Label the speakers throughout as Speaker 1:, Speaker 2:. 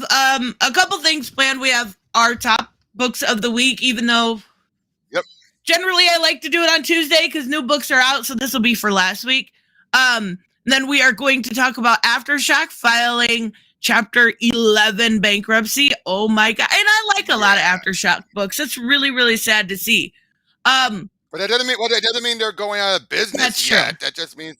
Speaker 1: have a couple things planned. We have our top books of the week, even though generally I like to do it on Tuesday because new books are out, so this will be for last week. Then we are going to talk about Aftershock filing Chapter 11 bankruptcy. Oh my God. And I like a lot of Aftershock books. It's really, really sad to see.
Speaker 2: But that doesn't mean they're going out of business
Speaker 1: That's
Speaker 2: yet.
Speaker 1: true.
Speaker 2: That just means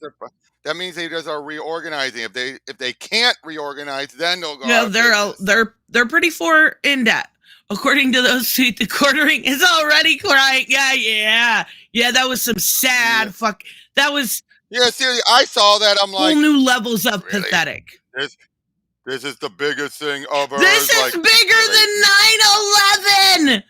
Speaker 2: they just are reorganizing. If they can't reorganize, then they'll go out of business.
Speaker 1: They're pretty far in debt. According to those tweets, the quartering is already crying. Yeah. That was some sad fuck. That was
Speaker 2: seriously. I saw that. I'm like,
Speaker 1: whole new levels of
Speaker 2: really?
Speaker 1: pathetic.
Speaker 2: This is the biggest thing ever.
Speaker 1: This is bigger than 9/11.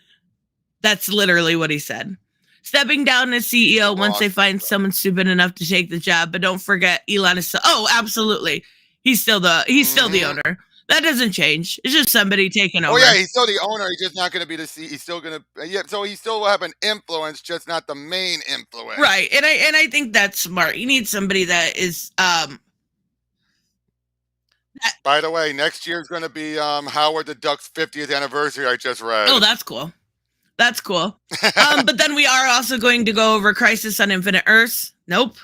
Speaker 1: That's literally what he said. Stepping down as CEO once they find someone stupid enough to take the job, but don't forget Elon is absolutely. He's still the owner. That doesn't change. It's just somebody taking over.
Speaker 2: Oh yeah, he's still the owner. He's just not going to be the CEO. He's still going to so he still will have an influence, just not the main influence.
Speaker 1: Right. And I think that's smart. You need somebody that is
Speaker 2: By the way, next year's going to be Howard the Duck's 50th anniversary. I just read.
Speaker 1: Oh, that's cool. That's cool. But then we are also going to go over Crisis on Infinite Earths. Nope.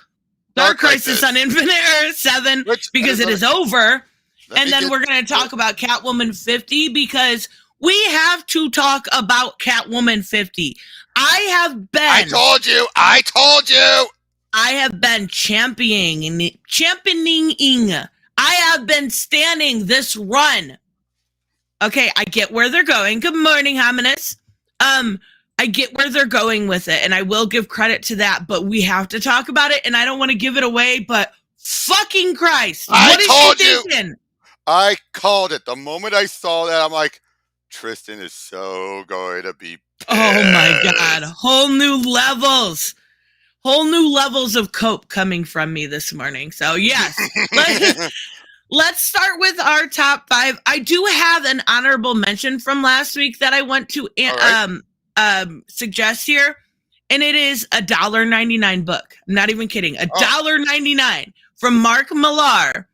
Speaker 1: Dark Crisis on Infinite Earths 7 because it is over. And then we're going to talk about Catwoman 50 because we have to talk about Catwoman 50. I told you. I have been championing. I have been standing this run. Okay, I get where they're going. Good morning, Hominis. I get where they're going with it, and I will give credit to that, but we have to talk about it, and I don't want to give it away, but fucking Christ. What is she thinking?
Speaker 2: I called it. The moment I saw that, I'm like, Tristan is so going to be pissed.
Speaker 1: Oh my God. Whole new levels of cope coming from me this morning. So yes, let's start with our top 5. I do have an honorable mention from last week that I want to suggest here. And it is a $1.99 book. I'm not even kidding. $1.99 from Mark Millar.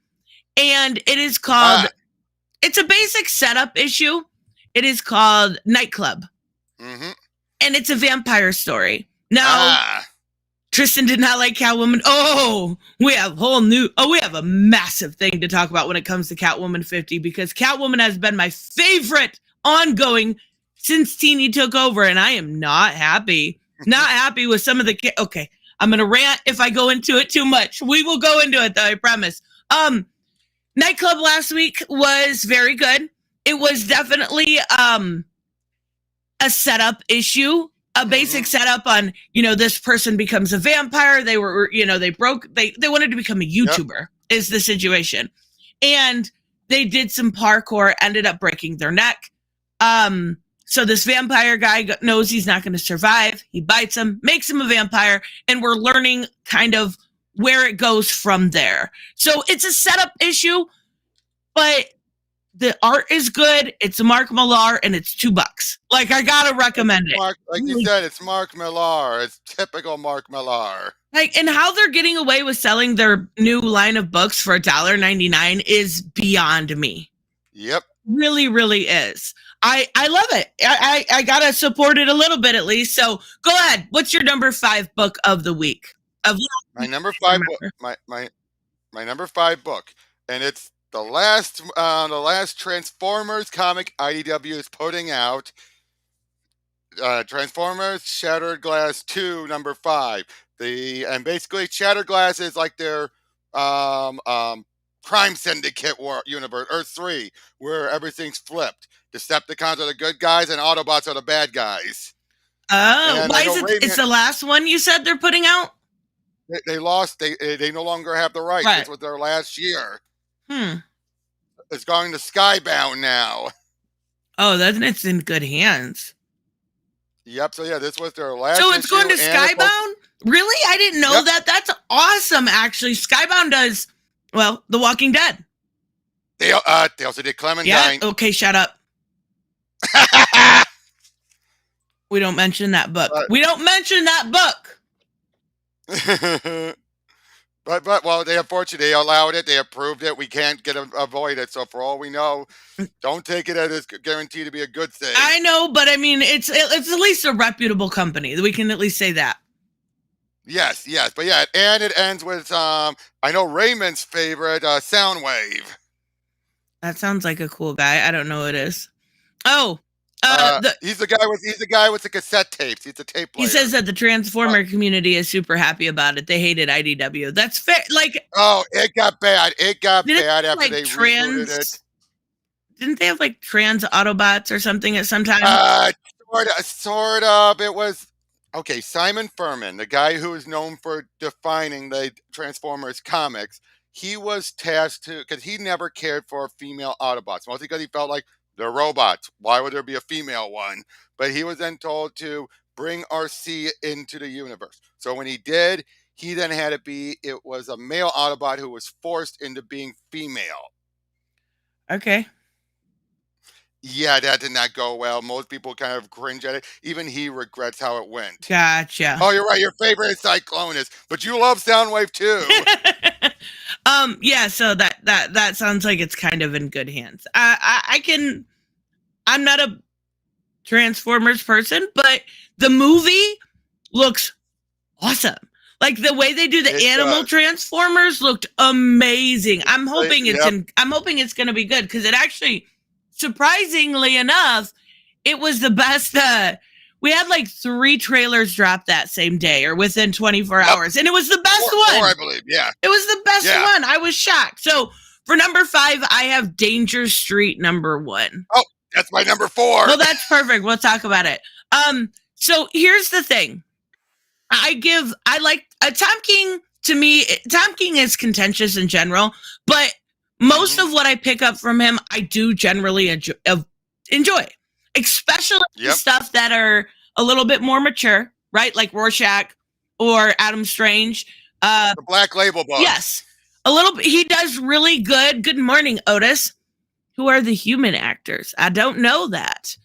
Speaker 1: And it is called, it's a basic setup issue. It is called Nightclub.
Speaker 2: Mm-hmm.
Speaker 1: And it's a vampire story. Now, Tristan did not like Catwoman. We have a massive thing to talk about when it comes to Catwoman 50 because Catwoman has been my favorite ongoing since Teeny took over, and I am not happy. Not happy with some of the... Okay, I'm going to rant if I go into it too much. We will go into it, though, I promise. Nightclub last week was very good. It was definitely a setup issue, a basic setup on, this person becomes a vampire. They were, they wanted to become a YouTuber is the situation. And they did some parkour, ended up breaking their neck. So this vampire guy knows he's not going to survive. He bites him, makes him a vampire, and we're learning kind of where it goes from there. So it's a setup issue, but the art is good. It's Mark Millar, and it's $2. Like, I gotta recommend it.
Speaker 2: Like you said, it's Mark Millar. It's typical Mark Millar.
Speaker 1: Like, and how they're getting away with selling their new line of books for $1.99 is beyond me.
Speaker 2: Yep.
Speaker 1: Really, really is. I love it. I gotta support it a little bit at least. So go ahead. What's your number 5 book of the week?
Speaker 2: My number 5 book. My number 5 book, and it's the last Transformers comic IDW is putting out. Transformers Shattered Glass 2, number 5. And basically Shattered Glass is like their Crime Syndicate universe, Earth 3, where everything's flipped. Decepticons are the good guys and Autobots are the bad guys.
Speaker 1: Oh, why is it? It's the last one you said they're putting out?
Speaker 2: They lost. They no longer have the rights. Right. This was their last year. It's going to Skybound now.
Speaker 1: Oh, then it's in good hands.
Speaker 2: Yep. So yeah, this was their last.
Speaker 1: So it's going to Skybound? Really? I didn't know that. That's awesome. Actually, Skybound does The Walking Dead.
Speaker 2: They also did Clementine.
Speaker 1: Yeah. Okay. Shut up. We don't mention that book.
Speaker 2: But well, they unfortunately allowed it. They approved it. We can't avoid it. So for all we know, don't take it as it's guaranteed to be a good thing.
Speaker 1: I know, but I mean, it's at least a reputable company. We can at least say that.
Speaker 2: Yes, but yeah, and it ends with I know Raymond's favorite Soundwave.
Speaker 1: That sounds like a cool guy. I don't know who it is. Oh,
Speaker 2: he's the guy with the cassette tapes. He's a tape player.
Speaker 1: He says that the Transformer community is super happy about it. They hated IDW. That's fair. Like,
Speaker 2: it got bad. It got bad after they rebooted it.
Speaker 1: Didn't they have like trans Autobots or something at some time?
Speaker 2: Sort of. It was okay. Simon Furman, the guy who is known for defining the Transformers comics, he was tasked to, because he never cared for female Autobots, mostly because he felt like they're robots. Why would there be a female one? But he was then told to bring RC into the universe. So when he did, he then had to be, it was a male Autobot who was forced into being female.
Speaker 1: Okay.
Speaker 2: Yeah, that did not go well. Most people kind of cringe at it. Even he regrets how it went.
Speaker 1: Gotcha.
Speaker 2: Oh, you're right. Your favorite is Cyclonus, but you love Soundwave too.
Speaker 1: Yeah. So that sounds like it's kind of in good hands. I'm not a Transformers person, but the movie looks awesome. Like the way they do the animal Transformers looked amazing. I'm hoping it's going to be good because it actually, surprisingly enough, it was the best. We had like 3 trailers drop that same day or within 24 hours, and it was the best one.
Speaker 2: 4, I believe. Yeah,
Speaker 1: it was the best one. I was shocked. So for number 5, I have Danger Street number 1.
Speaker 2: Oh, that's my number 4.
Speaker 1: Well, that's perfect. We'll talk about it. So here's the thing. I like Tom King. To me, Tom King is contentious in general, but most of what I pick up from him, I do generally enjoy, especially stuff that are a little bit more mature, right? Like Rorschach or Adam Strange.
Speaker 2: The Black Label books.
Speaker 1: Yes, a little bit. He does really good. Good morning, Otis. Who are the human actors? I don't know that.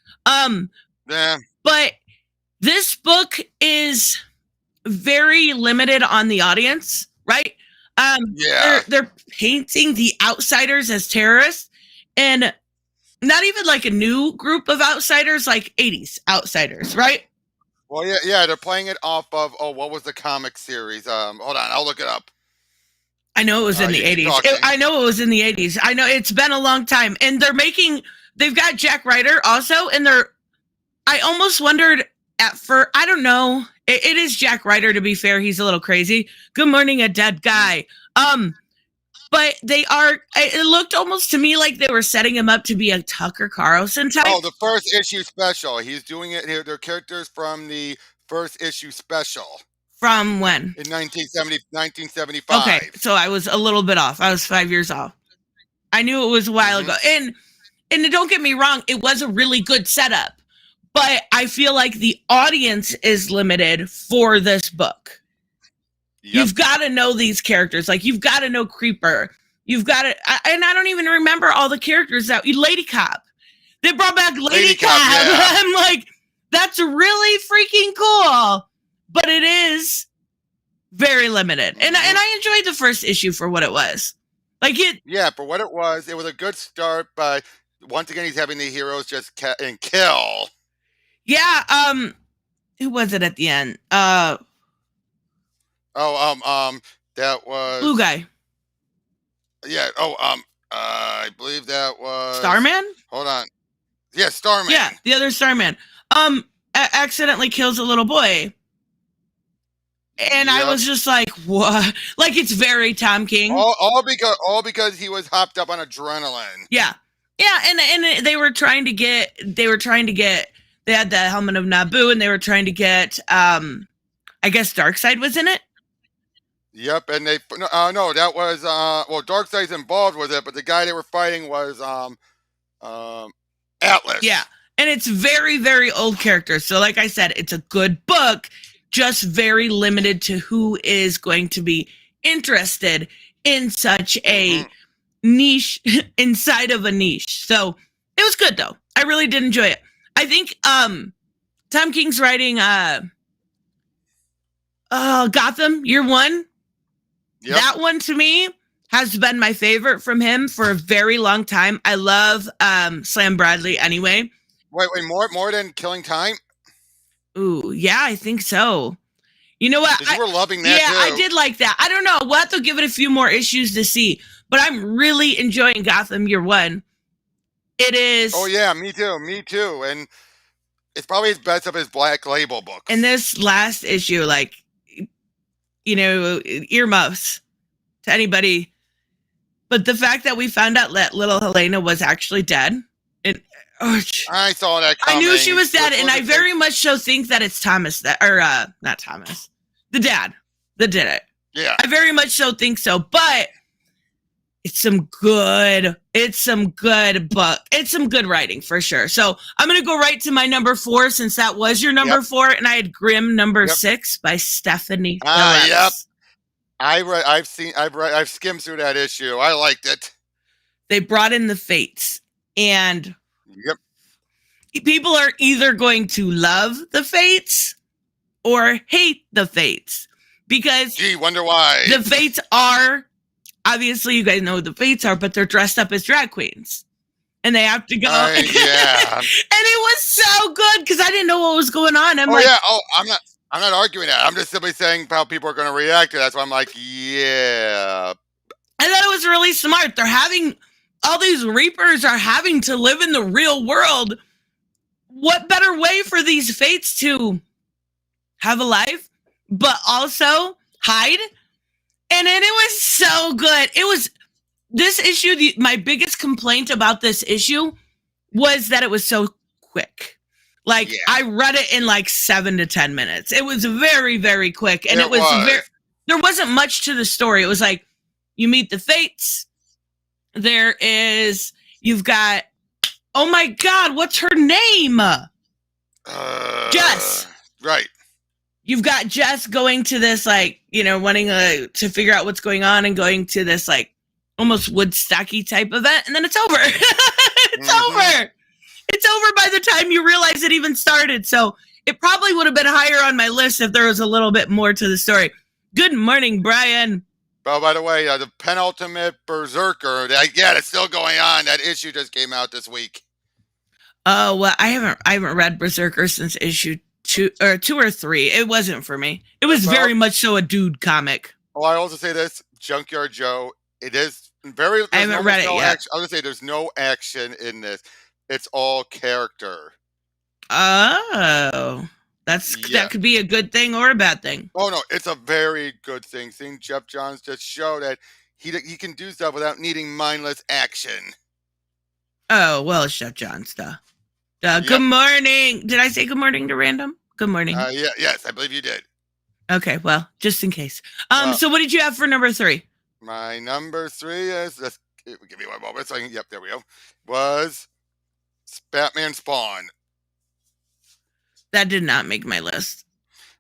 Speaker 2: Yeah.
Speaker 1: But this book is very limited on the audience, right? They're painting the outsiders as terrorists, and not even like a new group of outsiders, like 80s outsiders, right?
Speaker 2: Well, yeah, they're playing it off of what was the comic series? Hold on, I'll look it up.
Speaker 1: I know it was in the 80s. I know it was in the 80s. I know it's been a long time, and they've got Jack Ryder also, and I almost wondered at first, I don't know. It is Jack Ryder, to be fair. He's a little crazy. Good morning, a dead guy. But it looked almost to me like they were setting him up to be a Tucker Carlson type.
Speaker 2: Oh, the first issue special. He's doing it here. They're characters from the first issue special.
Speaker 1: From when?
Speaker 2: In 1975.
Speaker 1: Okay, so I was a little bit off. I was 5 years off. I knew it was a while ago. And don't get me wrong, it was a really good setup. But I feel like the audience is limited for this book. Yep. You've got to know these characters. Like, you've got to know Creeper. You've got to... and I don't even remember all the characters that... Lady Cop. They brought back Lady Cop. Yeah. I'm like, that's really freaking cool. But it is very limited. And I enjoyed the first issue for what it was. Like it...
Speaker 2: Yeah, for what it was a good start, but once again, he's having the heroes just kill.
Speaker 1: Yeah, who was it at the end?
Speaker 2: That was...
Speaker 1: Blue guy.
Speaker 2: Yeah, I believe that was...
Speaker 1: Starman?
Speaker 2: Hold on. Yeah, Starman.
Speaker 1: Yeah, the other Starman. Accidentally kills a little boy. And I was just like, what? Like, it's very Tom King.
Speaker 2: All because he was hopped up on adrenaline.
Speaker 1: Yeah. Yeah, and they were trying to get, they had the helmet of Naboo, and they were trying to get, I guess Darkseid was in it?
Speaker 2: Yep, and that was, Darkseid's involved with it, but the guy they were fighting was, Atlas.
Speaker 1: Yeah, and it's very, very old characters. So like I said, it's a good book, just very limited to who is going to be interested in such a niche inside of a niche. So it was good, though. I really did enjoy it. I think Tom King's writing Gotham Year One.
Speaker 2: Yep.
Speaker 1: That one to me has been my favorite from him for a very long time. I love Slam Bradley anyway.
Speaker 2: Wait, more than Killing Time?
Speaker 1: Ooh, yeah, I think so. You know what?
Speaker 2: You were loving that too.
Speaker 1: I did like that. I don't know. We'll have to give it a few more issues to see. But I'm really enjoying Gotham Year One. It is.
Speaker 2: Oh yeah, me too. And it's probably his best of his Black Label books.
Speaker 1: And this last issue, like, earmuffs to anybody. But the fact that we found out that little Helena was actually dead. And
Speaker 2: I saw that coming.
Speaker 1: I knew she was dead, and I very much so think that it's Thomas not Thomas, the dad that did it.
Speaker 2: Yeah.
Speaker 1: I very much so think so, but it's some good writing for sure. So I'm going to go right to my number 4 since that was your number 4, and I had Grimm number 6 by Stephanie Phillips.
Speaker 2: Yep. I've skimmed through that issue. I liked it.
Speaker 1: They brought in the Fates, and people are either going to love the Fates or hate the Fates because
Speaker 2: wonder why.
Speaker 1: The Fates are, obviously you guys know who the Fates are, but they're dressed up as drag queens and they have to go.
Speaker 2: Yeah.
Speaker 1: And it was so good because I didn't know what was going on. I'm
Speaker 2: not arguing that. I'm just simply saying how people are going to react to that. So I'm like, yeah.
Speaker 1: I thought it was really smart. All these Reapers are having to live in the real world. What better way for these Fates to have a life, but also hide? And it was so good. It was this issue. My biggest complaint about this issue was that it was so quick. Like I read it in like 7 to 10 minutes. It was very, very quick. And there wasn't much to the story. It was like, you meet the Fates. You've got, oh my God, what's her name? Jess.
Speaker 2: Right.
Speaker 1: You've got Jess going to this, like, wanting to figure out what's going on and going to this, like, almost Woodstocky type event. And then it's over. Over. It's over by the time you realize it even started. So it probably would have been higher on my list if there was a little bit more to the story. Good morning, Brian.
Speaker 2: Oh, by the way, the penultimate Berserker, it's still going on. That issue just came out this week.
Speaker 1: Oh, well, I haven't read Berserker since issue 2 or 3. It wasn't for me. It was very much so a dude comic.
Speaker 2: Oh, I also say this, Junkyard Joe, it is very...
Speaker 1: I haven't read it yet.
Speaker 2: I was going to say there's no action in this. It's all character.
Speaker 1: Oh, that could be a good thing or a bad thing.
Speaker 2: Oh no, it's a very good thing. Seeing Jeff Johns just show that he can do stuff without needing mindless action.
Speaker 1: Oh well, it's Jeff Johns. Good morning. Did I say good morning to Random? Good morning.
Speaker 2: Yes, I believe you did.
Speaker 1: Okay, well, just in case. So what did you have for number 3?
Speaker 2: My number 3 is give me one moment. Yep, there we go. Was Batman Spawn.
Speaker 1: That did not make my list.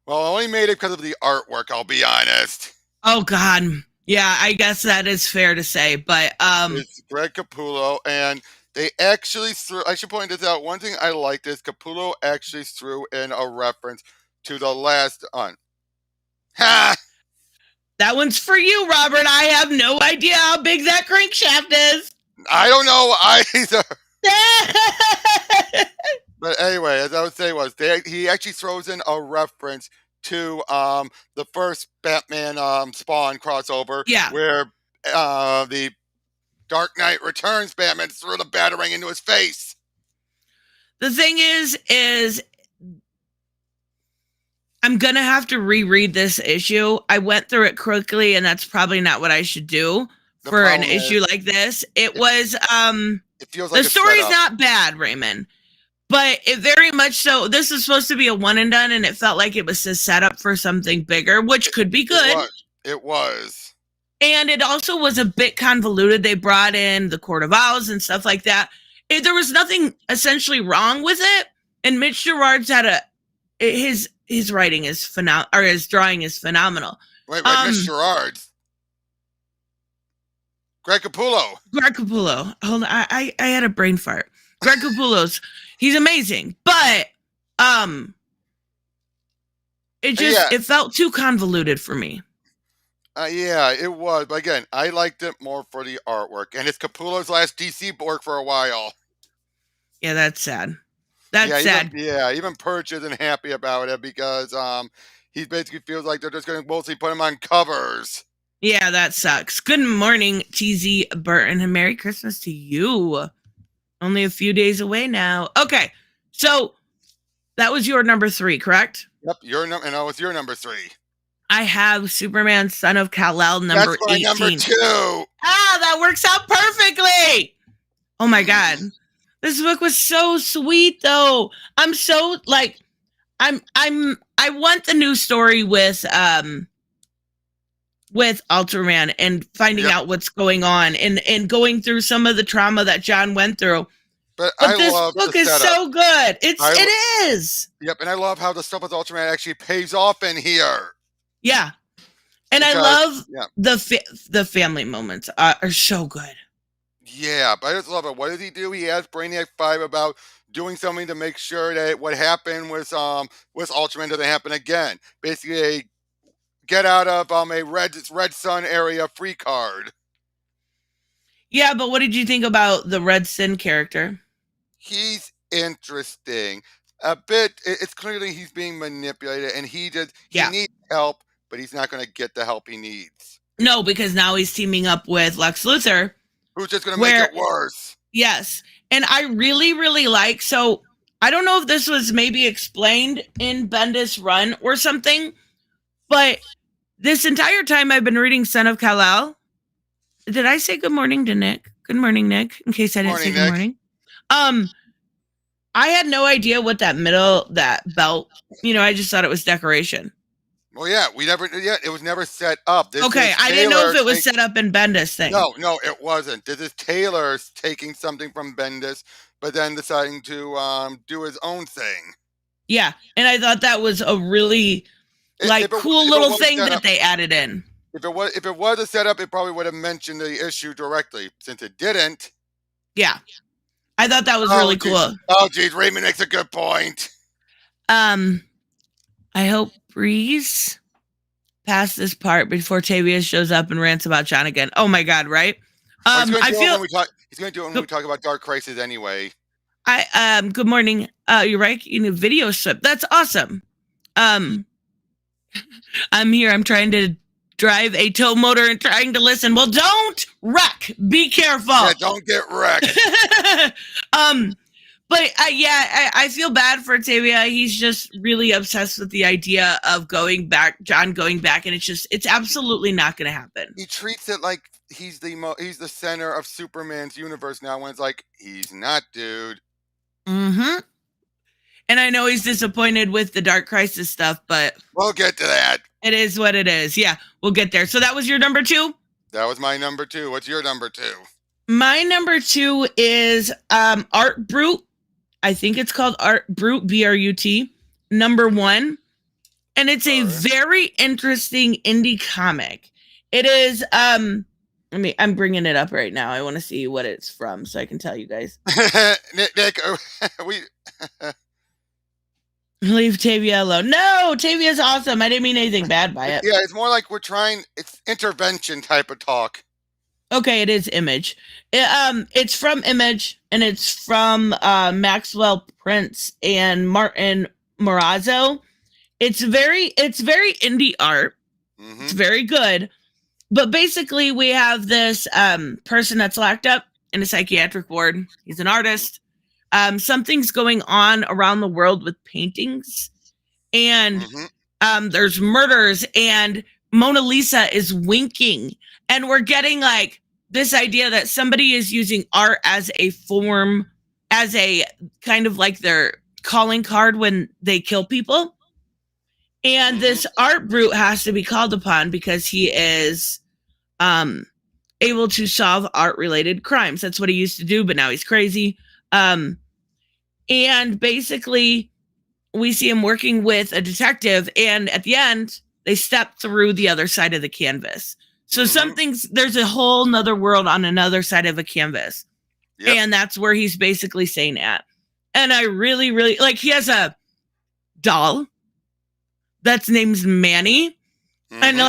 Speaker 2: Well, I only made it because of the artwork, I'll be honest.
Speaker 1: Oh, God. Yeah, I guess that is fair to say, but...
Speaker 2: It's Greg Capullo, and they actually threw... I should point this out. One thing I liked is Capullo actually threw in a reference to the last... Ha!
Speaker 1: That one's for you, Robert. I have no idea how big that crankshaft is.
Speaker 2: I don't know either. But anyway, as I was saying, he actually throws in a reference to the first Batman Spawn crossover, where the Dark Knight Returns Batman threw the batarang into his face.
Speaker 1: The thing is I'm going to have to reread this issue. I went through it quickly, and that's probably not what I should do for an issue like this. It feels like the story's not bad, Raymond. But it very much so, this is supposed to be a one and done, and it felt like it was a setup for something bigger, which could be good.
Speaker 2: It was.
Speaker 1: And it also was a bit convoluted. They brought in the Court of Owls and stuff like that. There was nothing essentially wrong with it. And Mitch Gerard's his writing is phenomenal, or his drawing is phenomenal.
Speaker 2: Wait, Mitch Gerard's? Greg Capullo.
Speaker 1: Hold on, I had a brain fart. Greg Capullo's, he's amazing, but it felt too convoluted for me.
Speaker 2: Yeah, it was. But again, I liked it more for the artwork, and it's Capullo's last DC work for a while.
Speaker 1: Yeah, that's sad. That's sad.
Speaker 2: Even Perch isn't happy about it because he basically feels like they're just going to mostly put him on covers.
Speaker 1: Yeah, that sucks. Good morning, TZ Burton, and Merry Christmas to you. Only a few days away now. Okay, so that was your number 3, correct?
Speaker 2: Yep, and that was your number 3.
Speaker 1: I have Superman, Son of Kal-El, number 18.
Speaker 2: That's my number 2.
Speaker 1: Ah, that works out perfectly. Oh my God. This book was so sweet though. I'm so like, I want the new story with Ultraman and finding out what's going on and going through some of the trauma that John went through. But this book is so good. It is.
Speaker 2: Yep, and I love how the stuff with Ultraman actually pays off in here.
Speaker 1: Yeah. And I love the family moments are so good.
Speaker 2: Yeah, but I just love it. What does he do? He asks Brainiac 5 about doing something to make sure that what happened with Ultraman doesn't happen again. Basically, a get out of a red sun area free card.
Speaker 1: Yeah, but what did you think about the Red Sin character?
Speaker 2: He's interesting. A bit. It's clearly he's being manipulated, and he needs help, but he's not going to get the help he needs.
Speaker 1: No, because now he's teaming up with Lex Luthor,
Speaker 2: who's just going to make it worse.
Speaker 1: Yes, and I really, really like. So I don't know if this was maybe explained in Bendis' run or something, but this entire time I've been reading Son of Kal-El. Did I say good morning to Nick? Good morning, Nick. In case I didn't say good morning. I had no idea what that belt. I just thought it was decoration.
Speaker 2: Well, yeah, it was never set up.
Speaker 1: I didn't know if it was set up in Bendis thing.
Speaker 2: No, it wasn't. This is Taylor taking something from Bendis, but then deciding to do his own thing.
Speaker 1: Yeah, and I thought that was a really cool little thing that they added in.
Speaker 2: If it was a setup, it probably would have mentioned the issue directly. Since it didn't.
Speaker 1: Yeah. I thought that was really cool.
Speaker 2: Oh, geez, Raymond makes a good point.
Speaker 1: I hope Breeze past this part before Tavius shows up and rants about John again. Oh my God, right?
Speaker 2: He's going to do it when we talk about Dark Crisis anyway.
Speaker 1: Good morning. You're right. Video strip. That's awesome. I'm here. I'm trying to drive a tow motor and trying to listen. Well, don't wreck. Be careful.
Speaker 2: Yeah, don't get wrecked.
Speaker 1: But I feel bad for Tavia. He's just really obsessed with the idea of John going back, and it's absolutely not going to happen.
Speaker 2: He treats it like he's the center of Superman's universe now, when it's like, he's not, dude.
Speaker 1: Mm-hmm. And I know he's disappointed with the Dark Crisis stuff, but
Speaker 2: we'll get to that.
Speaker 1: It is what it is. Yeah, we'll get there. So that was your number 2?
Speaker 2: That was my number 2. What's your number 2?
Speaker 1: My number 2 is Art Brut. I think it's called Art Brut, Brut, number 1. And it's a very interesting indie comic. It is, I'm bringing it up right now. I want to see what it's from so I can tell you guys.
Speaker 2: Nick,
Speaker 1: Leave Tavia alone. No, Tavia's awesome. I didn't mean anything bad by it.
Speaker 2: Yeah, it's more like it's intervention type of talk.
Speaker 1: Okay, it is Image. It's from Image, and it's from Maxwell Prince and Martin Morazzo. It's very indie art. Mm-hmm. It's very good. But basically, we have this person that's locked up in a psychiatric ward. He's an artist. Something's going on around the world with paintings, and there's murders, and Mona Lisa is winking, and we're getting like this idea that somebody is using art as a form, as a kind of like their calling card when they kill people. And this Art Brut has to be called upon because he is able to solve art-related crimes. That's what he used to do, but now he's crazy. And basically, we see him working with a detective, and at the end, they step through the other side of the canvas. So there's a whole nother world on another side of a canvas. Yep. And that's where he's basically saying at. And I really, really, he has a doll that's named Manny. And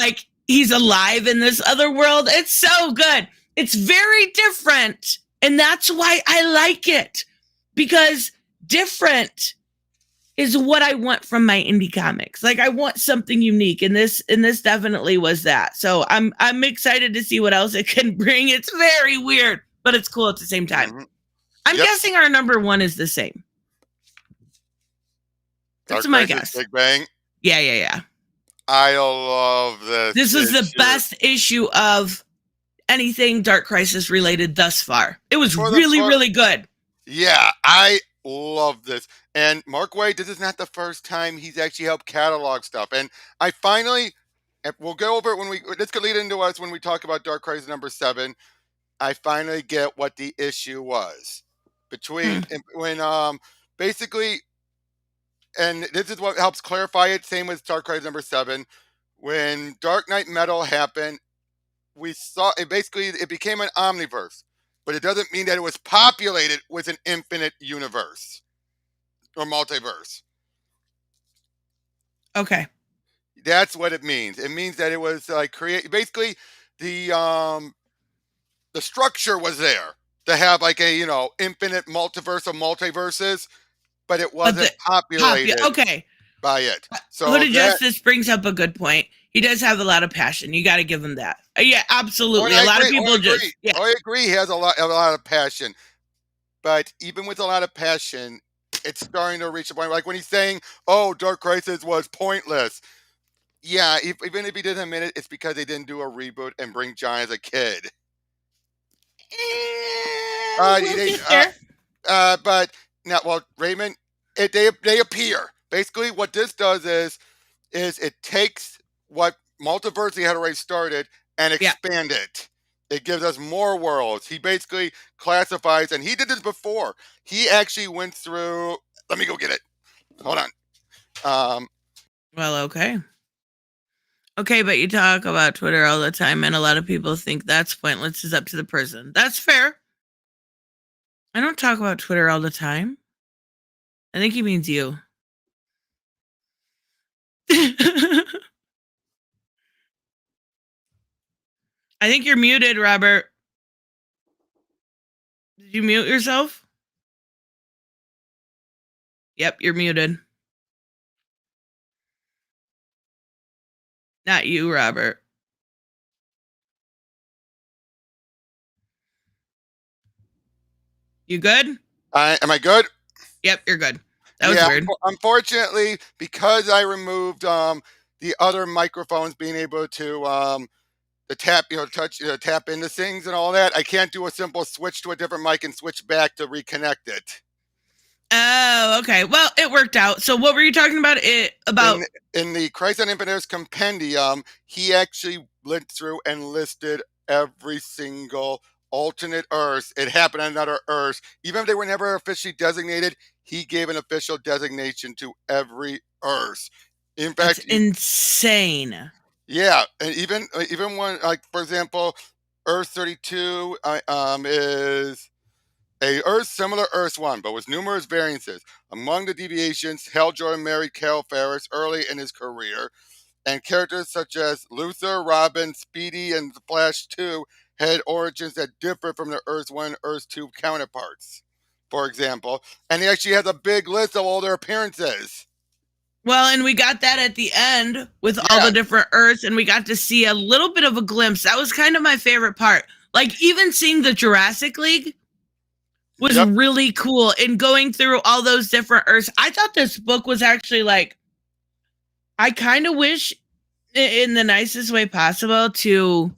Speaker 1: he's alive in this other world. It's so good. It's very different. And that's why I like it. Because different is what I want from my indie comics. Like I want something unique, and this definitely was that. So I'm excited to see what else it can bring. It's very weird, but it's cool at the same time.
Speaker 2: Mm-hmm.
Speaker 1: I'm guessing our number one is the same. That's my guess.
Speaker 2: Big Bang.
Speaker 1: Yeah.
Speaker 2: I love this.
Speaker 1: This was the best issue of anything Dark Crisis related thus far. It was really good.
Speaker 2: Yeah, I love this. And Mark Waid, this is not the first time he's actually helped catalog stuff. And I finally, we'll go over it this could lead into us when we talk about Dark Crisis number 7. I finally get what the issue was between when basically, and this is what helps clarify it. Same with Dark Crisis number 7. When Dark Knight Metal happened, we saw it basically, it became an omniverse, but it doesn't mean that it was populated with an infinite universe or multiverse.
Speaker 1: Okay.
Speaker 2: That's what it means. It means that it was like basically the structure was there to have like a, infinite multiverse of multiverses, but it wasn't populated by it. So
Speaker 1: Hooded Justice brings up a good point. He does have a lot of passion. You got to give him that. Yeah, absolutely. A lot of people
Speaker 2: I agree. He has a lot of passion, but even with a lot of passion, it's starting to reach a point like when he's saying, "Oh, Dark Crisis was pointless." Yeah, even if he didn't admit it, it's because they didn't do a reboot and bring John as a kid. But now, well, Raymond, they appear. Basically, what this does is it takes what multiverse he had already started and expand it. It gives us more worlds. He basically classifies, and he did this before. He actually went through. Let me go get it. Hold on.
Speaker 1: Well, okay. Okay, but you talk about Twitter all the time, and a lot of people think that's pointless. It's up to the person. That's fair. I don't talk about Twitter all the time. I think he means you. I think you're muted, Robert. Did you mute yourself? Yep, you're muted. Not you, Robert. You good?
Speaker 2: Am I good?
Speaker 1: Yep, you're good. That was weird.
Speaker 2: Unfortunately, because I removed the other microphones being able to tap, tap into things and all that, I can't do a simple switch to a different mic and switch back to reconnect it.
Speaker 1: Oh, okay. Well, it worked out. So what were you talking about?
Speaker 2: In the Crisis on Infinite Earths compendium, he actually went through and listed every single alternate Earth. It happened on another Earth. Even if they were never officially designated, he gave an official designation to every Earth. In fact,
Speaker 1: that's insane.
Speaker 2: Yeah, and even one, like, for example, Earth 32 is a Earth similar to Earth 1, but with numerous variances. Among the deviations, Hal Jordan married Carol Ferris early in his career, and characters such as Luther, Robin, Speedy, and the Flash 2 had origins that differ from their Earth 1 and Earth 2 counterparts, for example. And he actually has a big list of all their appearances.
Speaker 1: Well, and we got that at the end with all the different Earths, and we got to see a little bit of a glimpse. That was kind of my favorite part. Like, even seeing the Jurassic League was really cool. And going through all those different Earths, I thought this book was actually like, I kind of wish, in the nicest way possible, to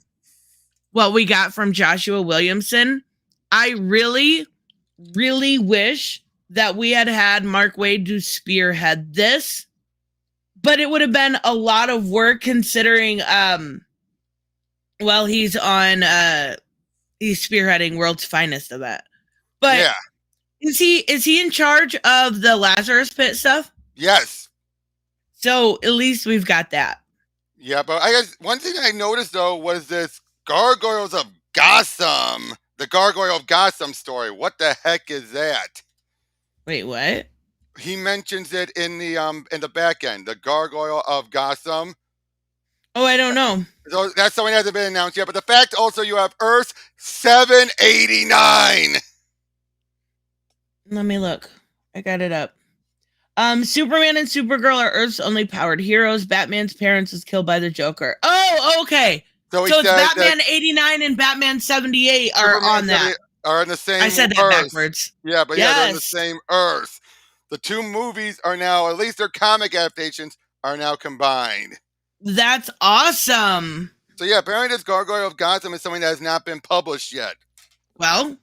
Speaker 1: what we got from Joshua Williamson. I really, really wish that we had Mark Waid to spearhead this. But it would have been a lot of work considering he's spearheading World's Finest event. But is he in charge of the Lazarus Pit stuff?
Speaker 2: Yes.
Speaker 1: So at least we've got that.
Speaker 2: Yeah, but I guess one thing I noticed though was this Gargoyles of Gotham. The Gargoyle of Gotham story. What the heck is that?
Speaker 1: Wait, what?
Speaker 2: He mentions it in the back end, the Gargoyle of Gotham.
Speaker 1: Oh, I don't know.
Speaker 2: So that's something that hasn't been announced yet. But the fact also you have Earth 789.
Speaker 1: Let me look. I got it up. Superman and Supergirl are Earth's only powered heroes. Batman's parents was killed by the Joker. Oh, okay. So it's Batman 89 and Batman 78 are Superman on that.
Speaker 2: Are in the same
Speaker 1: I said that
Speaker 2: Earth.
Speaker 1: backwards.
Speaker 2: Yeah, but yeah, they're in the same Earth. The two movies are now, at least their comic adaptations, are now combined.
Speaker 1: That's awesome.
Speaker 2: So yeah, apparently this Gargoyle of Gotham is something that has not been published yet.
Speaker 1: Well,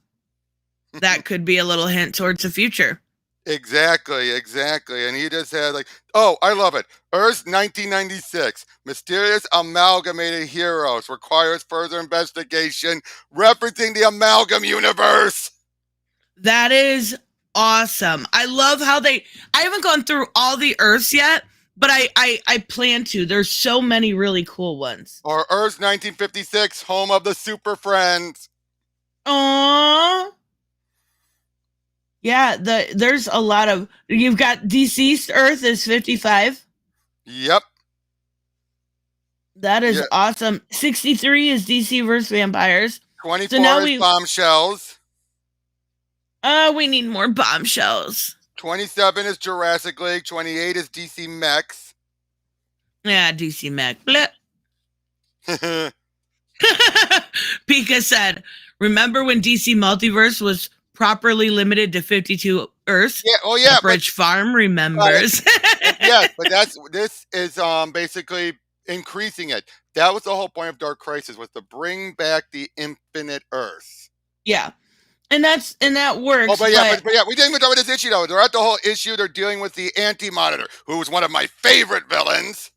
Speaker 1: that could be a little hint towards the future.
Speaker 2: Exactly. And he just had like, oh, I love it. Earth 1996. Mysterious amalgamated heroes requires further investigation, referencing the amalgam universe.
Speaker 1: That is awesome. I love how I haven't gone through all the Earths yet, but I plan to. There's so many really cool ones.
Speaker 2: Or Earth 1956, home of the Super Friends.
Speaker 1: Aww. Yeah, there's a lot of. You've got deceased Earth is 55.
Speaker 2: Yep.
Speaker 1: That is awesome. 63 is DC versus vampires.
Speaker 2: 24 is bombshells.
Speaker 1: We need more bombshells.
Speaker 2: 27 is Jurassic League. 28 is DC Mechs.
Speaker 1: Yeah, DC Mech. Pika said, remember when DC Multiverse was properly limited to 52 Earths?
Speaker 2: Yeah, oh yeah.
Speaker 1: Bridge Farm remembers.
Speaker 2: Yes, but this is basically increasing it. That was the whole point of Dark Crisis, was to bring back the infinite Earth.
Speaker 1: Yeah. And that works.
Speaker 2: Oh, but yeah, we didn't even talk about this issue though. They're at the whole issue. They're dealing with the Anti-Monitor, who was one of my favorite villains.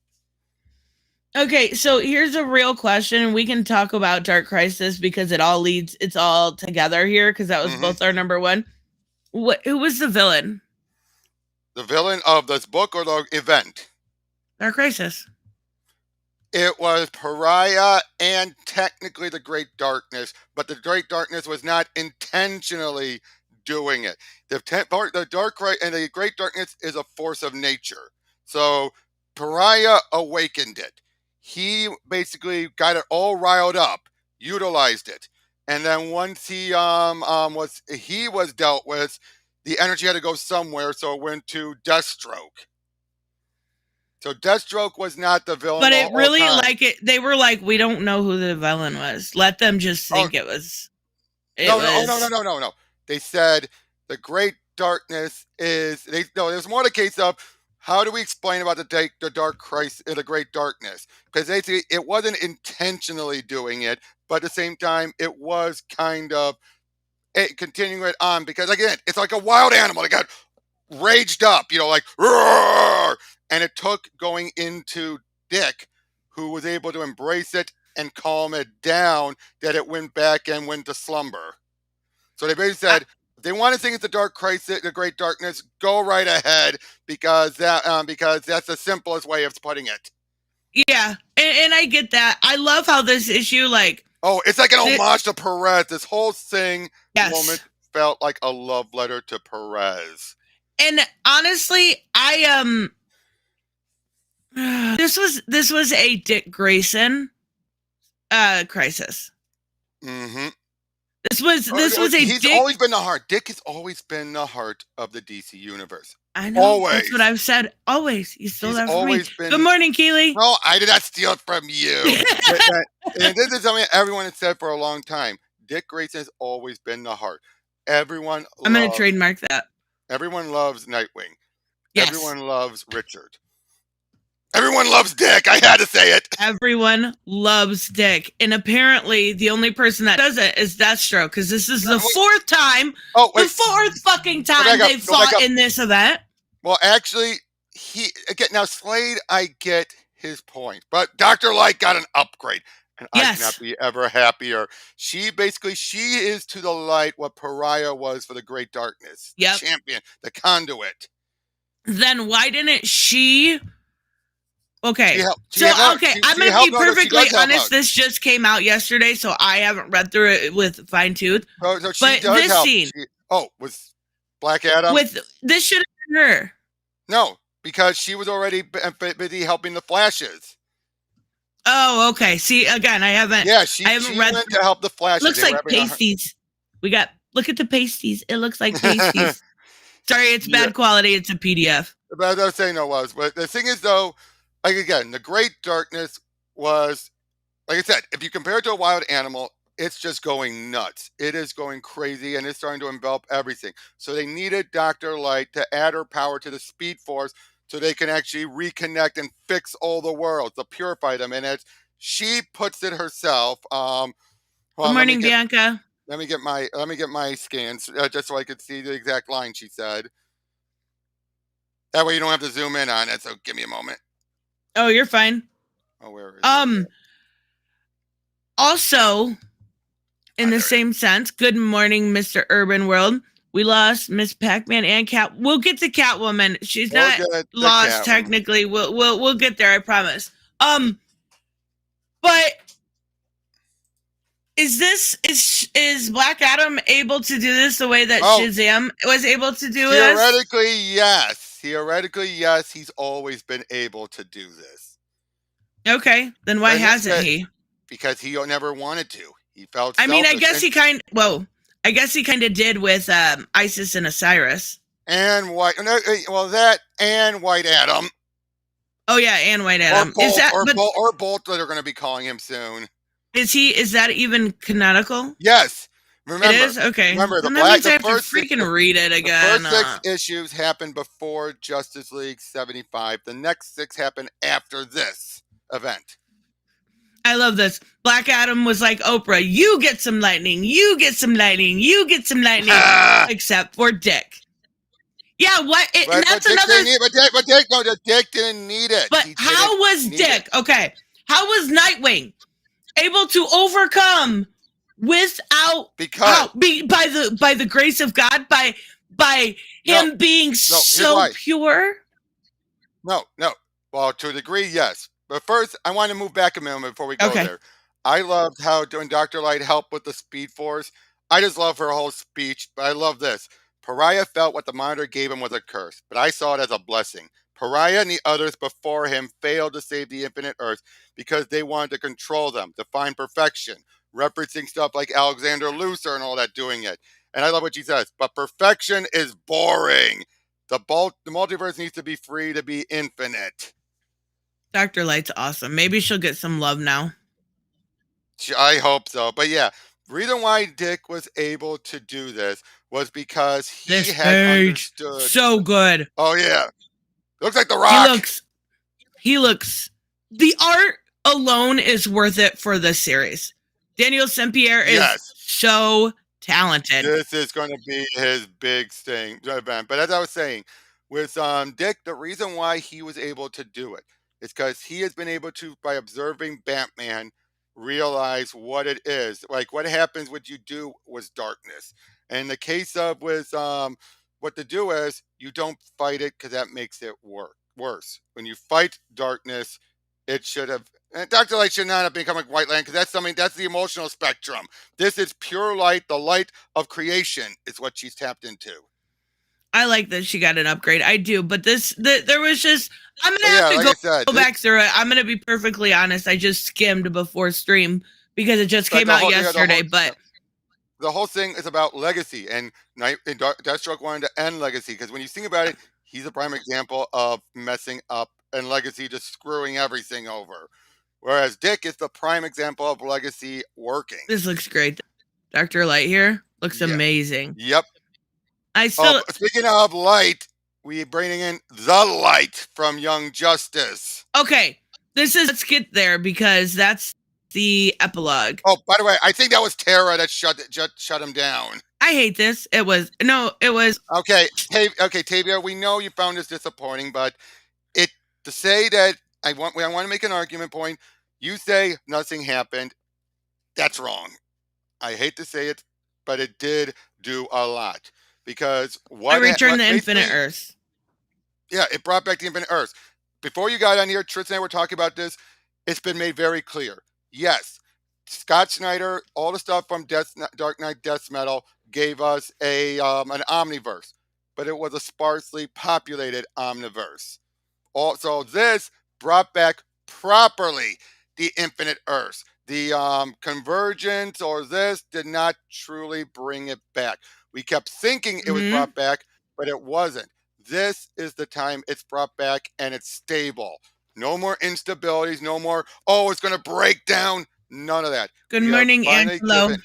Speaker 1: Okay, so here's a real question, and we can talk about Dark Crisis because it's all together here because that was both our number one. Who was the villain?
Speaker 2: The villain of this book or the event?
Speaker 1: Dark Crisis.
Speaker 2: It was Pariah and technically the Great Darkness, but the Great Darkness was not intentionally doing it. The Great Darkness is a force of nature. So Pariah awakened it. He basically got it all riled up, utilized it, and then once he was dealt with, the energy had to go somewhere, so it went to Deathstroke. So Deathstroke was not the villain.
Speaker 1: But it really they were like, we don't know who the villain was. Let them just think it was.
Speaker 2: No. They said the Great Darkness is. There's more the case of how do we explain about the Dark Crisis, the Great Darkness? Because it wasn't intentionally doing it, but at the same time, it was kind of continuing it on. Because again, it's like a wild animal. It got raged up, like roar, and it took going into Dick, who was able to embrace it and calm it down, that it went back and went to slumber. So they basically said, if they want to think it's the Dark Crisis, the Great Darkness, go right ahead, because that's the simplest way of putting it.
Speaker 1: Yeah, and I get that. I love how this issue,
Speaker 2: it's like an homage to Perez. This whole thing moment felt like a love letter to Perez.
Speaker 1: And honestly, this was a Dick Grayson crisis.
Speaker 2: Mm-hmm.
Speaker 1: This was a
Speaker 2: He's always been the heart. Dick has always been the heart of the DC universe.
Speaker 1: I know. Always. That's what I've said. Always. You stole that from me. Good morning, Keely.
Speaker 2: No, I did not steal it from you. And this is something everyone has said for a long time. Dick Grayson has always been the heart. I'm going
Speaker 1: to trademark that.
Speaker 2: Everyone loves Nightwing.
Speaker 1: Yes.
Speaker 2: Everyone loves Richard. Everyone loves Dick. I had to say it.
Speaker 1: Everyone loves Dick. And apparently the only person that does it is Deathstroke, because this is the fourth time. The fourth fucking time they've fought in this event.
Speaker 2: Well, actually, now Slade, I get his point. But Dr. Light got an upgrade. And I cannot be ever happier. She is to the light what Pariah was for the Great Darkness.
Speaker 1: Yep.
Speaker 2: The champion, the conduit.
Speaker 1: Then why didn't she... Okay, I'm going to be perfectly honest. This just came out yesterday, so I haven't read through it with fine tooth.
Speaker 2: So but this help. Scene... was Black Adam?
Speaker 1: This should have been her.
Speaker 2: No, because she was already busy helping the Flashes.
Speaker 1: Oh, okay. See, again, I haven't.
Speaker 2: Yeah,
Speaker 1: I
Speaker 2: she
Speaker 1: haven't read.
Speaker 2: went to help the Flash.
Speaker 1: Looks
Speaker 2: They were
Speaker 1: like
Speaker 2: having a
Speaker 1: pasties. Look at the pasties. It looks like pasties. Sorry, it's
Speaker 2: yeah.
Speaker 1: bad quality. It's a PDF.
Speaker 2: But as I was saying, no was. But the thing is, though, like again, the Great Darkness was, like I said, if you compare it to a wild animal, it's just going nuts. It is going crazy, and it's starting to envelop everything. So they needed Dr. Light to add her power to the Speed Force so they can actually reconnect and fix all the worlds, to purify them. And she puts it herself.
Speaker 1: Good
Speaker 2: Hold on,
Speaker 1: morning, Bianca.
Speaker 2: let me get my scans just so I could see the exact line she said. That way you don't have to zoom in on it. So give me a moment.
Speaker 1: Oh, you're fine.
Speaker 2: Oh, where is it?
Speaker 1: Also, in the same sense, good morning, Mr. Urban World. We lost Miss Pac-Man and Cat. We'll get to Catwoman. She's not lost technically. We'll get there. I promise. But is Black Adam able to do this the way that Shazam was able to do it?
Speaker 2: Theoretically, yes. Theoretically, yes. He's always been able to do this.
Speaker 1: Okay, then why hasn't he?
Speaker 2: Because he never wanted to. He felt.
Speaker 1: I mean, I guess he kind of did with Isis and Osiris.
Speaker 2: And White. Well, that and White Adam.
Speaker 1: Oh yeah, and White Adam.
Speaker 2: Or Bolt that are going to be calling him soon.
Speaker 1: Is that even canonical?
Speaker 2: Yes. Remember,
Speaker 1: it is? Okay.
Speaker 2: Remember,
Speaker 1: that means I have to freaking read it again.
Speaker 2: The first 6 issues happened before Justice League 75. The next 6 happened after this event.
Speaker 1: I love this. Black Adam was like Oprah. You get some lightning. You get some lightning. You get some lightning. Except for Dick. Yeah, what? That's another.
Speaker 2: Dick didn't need it.
Speaker 1: But how was Dick? Okay. How was Nightwing able to overcome without by the grace of God, by him being so pure?
Speaker 2: No. Well, to a degree, yes. But first, I want to move back a minute before we go there. I loved how when Dr. Light helped with the Speed Force, I just love her whole speech. But I love this. Pariah felt what the Monitor gave him was a curse, but I saw it as a blessing. Pariah and the others before him failed to save the Infinite Earth because they wanted to control them, to find perfection, referencing stuff like Alexander Luthor and all that doing it. And I love what she says, but perfection is boring. The multiverse needs to be free to be infinite.
Speaker 1: Dr. Light's awesome. Maybe she'll get some love now.
Speaker 2: I hope so. But yeah, reason why Dick was able to do this was because he had understood.
Speaker 1: So good.
Speaker 2: Oh yeah. Looks like The Rock.
Speaker 1: He looks the art alone is worth it for this series. Daniel Saint-Pierre is so talented.
Speaker 2: This is going to be his big thing event. But as I was saying, with Dick, the reason why he was able to do it is because he has been able to, by observing Batman, realize what it is. Like what happens when you do was darkness. And in the case of with what to do is you don't fight it because that makes it worse. When you fight darkness, it should have. And Dr. Light should not have become like White Land because that's the emotional spectrum. This is pure light. The light of creation is what she's tapped into.
Speaker 1: I like that she got an upgrade. I do, but there was just. I'm gonna have to go back through it. I'm gonna be perfectly honest. I just skimmed before stream because it just came out yesterday. But
Speaker 2: the whole thing is about legacy, and Deathstroke wanted to end legacy because when you think about it, he's a prime example of messing up and legacy just screwing everything over. Whereas Dick is the prime example of legacy working.
Speaker 1: This looks great. Dr. Light here looks amazing.
Speaker 2: Yep. Speaking of light, we bringing in the light from Young Justice.
Speaker 1: Okay, let's get there because that's the epilogue.
Speaker 2: Oh, by the way, I think that was Tara that shut him down.
Speaker 1: I hate this. It was
Speaker 2: okay. Tavia, we know you found this disappointing, but to say that I want to make an argument point. You say nothing happened. That's wrong. I hate to say it, but it did do a lot. Because
Speaker 1: I returned the Infinite Earth.
Speaker 2: Yeah, it brought back the Infinite Earth. Before you got on here, Tristan and I were talking about this. It's been made very clear. Yes, Scott Snyder, all the stuff from Dark Knight Death Metal gave us an omniverse, but it was a sparsely populated omniverse. Also, this brought back properly the infinite Earths. The convergence or this did not truly bring it back. We kept thinking it was brought back, but it wasn't. This is the time it's brought back, and it's stable. No more instabilities, no more, oh, it's going to break down. None of that.
Speaker 1: Good morning, Angelo.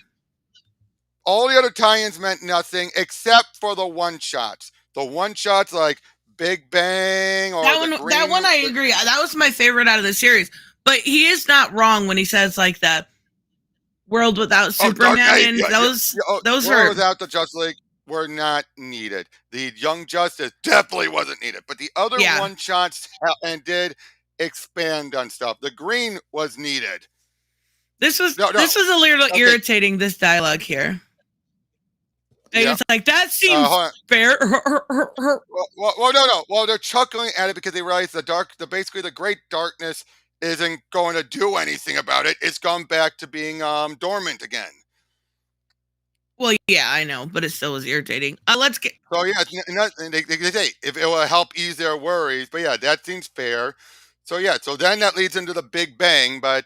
Speaker 2: All the other tie-ins meant nothing except for the one-shots. The one-shots like Big Bang or
Speaker 1: that one I agree. That was my favorite out of the series. But he is not wrong when he says like that world without Superman. Those
Speaker 2: World without the Justice League were not needed. The Young Justice definitely wasn't needed. But the other one-shots and did expand on stuff. The Green was needed.
Speaker 1: This was a little irritating, this dialogue here. It's like, that seems fair.
Speaker 2: Well, no. Well, they're chuckling at it because they realize basically the great darkness isn't going to do anything about it. It's gone back to being dormant again.
Speaker 1: Well, yeah, I know, but it still was irritating. Let's get.
Speaker 2: So yeah, they say if it will help ease their worries, but yeah, that seems fair. So yeah, so then that leads into the Big Bang, but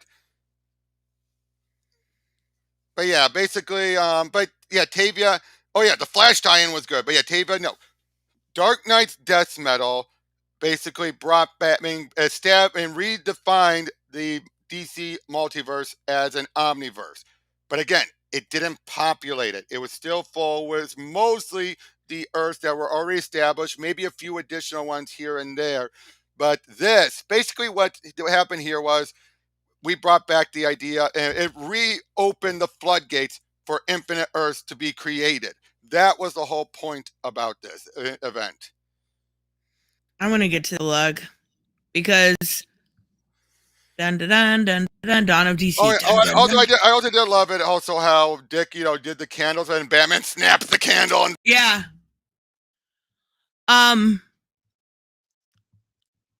Speaker 2: yeah, basically, but yeah, Tavia. Oh yeah, the Flash tie-in was good, but yeah, Tavia. No, Dark Knight's death metal basically brought back, redefined the DC multiverse as an omniverse. But again, it didn't populate it. It was still full with mostly the Earths that were already established, maybe a few additional ones here and there. But basically what happened here was we brought back the idea, and it reopened the floodgates for infinite Earths to be created. That was the whole point about this event.
Speaker 1: I want to get to the log because Dawn of DC.
Speaker 2: I also did love it. Also, how Dick, did the candles and Batman snaps the candle.
Speaker 1: Yeah.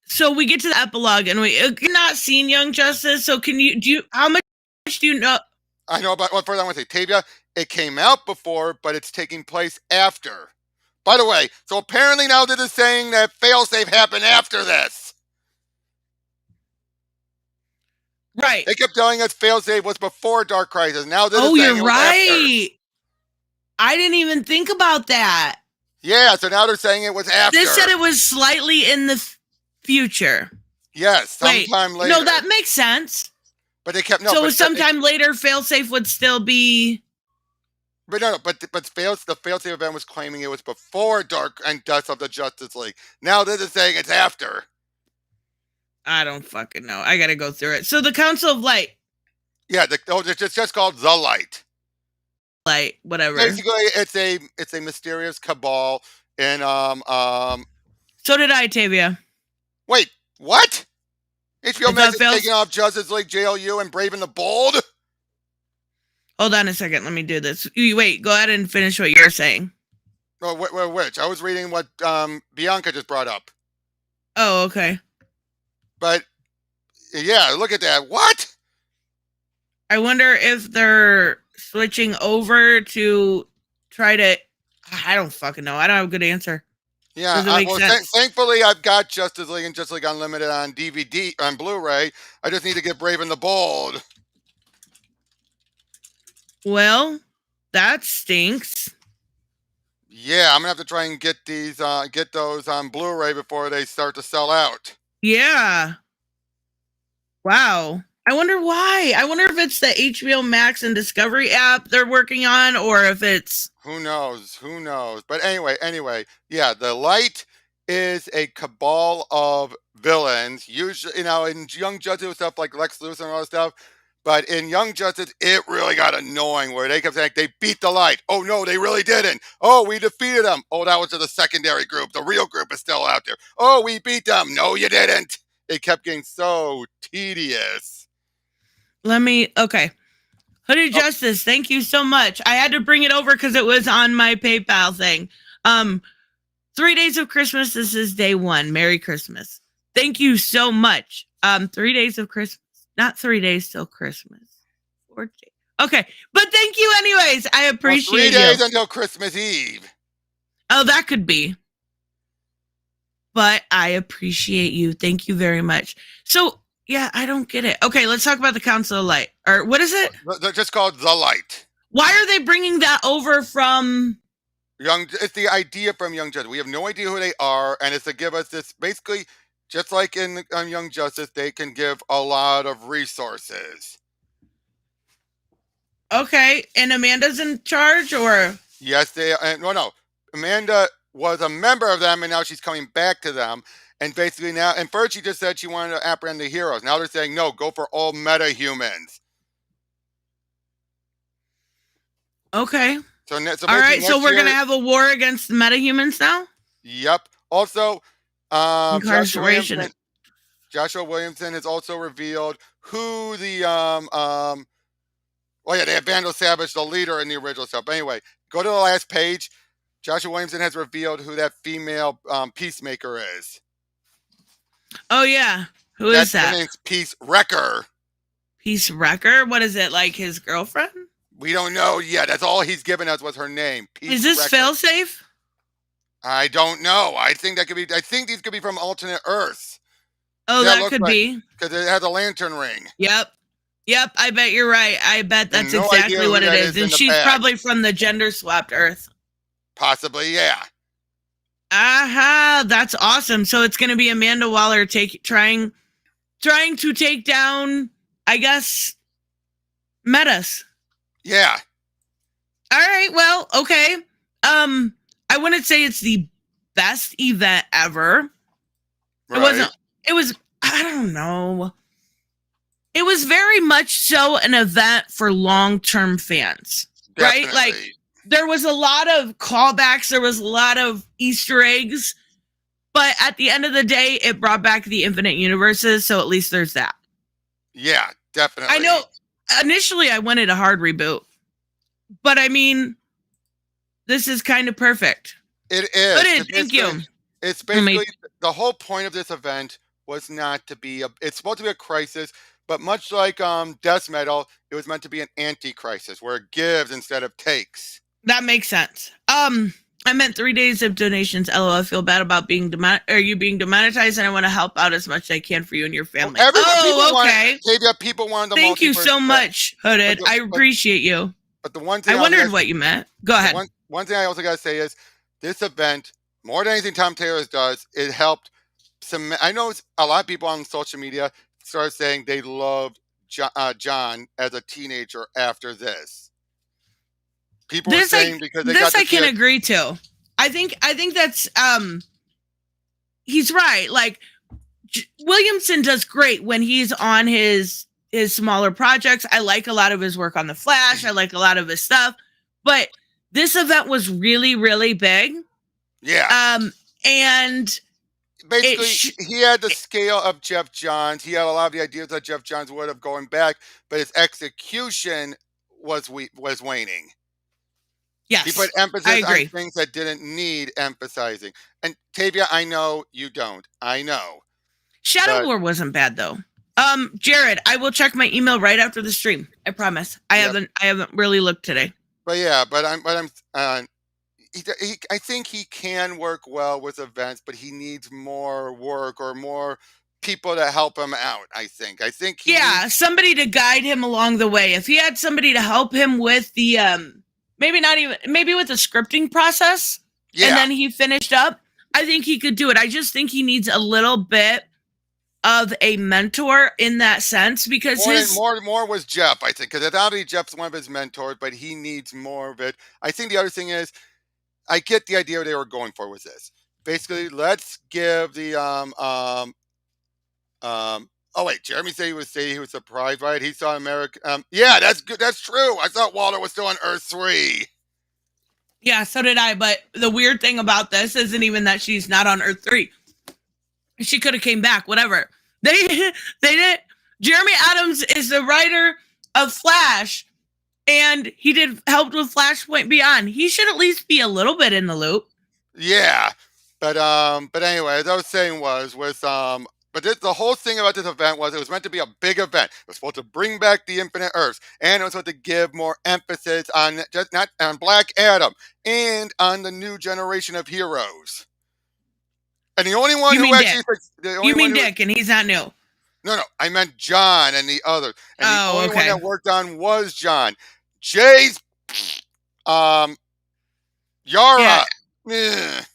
Speaker 1: So we get to the epilogue, and we not seen Young Justice. So how much do you know?
Speaker 2: I know about. Well, first I want to say, Tavia, it came out before, but it's taking place after. By the way, so apparently now they're saying that failsafe happened after this.
Speaker 1: Right.
Speaker 2: They kept telling us failsafe was before Dark Crisis. Now they're saying
Speaker 1: you're right. After. I didn't even think about that.
Speaker 2: Yeah, so now they're saying it was after.
Speaker 1: This said it was slightly in the future.
Speaker 2: Yes, sometime later.
Speaker 1: No, that makes sense.
Speaker 2: But they kept
Speaker 1: sometime later, failsafe would still be.
Speaker 2: But the failsafe event was claiming it was before Dark and Death of the Justice League. Now they're just saying it's after.
Speaker 1: I don't fucking know. I gotta go through it. So the Council of Light.
Speaker 2: Yeah, it's just called The Light.
Speaker 1: Light, whatever.
Speaker 2: Basically, it's a mysterious cabal, and
Speaker 1: So did I, Tavia.
Speaker 2: Wait, what? HBO Max is taking off Justice League JLU and Brave and the Bold?
Speaker 1: Hold on a second. Let me do this. Wait, go ahead and finish what you're saying.
Speaker 2: Oh, which? I was reading what Bianca just brought up.
Speaker 1: Oh, okay.
Speaker 2: But, yeah, look at that. What?
Speaker 1: I wonder if they're switching over to try to... I don't fucking know. I don't have a good answer.
Speaker 2: Yeah, thankfully I've got Justice League and Justice League Unlimited on DVD, on Blu-ray. I just need to get Brave and the Bold.
Speaker 1: Well, that stinks.
Speaker 2: Yeah, I'm gonna have to try and get those on Blu-ray before they start to sell out.
Speaker 1: Yeah. Wow. I wonder why. I wonder if it's the HBO Max and Discovery app they're working on, or if it's...
Speaker 2: Who knows? But anyway, yeah, the Light is a cabal of villains. Usually, in Young Justice and stuff like Lex Luthor and all that stuff. But in Young Justice, it really got annoying where they kept saying they beat the Light. Oh no, they really didn't. Oh, we defeated them. Oh, that was to the secondary group. The real group is still out there. Oh, we beat them. No, you didn't. It kept getting so tedious.
Speaker 1: Okay. Hooded Justice, thank you so much. I had to bring it over because it was on my PayPal thing. 3 days of Christmas. This is day 1. Merry Christmas. Thank you so much. 3 days of Christmas. Not 3 days till Christmas. 4 days. Okay. But thank you anyways. I appreciate
Speaker 2: 3 days until Christmas Eve.
Speaker 1: Oh, that could be. But I appreciate you. Thank you very much. So Yeah, I don't get it. Okay, let's talk about the Council of Light. Or what is it?
Speaker 2: They're just called the Light.
Speaker 1: Why are they bringing that over from
Speaker 2: It's the idea from Young Justice. We have no idea who they are, and it's to give us this basically, just like in Young Justice, they can give a lot of resources.
Speaker 1: Okay, and Amanda's in charge, or
Speaker 2: Yes, they. No. Amanda was a member of them, and now she's coming back to them. And basically now, and first she just said she wanted to apprehend the heroes. Now they're saying no, go for all meta-humans.
Speaker 1: okay.
Speaker 2: So
Speaker 1: All right, so we're gonna have a war against the metahumans now.
Speaker 2: Yep. Also,
Speaker 1: Incarceration.
Speaker 2: Joshua Williamson has also revealed who the well, yeah, they had Vandal Savage, the leader in the original stuff. But anyway, go to the last page. Joshua Williamson has revealed who that female peacemaker is.
Speaker 1: Oh yeah, who is that?
Speaker 2: Her name's Peace Wrecker.
Speaker 1: Peace Wrecker. What is it, like his girlfriend?
Speaker 2: We don't know yet. That's all he's given us was her name. Peace
Speaker 1: Is this
Speaker 2: Wrecker.
Speaker 1: failsafe?
Speaker 2: I don't know. I think that could be. I think these could be from alternate Earths.
Speaker 1: Oh, that could be
Speaker 2: because it has a lantern ring.
Speaker 1: Yep. I bet you're right. I bet that's exactly what it is. And she's probably from the gender swapped Earth.
Speaker 2: Possibly, yeah.
Speaker 1: Aha, that's awesome. So it's going to be Amanda Waller trying to take down, I guess, metas.
Speaker 2: Yeah.
Speaker 1: All right. Well, okay. I wouldn't say it's the best event ever. Right. It wasn't. It was. I don't know. It was very much so an event for long-term fans,
Speaker 2: Definitely.
Speaker 1: Right? Like there was a lot of callbacks, there was a lot of Easter eggs, but at the end of the day, it brought back the infinite universes, so at least there's that.
Speaker 2: Yeah, definitely.
Speaker 1: I know initially I wanted a hard reboot, but I mean, this is kind of perfect.
Speaker 2: It is.
Speaker 1: Thank you.
Speaker 2: It's basically the whole point of this event was not to be it's supposed to be a crisis, but much like Death Metal, it was meant to be an anti-crisis where it gives instead of takes.
Speaker 1: That makes sense. I meant 3 days of donations. LOL, I feel bad about being demonetized, and I want to help out as much as I can for you and your family.
Speaker 2: Well, okay. People wanted the
Speaker 1: Thank you so much, Hooded. I appreciate you.
Speaker 2: But the one thing
Speaker 1: I wondered what you meant. Go ahead.
Speaker 2: One thing I also got to say is this event, more than anything Tom Taylor's does, it helped some. I know a lot of people on social media started saying they loved John as a teenager after this. People were saying because they got
Speaker 1: I can agree to. I think that's he's right. Like Williamson does great when he's on his smaller projects. I like a lot of his work on The Flash. I like a lot of his stuff. But this event was really, really big.
Speaker 2: Yeah.
Speaker 1: And
Speaker 2: basically, he had the scale of Jeff Johns. He had a lot of the ideas that Jeff Johns would have going back, but his execution was waning.
Speaker 1: Yes,
Speaker 2: he put emphasis on things that didn't need emphasizing. And Tavia, I know you don't. I know.
Speaker 1: Shadow War wasn't bad though. Jared, I will check my email right after the stream. I promise. I haven't really looked today.
Speaker 2: But yeah, I think he can work well with events, but he needs more work or more people to help him out. I think
Speaker 1: somebody to guide him along the way. If he had somebody to help him with the maybe with the scripting process, and then he finished up, I think he could do it. I just think he needs a little bit of a mentor in that sense, because
Speaker 2: more was Jeff, I think, because obviously Jeff's one of his mentors, but he needs more of it. I think the other thing is, I get the idea they were going for with this. Basically, let's give the oh wait, Jeremy said he was surprised by it. He saw America. Yeah, that's good. That's true. I thought Walter was still on Earth 3.
Speaker 1: Yeah, so did I. But the weird thing about this isn't even that she's not on Earth 3. She could have came back. Whatever. They did. Jeremy Adams is the writer of Flash, and he helped with Flashpoint Beyond. He should at least be a little bit in the loop.
Speaker 2: Yeah, but anyway, as I was saying but the whole thing about this event was it was meant to be a big event. It was supposed to bring back the Infinite Earths, and it was supposed to give more emphasis on not on Black Adam and on the new generation of heroes. And the only one
Speaker 1: Dick, and he's not new.
Speaker 2: No, I meant John and the other. And the
Speaker 1: Oh,
Speaker 2: only one
Speaker 1: okay.
Speaker 2: that worked on was John. Jay's
Speaker 1: Yeah.
Speaker 2: Yara. Ugh.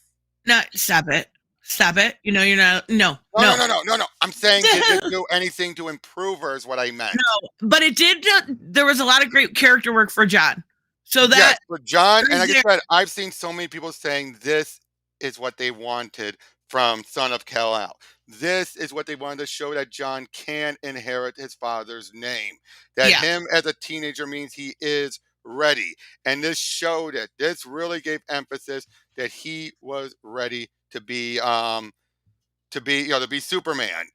Speaker 1: No, stop it. Stop it. You know, you're not. No,
Speaker 2: No, no,
Speaker 1: no.
Speaker 2: no, no, no, no. I'm saying, did it do anything to improve her? Is what I meant.
Speaker 1: No, but it did. There was a lot of great character work for John. So
Speaker 2: Yes,
Speaker 1: that
Speaker 2: for John, and
Speaker 1: is
Speaker 2: like
Speaker 1: there.
Speaker 2: I said, I've seen so many people saying this is what they wanted from Son of Kal-El. This is what they wanted to show, that John can inherit his father's name. That
Speaker 1: Yeah.
Speaker 2: him as a teenager means he is ready. And this showed it. This really gave emphasis that he was ready to be to be Superman.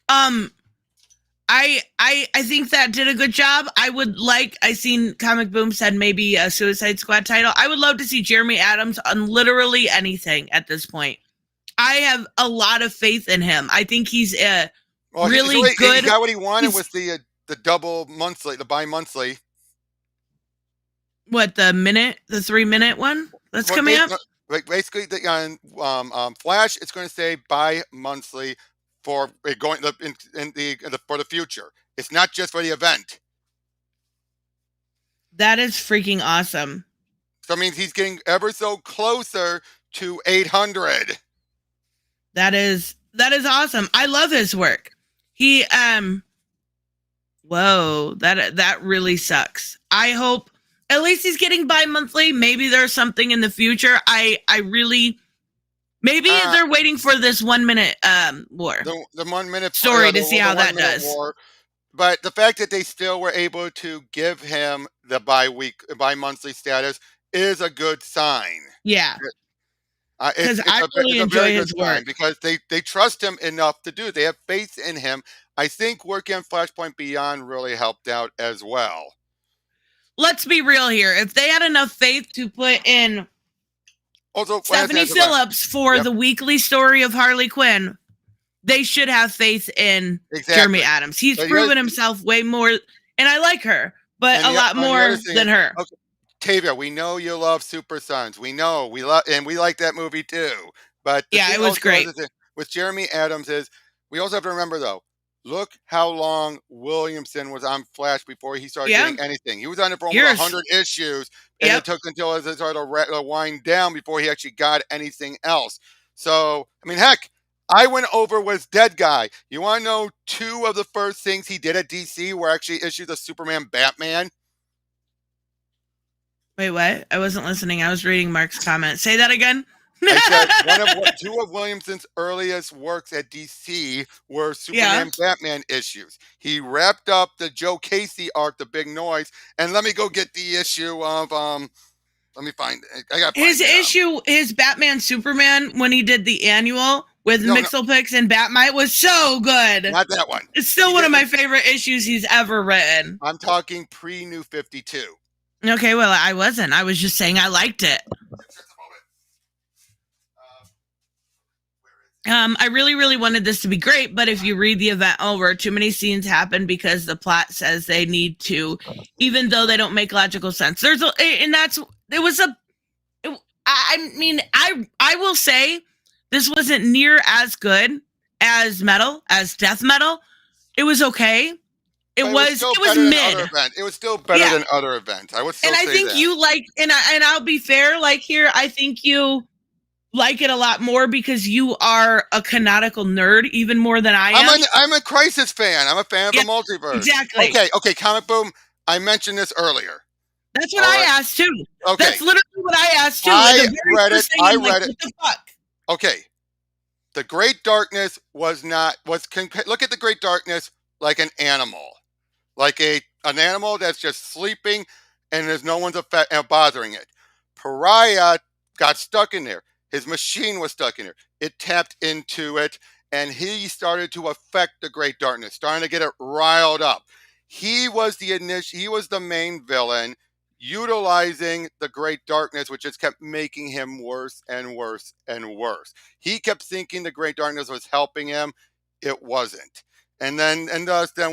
Speaker 1: Um, I think that did a good job. I seen Comic Boom said maybe a Suicide Squad title. I would love to see Jeremy Adams on literally anything at this point. I have a lot of faith in him. I think he's a
Speaker 2: Well,
Speaker 1: really
Speaker 2: he
Speaker 1: good.
Speaker 2: got what he wanted with the double monthly, the bi-monthly.
Speaker 1: What, the 3-minute one that's
Speaker 2: Well,
Speaker 1: coming up?
Speaker 2: basically, Flash, it's going to say bi-monthly for it going in the for the future. It's not just for the event.
Speaker 1: That is freaking awesome.
Speaker 2: So it means he's getting ever so closer to 800.
Speaker 1: That is awesome. I love his work. He whoa, that really sucks. I hope at least he's getting bi-monthly. Maybe there's something in the future. I really maybe they're waiting for this 1 minute war.
Speaker 2: The 1 minute
Speaker 1: story to see how that does.
Speaker 2: War. But the fact that they still were able to give him the bi-monthly status is a good sign.
Speaker 1: Yeah.
Speaker 2: It's
Speaker 1: I really enjoy his work
Speaker 2: because they trust him enough to do it. They have faith in him. I think working on Flashpoint Beyond really helped out as well.
Speaker 1: Let's be real here. If they had enough faith to put in
Speaker 2: also
Speaker 1: Stephanie Phillips for the weekly story of Harley Quinn, they should have faith in Jeremy Adams. He's proven himself way more, and I like her, but a lot more than her.
Speaker 2: Okay. Tavia, we know you love Super Sons. We know we like that movie too. But
Speaker 1: yeah, it was great.
Speaker 2: With Jeremy Adams we also have to remember though, look how long Williamson was on Flash before he started getting anything. He was on it for almost 100 issues, and it took until it started to wind down before he actually got anything else. So, I mean, heck, I went over with Dead Guy. You want to know 2 of the first things he did at DC were actually issues of Superman Batman?
Speaker 1: Wait, what? I wasn't listening. I was reading Mark's comment. Say that again.
Speaker 2: I said 2 of Williamson's earliest works at DC were Superman Batman issues. He wrapped up the Joe Casey arc, The Big Noise, and let me go get the issue of let me find it. I got
Speaker 1: his issue, his Batman Superman when he did the annual with Mixelpix and Batmite was so good.
Speaker 2: Not that one.
Speaker 1: It's still one of my favorite issues he's ever written.
Speaker 2: I'm talking pre-New 52.
Speaker 1: Okay, well, I wasn't. I was just saying I liked it. I really, really wanted this to be great, but if you read the event over, too many scenes happen because the plot says they need to, even though they don't make logical sense. I mean, I will say this wasn't near as good as Death Metal. It was okay. It was mid.
Speaker 2: It was still better than other events. I would still say that. And I think
Speaker 1: you like, and I'll be fair, like here, I think you like it a lot more because you are a canonical nerd even more than I am.
Speaker 2: I'm a Crisis fan. I'm a fan of the multiverse.
Speaker 1: Exactly.
Speaker 2: Okay, Comic Boom. I mentioned this earlier.
Speaker 1: That's what I asked too.
Speaker 2: Okay.
Speaker 1: That's literally what I asked too.
Speaker 2: I read it.
Speaker 1: What the fuck?
Speaker 2: Okay. The Great Darkness look at the Great Darkness like an animal. Like an animal that's just sleeping and there's no one's bothering it. Pariah got stuck in there. His machine was stuck in there. It tapped into it, and he started to affect the Great Darkness, starting to get it riled up. He was the main villain, utilizing the Great Darkness, which just kept making him worse and worse and worse. He kept thinking the Great Darkness was helping him. It wasn't. And then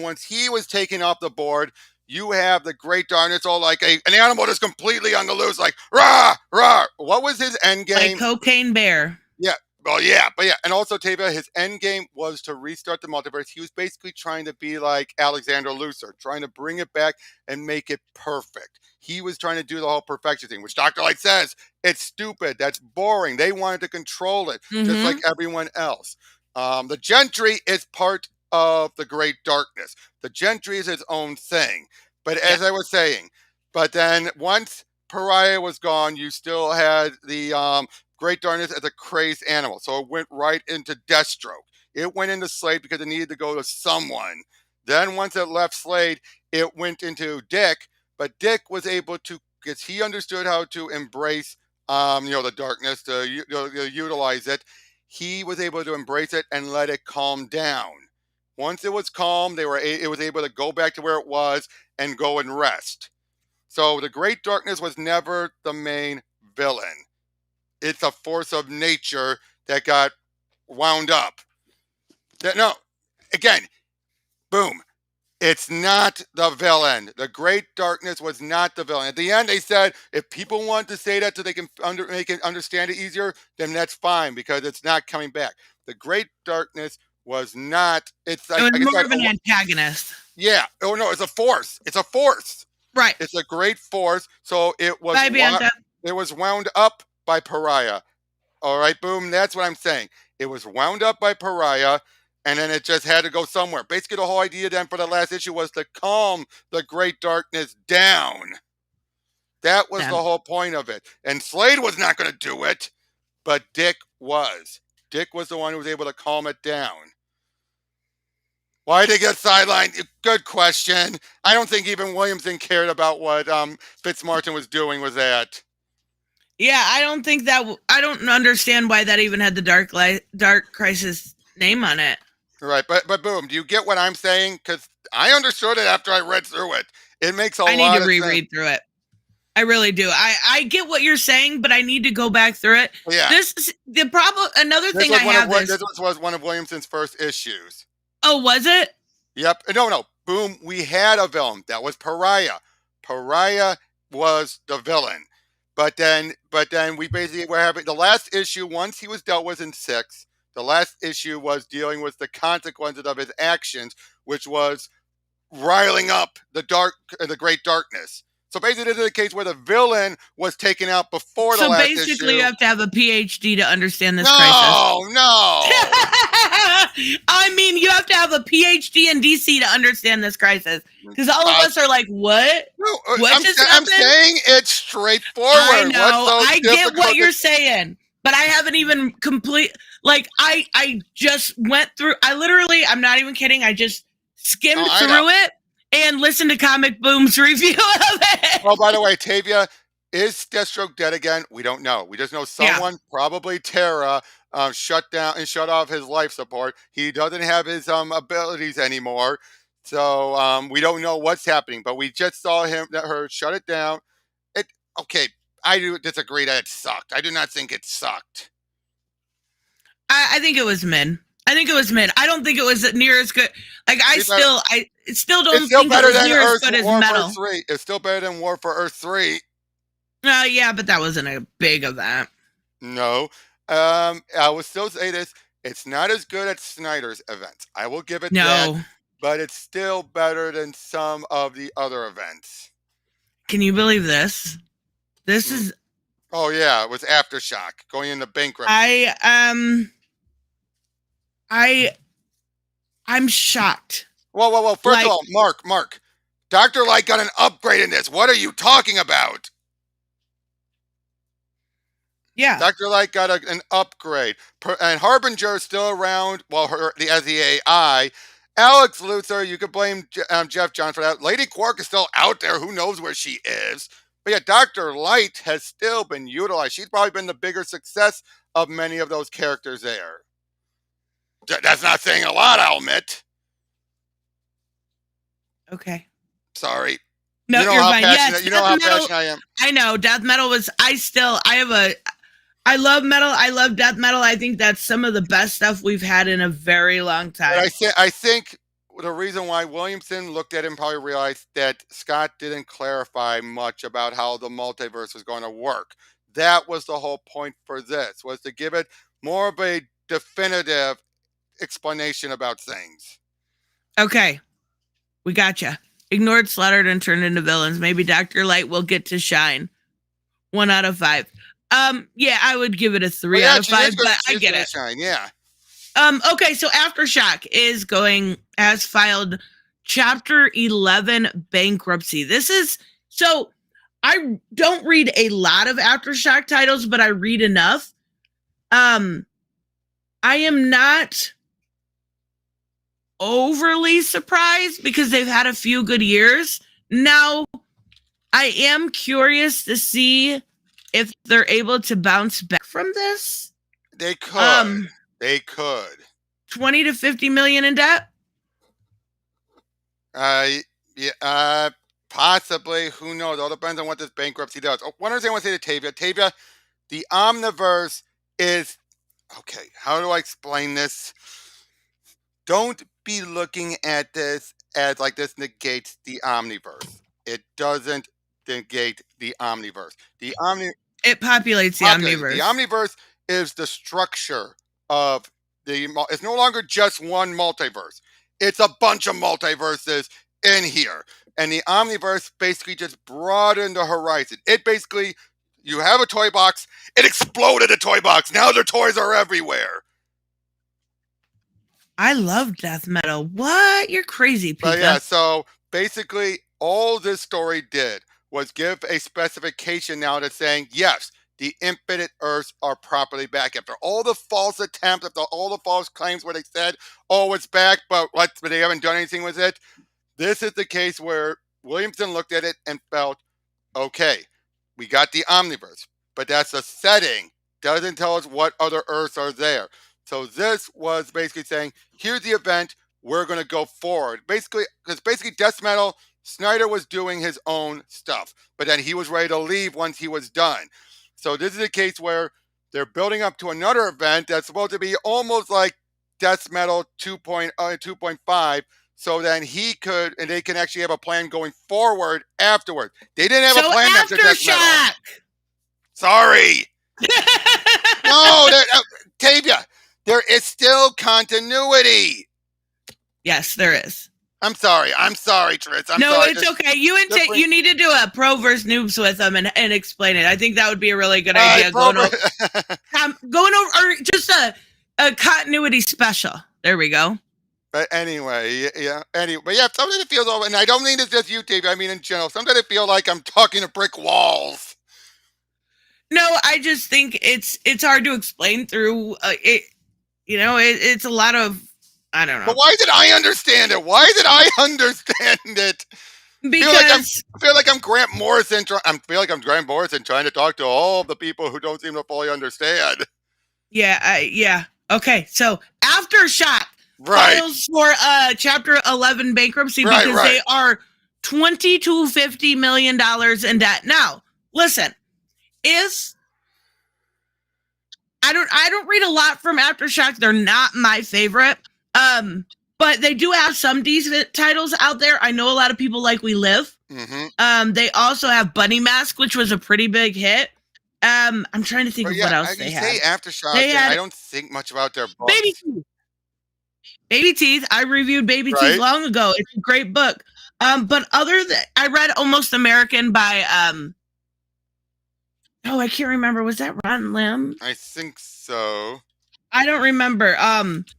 Speaker 2: once he was taken off the board, you have the Great Darkness all like an animal that's completely on the loose, like rah rah. What was his end game?
Speaker 1: Like Cocaine Bear.
Speaker 2: Yeah, Well, yeah, but yeah, and also Tavia, his end game was to restart the multiverse. He was basically trying to be like Alexander Luthor, trying to bring it back and make it perfect. He was trying to do the whole perfection thing, which Dr. Light says it's stupid. That's boring. They wanted to control it, just like everyone else. The Gentry is part of the Great Darkness. The Gentry is its own thing. But as I was saying, but then once Pariah was gone, you still had the Great Darkness as a crazed animal. So it went right into Deathstroke. It went into Slade because it needed to go to someone. Then once it left Slade, it went into Dick. But Dick was able to, because he understood how to embrace, the darkness, to utilize it. He was able to embrace it and let it calm down. Once it was calm, it was able to go back to where it was and go and rest. So the Great Darkness was never the main villain. It's a force of nature that got wound up. No, again, boom. It's not the villain. The Great Darkness was not the villain. At the end, they said if people want to say that so they can make it understand it easier, then that's fine because it's not coming back. The Great Darkness was not. It's like,
Speaker 1: it was more of an antagonist.
Speaker 2: Yeah. Oh no, it's a force. It's a force.
Speaker 1: Right.
Speaker 2: It's a great force. So it was. It was wound up by Pariah. All right, boom. That's what I'm saying. It was wound up by Pariah, and then it just had to go somewhere. Basically, the whole idea then for the last issue was to calm the Great Darkness down. That was the whole point of it. And Slade was not going to do it, but Dick was. Dick was the one who was able to calm it down. Why did they get sidelined? Good question. I don't think even Williamson cared about what Fitzmartin was doing with that.
Speaker 1: Yeah, I don't think that. I don't understand why that even had the Dark Crisis name on it.
Speaker 2: Right, but boom, do you get what I'm saying? Because I understood it after I read through it. It makes a lot of sense.
Speaker 1: I need to reread through it. I really do. I get what you're saying, but I need to go back through it.
Speaker 2: Yeah.
Speaker 1: The problem. Another thing I have is
Speaker 2: this was one of Williamson's first issues.
Speaker 1: Oh, was it?
Speaker 2: Yep. No. Boom. We had a villain. That was Pariah. Pariah was the villain. But then we basically were having the last issue. Once he was dealt with in 6, the last issue was dealing with the consequences of his actions, which was riling up the Great Darkness. So basically, this is a case where the villain was taken out before the last issue.
Speaker 1: So basically, you have to have a PhD to understand this
Speaker 2: crisis. No.
Speaker 1: I mean, you have to have a PhD in DC to understand this crisis. Because all of us are like, what?
Speaker 2: No, I'm saying it's straightforward.
Speaker 1: I know. I get what you're saying. But I haven't even I just went through. I'm not even kidding. I just skimmed through it and listened to Comic Boom's review of it.
Speaker 2: Oh, by the way, Tavia, is Deathstroke dead again? We don't know. We just know someone, probably Tara, shut down and shut off his life support. He doesn't have his abilities anymore. So we don't know what's happening. But we just saw her shut it down. I do disagree that it sucked. I do not think it sucked.
Speaker 1: I think it was mid. I don't think it was near as good. Like I still don't think it was near as good as Metal.
Speaker 2: It's still better than War for Earth 3.
Speaker 1: Yeah, but that wasn't a big event.
Speaker 2: No. I will still say this. It's not as good as Snyder's events. I will give it that. But it's still better than some of the other events.
Speaker 1: Can you believe this? This is...
Speaker 2: Oh, yeah. It was Aftershock. Going into bankruptcy.
Speaker 1: I'm shocked.
Speaker 2: Whoa. First of all, Mark. Dr. Light got an upgrade in this. What are you talking about?
Speaker 1: Yeah.
Speaker 2: Dr. Light got an upgrade. And Harbinger is still around, as the AI. Alex Luthor, you could blame Jeff John for that. Lady Quark is still out there. Who knows where she is? But yeah, Dr. Light has still been utilized. She's probably been the bigger success of many of those characters there. That's not saying a lot, I'll admit.
Speaker 1: Okay.
Speaker 2: Sorry.
Speaker 1: No, you're fine. Yes,
Speaker 2: you know how passionate I am.
Speaker 1: I know. Death Metal was... I love metal. I love death metal. I think that's some of the best stuff we've had in a very long time.
Speaker 2: But I think the reason why Williamson looked at it and probably realized that Scott didn't clarify much about how the multiverse was going to work. That was the whole point for this, was to give it more of a definitive explanation about things.
Speaker 1: Okay. We gotcha. Ignored, slaughtered, and turned into villains. Maybe Dr. Light will get to shine. 1 out of 5. Yeah, I would give it a 3 out of 5, but I get it.
Speaker 2: Shine, yeah.
Speaker 1: Okay, so Aftershock has filed Chapter 11 bankruptcy. So I don't read a lot of Aftershock titles, but I read enough. I am not overly surprised because they've had a few good years. Now, I am curious to see if they're able to bounce back from this.
Speaker 2: They could. They could.
Speaker 1: 20 to 50 million in debt?
Speaker 2: Yeah, possibly. Who knows? All depends on what this bankruptcy does. One other thing I want to say to Tavia. Tavia, the Omniverse is... Okay, how do I explain this? Don't be looking at this as like this negates the Omniverse. It doesn't negate the Omniverse.
Speaker 1: It populates the Omniverse.
Speaker 2: The Omniverse is the structure of it's no longer just one multiverse. It's a bunch of multiverses in here. And the Omniverse basically just broadened the horizon. It basically, you have a toy box, it exploded a toy box. Now their toys are everywhere.
Speaker 1: I love death metal. What? You're crazy, Pika.
Speaker 2: But yeah, so basically all this story did was give a specification now that's saying, yes, the infinite Earths are properly back. After all the false attempts, after all the false claims where they said, oh, it's back, but they haven't done anything with it. This is the case where Williamson looked at it and felt, okay, we got the Omniverse, but that's a setting. Doesn't tell us what other Earths are there. So this was basically saying, here's the event, we're going to go forward. Basically, because death metal, Snyder was doing his own stuff, but then he was ready to leave once he was done. So this is a case where they're building up to another event that's supposed to be almost like death metal 2.5. So then they can actually have a plan going forward afterward. They didn't have a plan after death metal. Sorry. No, Tavia, there is still continuity.
Speaker 1: Yes, there is.
Speaker 2: I'm sorry, Tris.
Speaker 1: It's okay. You need to do a pro versus noobs with them and explain it. I think that would be a really good idea. Going over or just a continuity special. There we go.
Speaker 2: But anyway, yeah. Sometimes it feels over, and I don't mean it's just you, Dave. I mean in general. Sometimes I feel like I'm talking to brick walls.
Speaker 1: No, I just think it's hard to explain through. It's a lot of. I don't know.
Speaker 2: But why did I understand it? Because I feel like I'm Grant Morrison. I feel like I'm Grant Morrison trying to talk to all of the people who don't seem to fully understand.
Speaker 1: Yeah. Okay, so Aftershock files for Chapter 11 bankruptcy because they are $20 to $50 million in debt. Now, listen, if I don't read a lot from Aftershock, they're not my favorite. But they do have some decent titles out there. I know a lot of people like We Live.
Speaker 2: Mm-hmm.
Speaker 1: They also have Bunny Mask, which was a pretty big hit. I'm trying to think of what else they had.
Speaker 2: You say Aftershock, I don't think much about their books.
Speaker 1: Baby Teeth. I reviewed Baby Teeth long ago. It's a great book. But I read Almost American by I can't remember. Was that Ron Lim?
Speaker 2: I think so.
Speaker 1: I don't remember.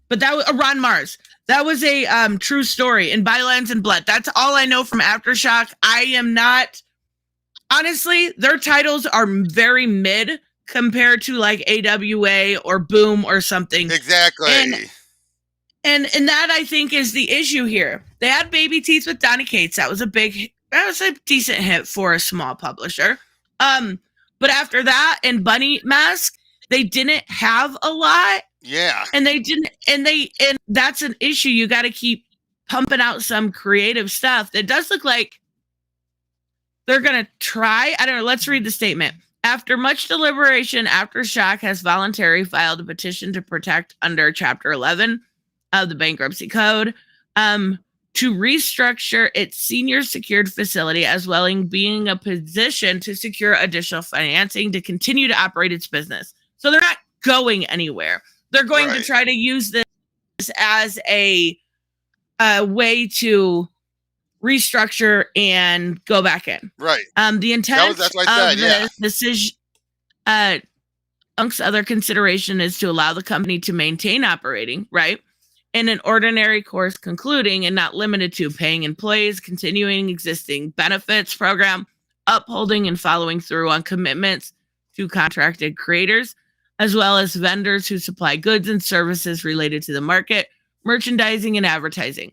Speaker 1: But that was Ron Mars. That was a true story in Bylands and Blood. That's all I know from Aftershock. I am not. Honestly, their titles are very mid compared to like AWA or Boom or something.
Speaker 2: Exactly.
Speaker 1: And that I think is the issue here. They had Baby Teeth with Donny Cates. That was a decent hit for a small publisher. But after that and Bunny Mask, they didn't have a lot.
Speaker 2: Yeah.
Speaker 1: And that's an issue. You got to keep pumping out some creative stuff. It does look like they're going to try. I don't know. Let's read the statement. After much deliberation, Aftershock has voluntarily filed a petition to protect under Chapter 11 of the Bankruptcy Code to restructure its senior secured facility as well as being in a position to secure additional financing to continue to operate its business. So they're not going anywhere. They're going to try to use this as a way to restructure and go back in.
Speaker 2: Right.
Speaker 1: The intent
Speaker 2: That's what I said,
Speaker 1: the decision, amongst other consideration, is to allow the company to maintain operating, right, in an ordinary course, concluding and not limited to paying employees, continuing existing benefits program, upholding and following through on commitments to contracted creators, as well as vendors who supply goods and services related to the market, merchandising, and advertising.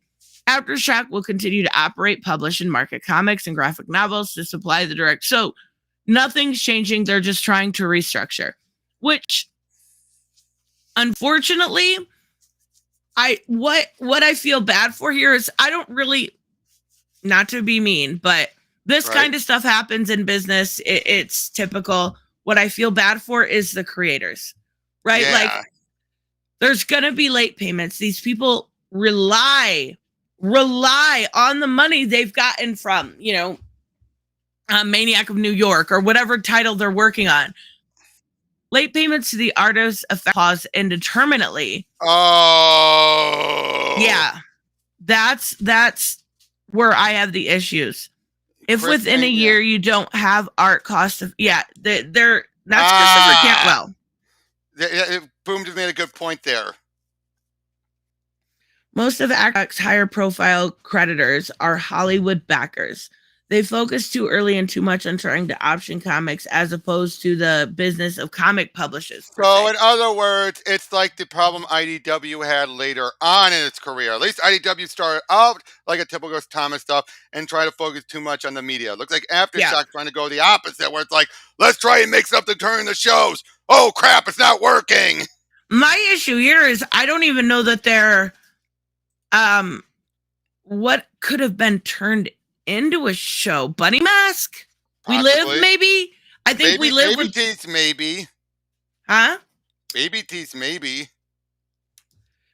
Speaker 1: Aftershock will continue to operate, publish, and market comics and graphic novels to supply the direct. So nothing's changing. They're just trying to restructure, which, unfortunately, what I feel bad for here is I don't really, not to be mean, but this kind of stuff happens in business. It's typical. What I feel bad for is the creators, right?
Speaker 2: Yeah.
Speaker 1: Like, there's gonna be late payments. These people rely on the money they've gotten from, Maniac of New York or whatever title they're working on. Late payments to the artists affect clause indeterminately.
Speaker 2: Oh.
Speaker 1: Yeah. That's where I have the issues. If within a year you don't have art costs of, that's Christopher Cantwell.
Speaker 2: Boom just made a good point there.
Speaker 1: Most of Aftershock's higher profile creditors are Hollywood backers. They focus too early and too much on trying to option comics as opposed to the business of comic publishers.
Speaker 2: So in other words, it's like the problem IDW had later on in its career. At least IDW started out like a typical Thomas stuff and try to focus too much on the media. It looks like Aftershock trying to go the opposite, where it's like, let's try and make something during the shows. Oh crap, it's not working.
Speaker 1: My issue here is I don't even know that they're what could have been turned into a show. Bunny Mask?
Speaker 2: Possibly.
Speaker 1: We Live, maybe? I think We Live
Speaker 2: Baby
Speaker 1: with...
Speaker 2: Teeth, maybe.
Speaker 1: Huh?
Speaker 2: Baby Teeth, maybe.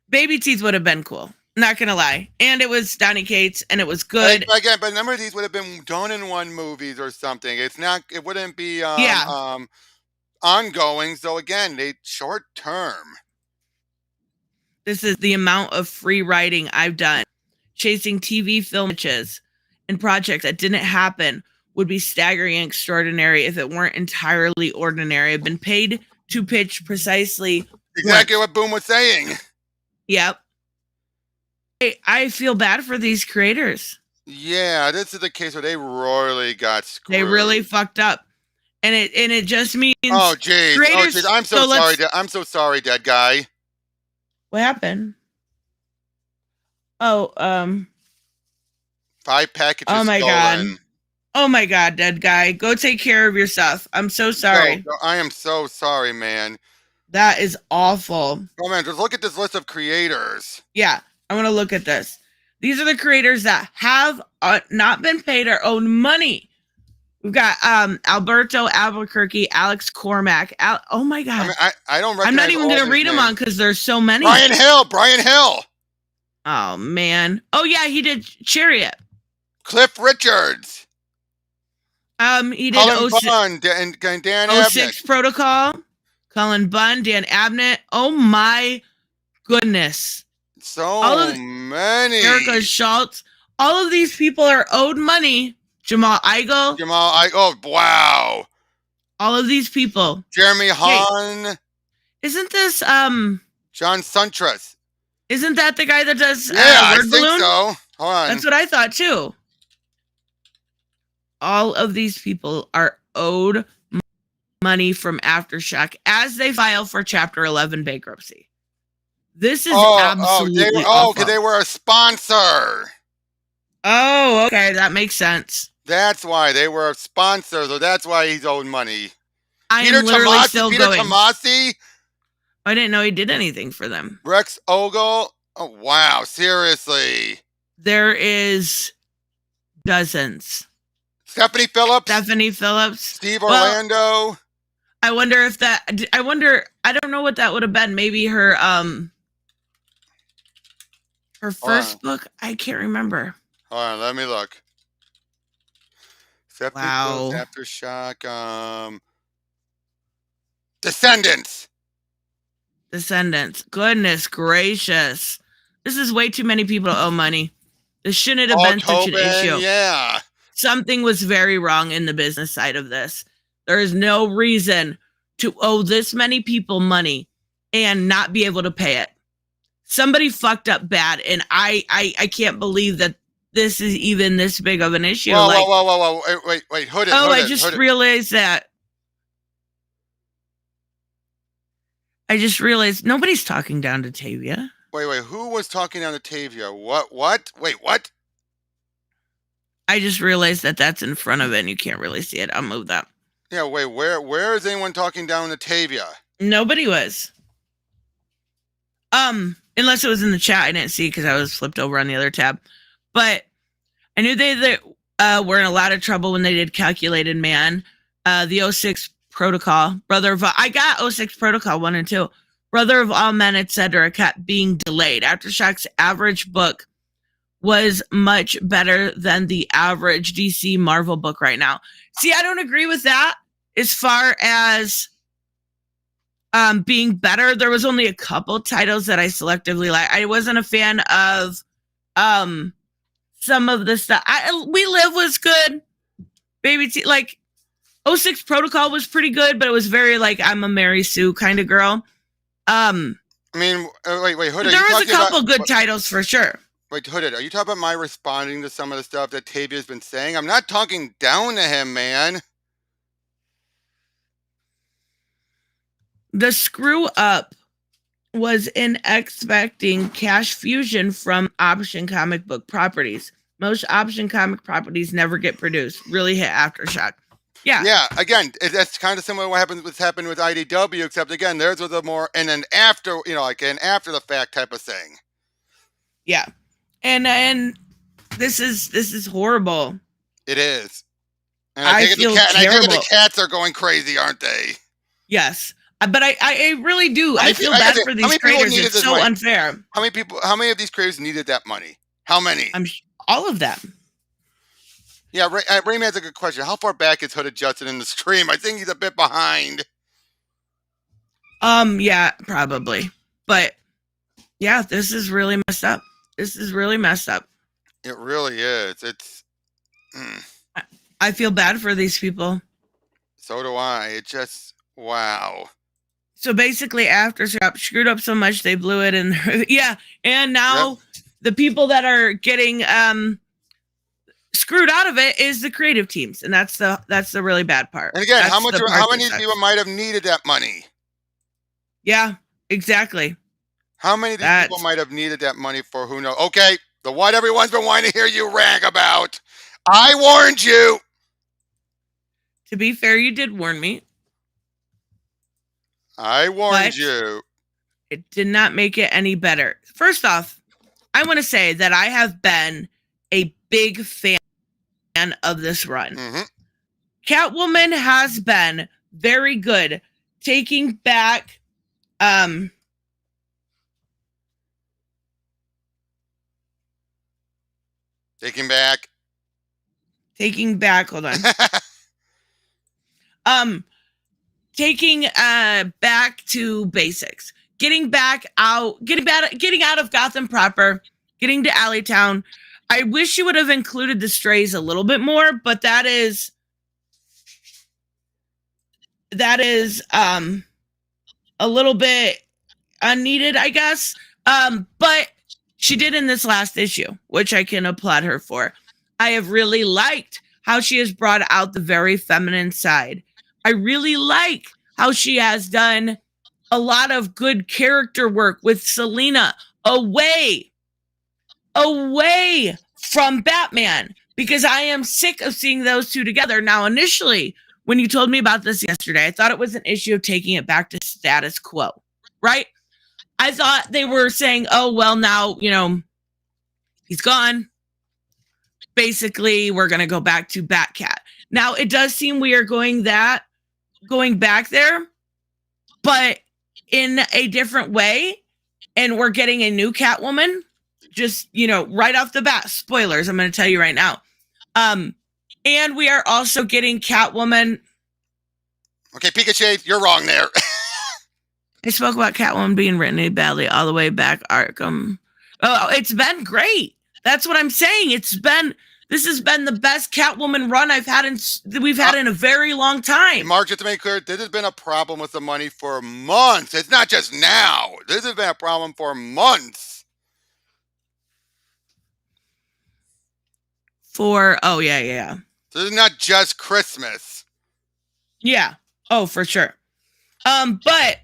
Speaker 1: Baby Teeth would have been cool. Not gonna lie. And it was Donny Cates, and it was good.
Speaker 2: Again, but a number of these would have been done in one movies or something. It wouldn't be ongoing. So again, they short term.
Speaker 1: This is the amount of free writing I've done. Chasing TV film pitches and projects that didn't happen would be staggering and extraordinary if it weren't entirely ordinary. I've been paid to pitch precisely
Speaker 2: exactly what Boom was saying.
Speaker 1: Yep. I feel bad for these creators.
Speaker 2: Yeah, this is the case where they royally got screwed.
Speaker 1: They really fucked up. And it just means
Speaker 2: oh jeez. I'm so sorry. I'm so sorry, dead guy.
Speaker 1: What happened? Oh,
Speaker 2: 5 packages
Speaker 1: oh my
Speaker 2: stolen.
Speaker 1: God. Oh my God, dead guy. Go take care of yourself. I'm so sorry.
Speaker 2: No, I am so sorry, man.
Speaker 1: That is awful.
Speaker 2: Oh man, just look at this list of creators.
Speaker 1: Yeah, I want to look at this. These are the creators that have not been paid or owed money. We've got Alberto Albuquerque, Alex Cormack. Oh my God.
Speaker 2: I mean, I don't recognize.
Speaker 1: I'm not even going to read them on because there's so many.
Speaker 2: Brian Hill.
Speaker 1: Oh man. Oh yeah, he did Chariot.
Speaker 2: Cliff Richards.
Speaker 1: He did
Speaker 2: Cullen Bunn and Dan Abnett.
Speaker 1: 06 Protocol. Cullen Bunn, Dan Abnett. Oh my goodness.
Speaker 2: So many.
Speaker 1: Erica Schultz. All of these people are owed money. Jamal Igle.
Speaker 2: Oh wow.
Speaker 1: All of these people.
Speaker 2: Jeremy Hahn.
Speaker 1: Hey, isn't this
Speaker 2: John Suntress?
Speaker 1: Isn't that the guy that does
Speaker 2: Word I
Speaker 1: Balloon?
Speaker 2: think so. Hold on.
Speaker 1: That's what I thought too. All of these people are owed money from Aftershock as they file for Chapter 11 bankruptcy. This is absolutely awful.
Speaker 2: because they were a sponsor.
Speaker 1: Oh, okay, that makes sense.
Speaker 2: That's why they were a sponsor, so that's why he's owed money.
Speaker 1: Peter
Speaker 2: Tomasi?
Speaker 1: I didn't know he did anything for them.
Speaker 2: Rex Ogle? Oh, wow, seriously.
Speaker 1: There is dozens.
Speaker 2: Stephanie Phillips?
Speaker 1: Steve
Speaker 2: Orlando?
Speaker 1: I wonder if I don't know what that would have been. Maybe her first book? I can't remember.
Speaker 2: Hold on, let me look. Wow. Aftershock. Descendants.
Speaker 1: Descendants. Goodness gracious. This is way too many people to owe money. This shouldn't have been such an issue.
Speaker 2: Yeah.
Speaker 1: Something was very wrong in the business side of this. There is no reason to owe this many people money and not be able to pay it. Somebody fucked up bad, and I can't believe that this is even this big of an issue.
Speaker 2: Whoa. Wait. Hood it.
Speaker 1: I just realized that. I just realized nobody's talking down to Tavia.
Speaker 2: Wait. Who was talking down to Tavia? What? Wait, what?
Speaker 1: I just realized that that's in front of it, and you can't really see it. I'll move that.
Speaker 2: Yeah, wait, where is anyone talking down to Tavia?
Speaker 1: Nobody was. Unless it was in the chat, I didn't see because I was flipped over on the other tab. But I knew they were in a lot of trouble when they did Calculated Man. The 06 Protocol, I got 06 Protocol 1 and 2. Brother of All Men, etc. kept being delayed. Aftershock's average book was much better than the average DC Marvel book right now. See, I don't agree with that as far as being better. There was only a couple titles that I selectively like. I wasn't a fan of some of the stuff. We Live was good. Baby T, like 06 Protocol was pretty good, but it was very like I'm a Mary Sue kind of girl.
Speaker 2: I mean, wait, Hood.
Speaker 1: There was a couple good titles for sure.
Speaker 2: Wait, Hooded, are you talking about my responding to some of the stuff that Tavia's been saying? I'm not talking down to him, man.
Speaker 1: The screw up was in expecting cash fusion from option comic book properties. Most option comic properties never get produced. Really hit Aftershock. Yeah.
Speaker 2: Yeah, again, that's kind of similar to what's happened with IDW, except again, theirs was a more and an after, like an after the fact type of thing.
Speaker 1: Yeah. And this is horrible.
Speaker 2: It is. And
Speaker 1: I feel terrible.
Speaker 2: I think the cats are going crazy, aren't they?
Speaker 1: Yes. But I really do. I feel bad for these creators. It's so unfair.
Speaker 2: How many of these creators needed that money? How many?
Speaker 1: All of them.
Speaker 2: Yeah, Rayman's a good question. How far back is Hooded Justin in the stream? I think he's a bit behind.
Speaker 1: Yeah, probably. But yeah, this is really messed up. This is really messed up.
Speaker 2: It really is. It's.
Speaker 1: I feel bad for these people.
Speaker 2: So do I. It just wow.
Speaker 1: So basically, Aftershock screwed up so much they blew it, and yeah, and now the people that are getting screwed out of it is the creative teams, and that's the really bad part.
Speaker 2: And again, how many people might have needed that money?
Speaker 1: Yeah, exactly.
Speaker 2: How many of these people might have needed that money for who knows? Okay, the what everyone's been wanting to hear you rag about. I warned you.
Speaker 1: To be fair, you did warn me.
Speaker 2: I warned you.
Speaker 1: It did not make it any better. First off, I want to say that I have been a big fan of this run.
Speaker 2: Mm-hmm.
Speaker 1: Catwoman has been very good, taking back
Speaker 2: Taking back,
Speaker 1: hold on. Taking back to basics. Getting out of Gotham proper, getting to Alleytown. I wish you would have included the strays a little bit more, but that is a little bit unneeded, I guess. But she did in this last issue, which I can applaud her for. I have really liked how she has brought out the very feminine side. I really like how she has done a lot of good character work with Selena away from Batman, because I am sick of seeing those two together. Now, initially, when you told me about this yesterday, I thought it was an issue of taking it back to status quo, right? I thought they were saying, oh, well, now, he's gone. Basically, we're going to go back to Batcat. Now, it does seem we are going back there, but in a different way. And we're getting a new Catwoman, just, right off the bat. Spoilers, I'm going to tell you right now. And we are also getting Catwoman.
Speaker 2: Okay, Pikachu, you're wrong there.
Speaker 1: I spoke about Catwoman being written badly all the way back Arkham. Oh, it's been great. That's what I'm saying. This has been the best Catwoman run we've had in a very long time.
Speaker 2: Mark, just to make clear, this has been a problem with the money for months. It's not just now. This has been a problem for months.
Speaker 1: Yeah.
Speaker 2: So this is not just Christmas.
Speaker 1: Yeah. Oh, for sure. But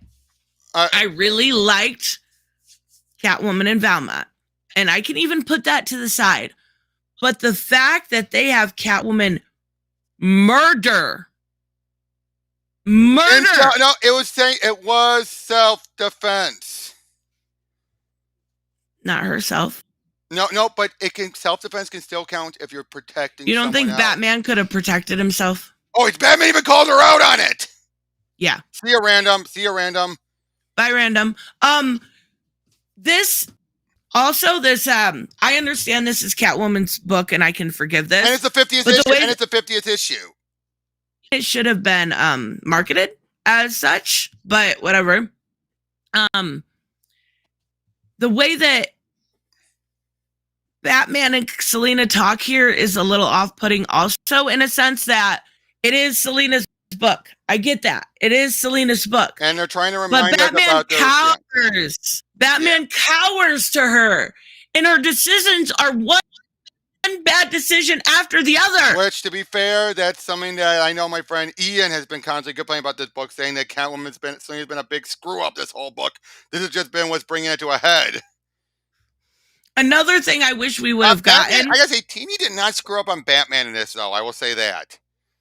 Speaker 1: I really liked Catwoman and Valmont, and I can even put that to the side. But the fact that they have Catwoman murder.
Speaker 2: No, it was self-defense.
Speaker 1: Not herself.
Speaker 2: No, but self-defense can still count if you're protecting.
Speaker 1: You don't think
Speaker 2: else.
Speaker 1: Batman could have protected himself?
Speaker 2: Oh, it's Batman even called her out on it.
Speaker 1: Yeah.
Speaker 2: See you random.
Speaker 1: Bye, random. This I understand this is Catwoman's book, and I can forgive this.
Speaker 2: And it's the 50th issue.
Speaker 1: It should have been marketed as such, but whatever. The way that Batman and Selina talk here is a little off-putting also, in a sense that it is Selina's book. I get that. It is Selina's book.
Speaker 2: And they're trying to remind us about
Speaker 1: cowers. Batman cowers to her. And her decisions are one bad decision after the other.
Speaker 2: Which, to be fair, that's something that I know my friend Ian has been constantly complaining about this book, saying that Selina's been a big screw-up this whole book. This has just been what's bringing it to a head.
Speaker 1: Another thing I wish we would have gotten.
Speaker 2: I gotta say, Teeny did not screw up on Batman in this, though. I will say that.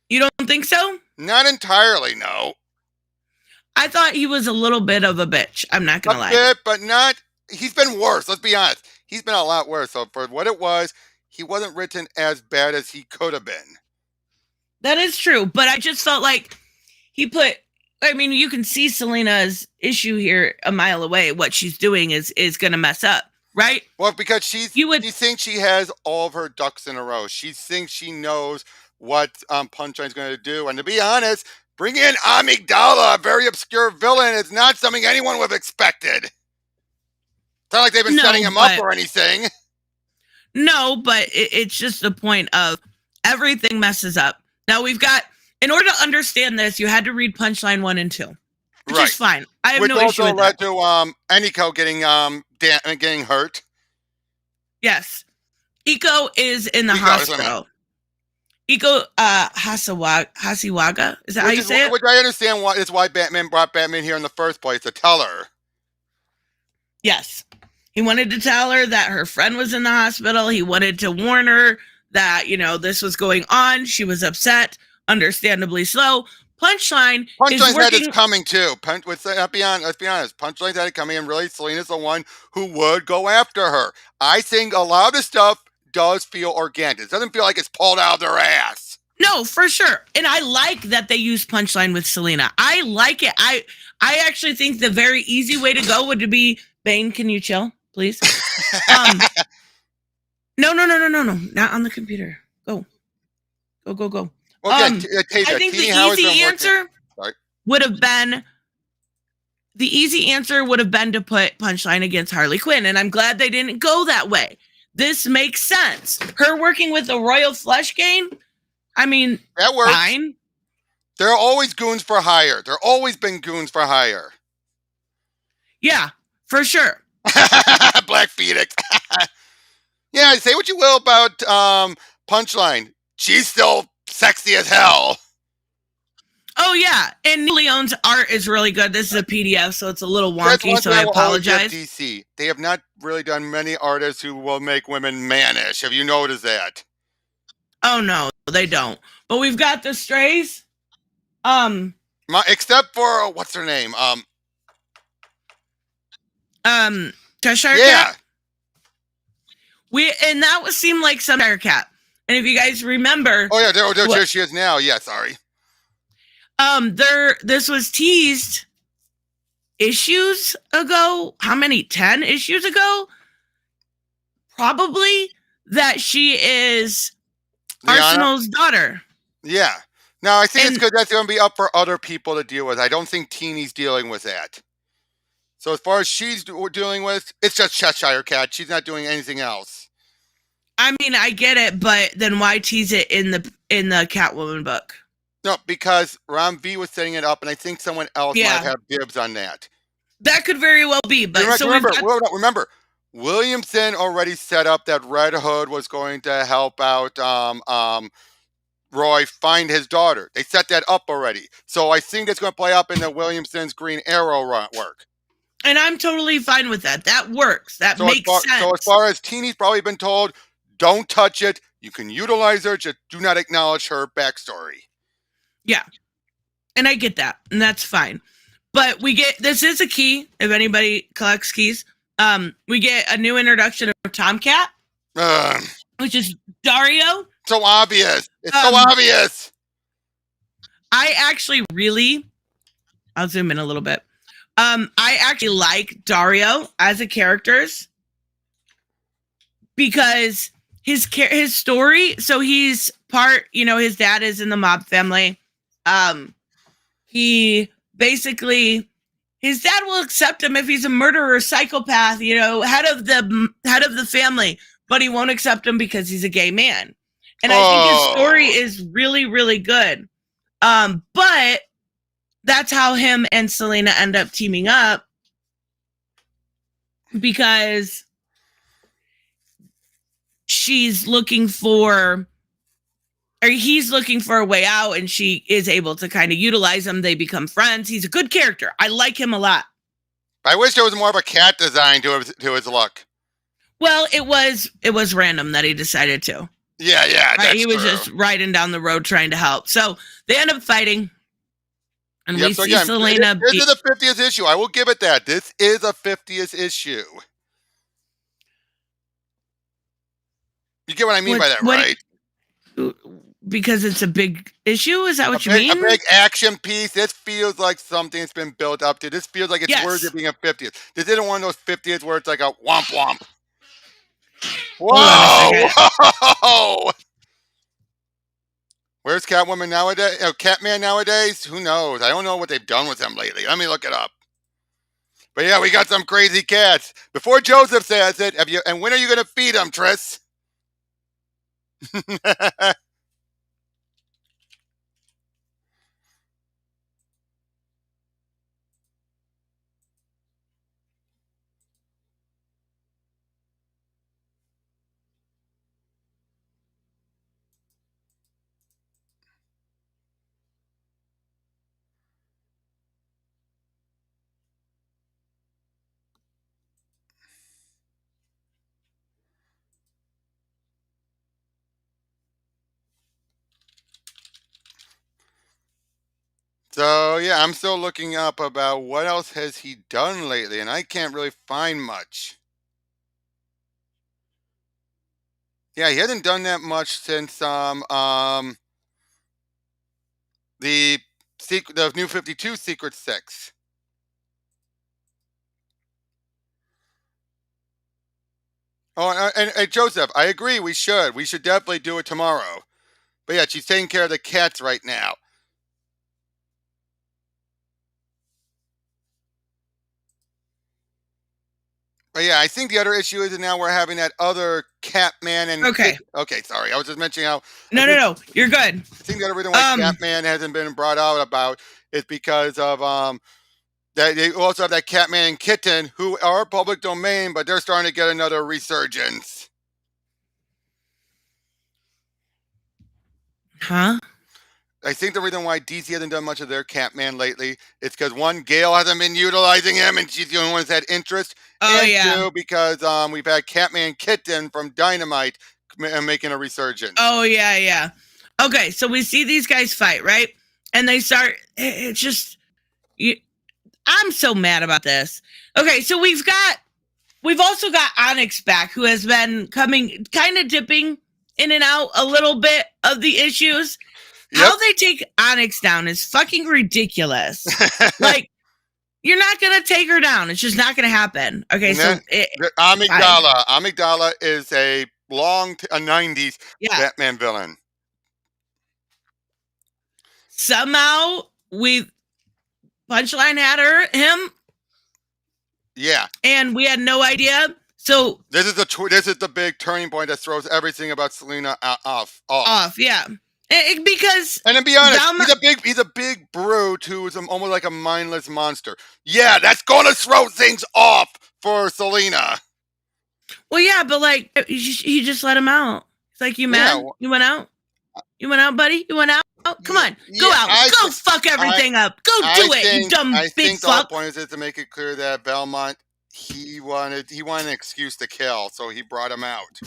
Speaker 1: You don't think so?
Speaker 2: Not entirely, no.
Speaker 1: I thought he was a little bit of a bitch. I'm not gonna lie.
Speaker 2: A bit, but not. He's been worse. Let's be honest. He's been a lot worse. So for what it was, he wasn't written as bad as he could have been.
Speaker 1: That is true, but I just felt like you can see Selina's issue here a mile away. What she's doing is going to mess up, right?
Speaker 2: Well, because she thinks she has all of her ducks in a row. She thinks she knows what Punchline's going to do. And to be honest, bring in Amygdala, a very obscure villain. It's not something anyone would have expected. It's not like they've been setting him up or anything.
Speaker 1: No, but it's just the point of everything messes up. Now in order to understand this, you had to read Punchline 1 and 2, which is fine. I have no issue with that.
Speaker 2: Which also led to Eniko getting hurt.
Speaker 1: Yes. Iko is in the hospital. Iko Hasiwaga, is that how you say it?
Speaker 2: Which I understand is why Batman brought Batman here in the first place, to tell her.
Speaker 1: Yes. He wanted to tell her that her friend was in the hospital. He wanted to warn her that, this was going on. She was upset, understandably so. Punchline's
Speaker 2: had it coming too. Let's be honest. Punchline's had it coming, and really Selina's the one who would go after her. I think a lot of the stuff does feel organic. It doesn't feel like it's pulled out of their ass.
Speaker 1: No, for sure. And I like that they use Punchline with Selina. I like it. I actually think the very easy way to go would be, Bane, can you chill, please? No. Not on the computer. Go.
Speaker 2: Okay,
Speaker 1: I think the easy answer would have been to put Punchline against Harley Quinn. And I'm glad they didn't go that way. This makes sense. Her working with the Royal Flush Gang, that works. Fine.
Speaker 2: There are always goons for hire. There have always been goons for hire.
Speaker 1: Yeah, for sure.
Speaker 2: Black Phoenix. Yeah, say what you will about Punchline. She's still sexy as hell.
Speaker 1: Oh, yeah. And Leon's art is really good. This is a PDF, so it's a little wonky, so I apologize.
Speaker 2: DC. They have not really done many artists who will make women mannish. Have you noticed that?
Speaker 1: Oh, no, they don't. But we've got the Strays.
Speaker 2: Except for, what's her name?
Speaker 1: Cheshire Cat. And that would seem like some Cheshire Cat. And if you guys remember,
Speaker 2: there she is now. Yeah, sorry.
Speaker 1: This was teased issues ago. How many? 10 issues ago? Probably that she is Arsenal's daughter.
Speaker 2: Yeah. Now I think it's good that's going to be up for other people to deal with. I don't think Teeny's dealing with that. So as far as she's dealing with, it's just Cheshire Cat. She's not doing anything else.
Speaker 1: I mean, I get it, but then why tease it in the Catwoman book?
Speaker 2: No, because Ron V was setting it up, and I think someone else might have dibs on that.
Speaker 1: That could very well be, but
Speaker 2: remember, Williamson already set up that Red Hood was going to help out Roy find his daughter. They set that up already. So I think it's going to play up in the Williamson's Green Arrow work.
Speaker 1: And I'm totally fine with that. That works. That makes sense.
Speaker 2: So as far as Teeny's probably been told, don't touch it. You can utilize her, just do not acknowledge her backstory.
Speaker 1: Yeah. And I get that. And that's fine. But this is a key, if anybody collects keys. We get a new introduction of Tomcat, which is Dario.
Speaker 2: So obvious. It's so obvious.
Speaker 1: I actually I'll zoom in a little bit. I actually like Dario as a character because his story. So he's part, his dad is in the mob family. He basically, his dad will accept him if he's a murderer, psychopath, head of the family, but he won't accept him because he's a gay man. And I think his story is really, really good. But that's how him and Selena end up teaming up, because he's looking for a way out, and she is able to kind of utilize him. They become friends. He's a good character. I like him a lot.
Speaker 2: I wish there was more of a cat design to his look.
Speaker 1: Well, it was random that he decided to.
Speaker 2: Yeah,
Speaker 1: right? He was just riding down the road trying to help. So they end up fighting. And we see Selena.
Speaker 2: This is the 50th issue. I will give it that. This is a 50th issue. You get what I mean by that, right?
Speaker 1: Because it's a big issue? Is that what you mean?
Speaker 2: A big action piece. This feels like something that's been built up to. This feels like it's worthy of being a 50th. This isn't one of those 50th where it's like a womp womp. Whoa! Where's Catwoman nowadays? Catman nowadays? Who knows? I don't know what they've done with him lately. Let me look it up. But yeah, we got some crazy cats. Before Joseph says it, and when are you going to feed them, Triss? So, yeah, I'm still looking up about what else has he done lately, and I can't really find much. Yeah, he hasn't done that much since the New 52 Secret 6. Oh, and Joseph, I agree, we should. We should definitely do it tomorrow. But yeah, she's taking care of the cats right now. But yeah, I think the other issue is that now we're having that other Catman and...
Speaker 1: Okay,
Speaker 2: sorry. I was just mentioning how...
Speaker 1: No, you're good.
Speaker 2: I think the other reason why Catman hasn't been brought out about is because of that they also have that Catman and Kitten, who are public domain, but they're starting to get another resurgence.
Speaker 1: Huh?
Speaker 2: I think the reason why DC hasn't done much of their Catman lately is because, one, Gail hasn't been utilizing him, and she's the only one that's had interest. Two, because we've had Catman Kitten from Dynamite making a resurgence.
Speaker 1: Oh, yeah. Okay, so we see these guys fight, right? And they start... It's just... I'm so mad about this. Okay, so we've also got Onyx back, who has been coming, kind of dipping in and out a little bit of the issues. Yep. How they take Onyx down is fucking ridiculous. Like, you're not going to take her down. It's just not going to happen. Okay, so...
Speaker 2: Amygdala is a 90s Batman villain.
Speaker 1: Somehow, Punchline had him
Speaker 2: Yeah.
Speaker 1: And we had no idea. So
Speaker 2: this is the big turning point that throws everything about Selena off.
Speaker 1: Yeah. Because
Speaker 2: and to be honest,
Speaker 1: Valma,
Speaker 2: he's a big brute who's almost like a mindless monster. Yeah, that's gonna throw things off for Selena.
Speaker 1: well, yeah, but like he just let him out. It's like, you mad?
Speaker 2: Yeah.
Speaker 1: You went out? You went out, buddy? You went out? Come on, go
Speaker 2: Yeah,
Speaker 1: out. Go fuck everything up. Go do it, you dumb big
Speaker 2: the whole
Speaker 1: fuck.
Speaker 2: point is to make it clear that Belmont, he wanted an excuse to kill, so he brought him out.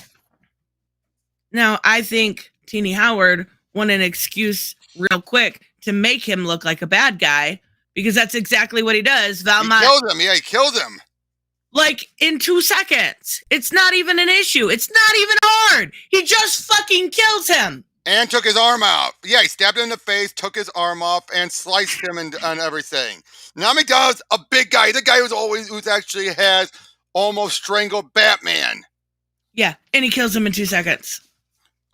Speaker 1: Now, I think Teenie Howard wanted an excuse real quick to make him look like a bad guy, because that's exactly what he does. Valmont
Speaker 2: He killed him. Yeah, he killed him.
Speaker 1: Like in 2 seconds. It's not even an issue. It's not even hard. He just fucking kills him.
Speaker 2: And took his arm out. Yeah, he stabbed him in the face, took his arm off, and sliced him and everything. Now McDonald's a big guy. The guy who's actually has almost strangled Batman.
Speaker 1: Yeah, and he kills him in 2 seconds.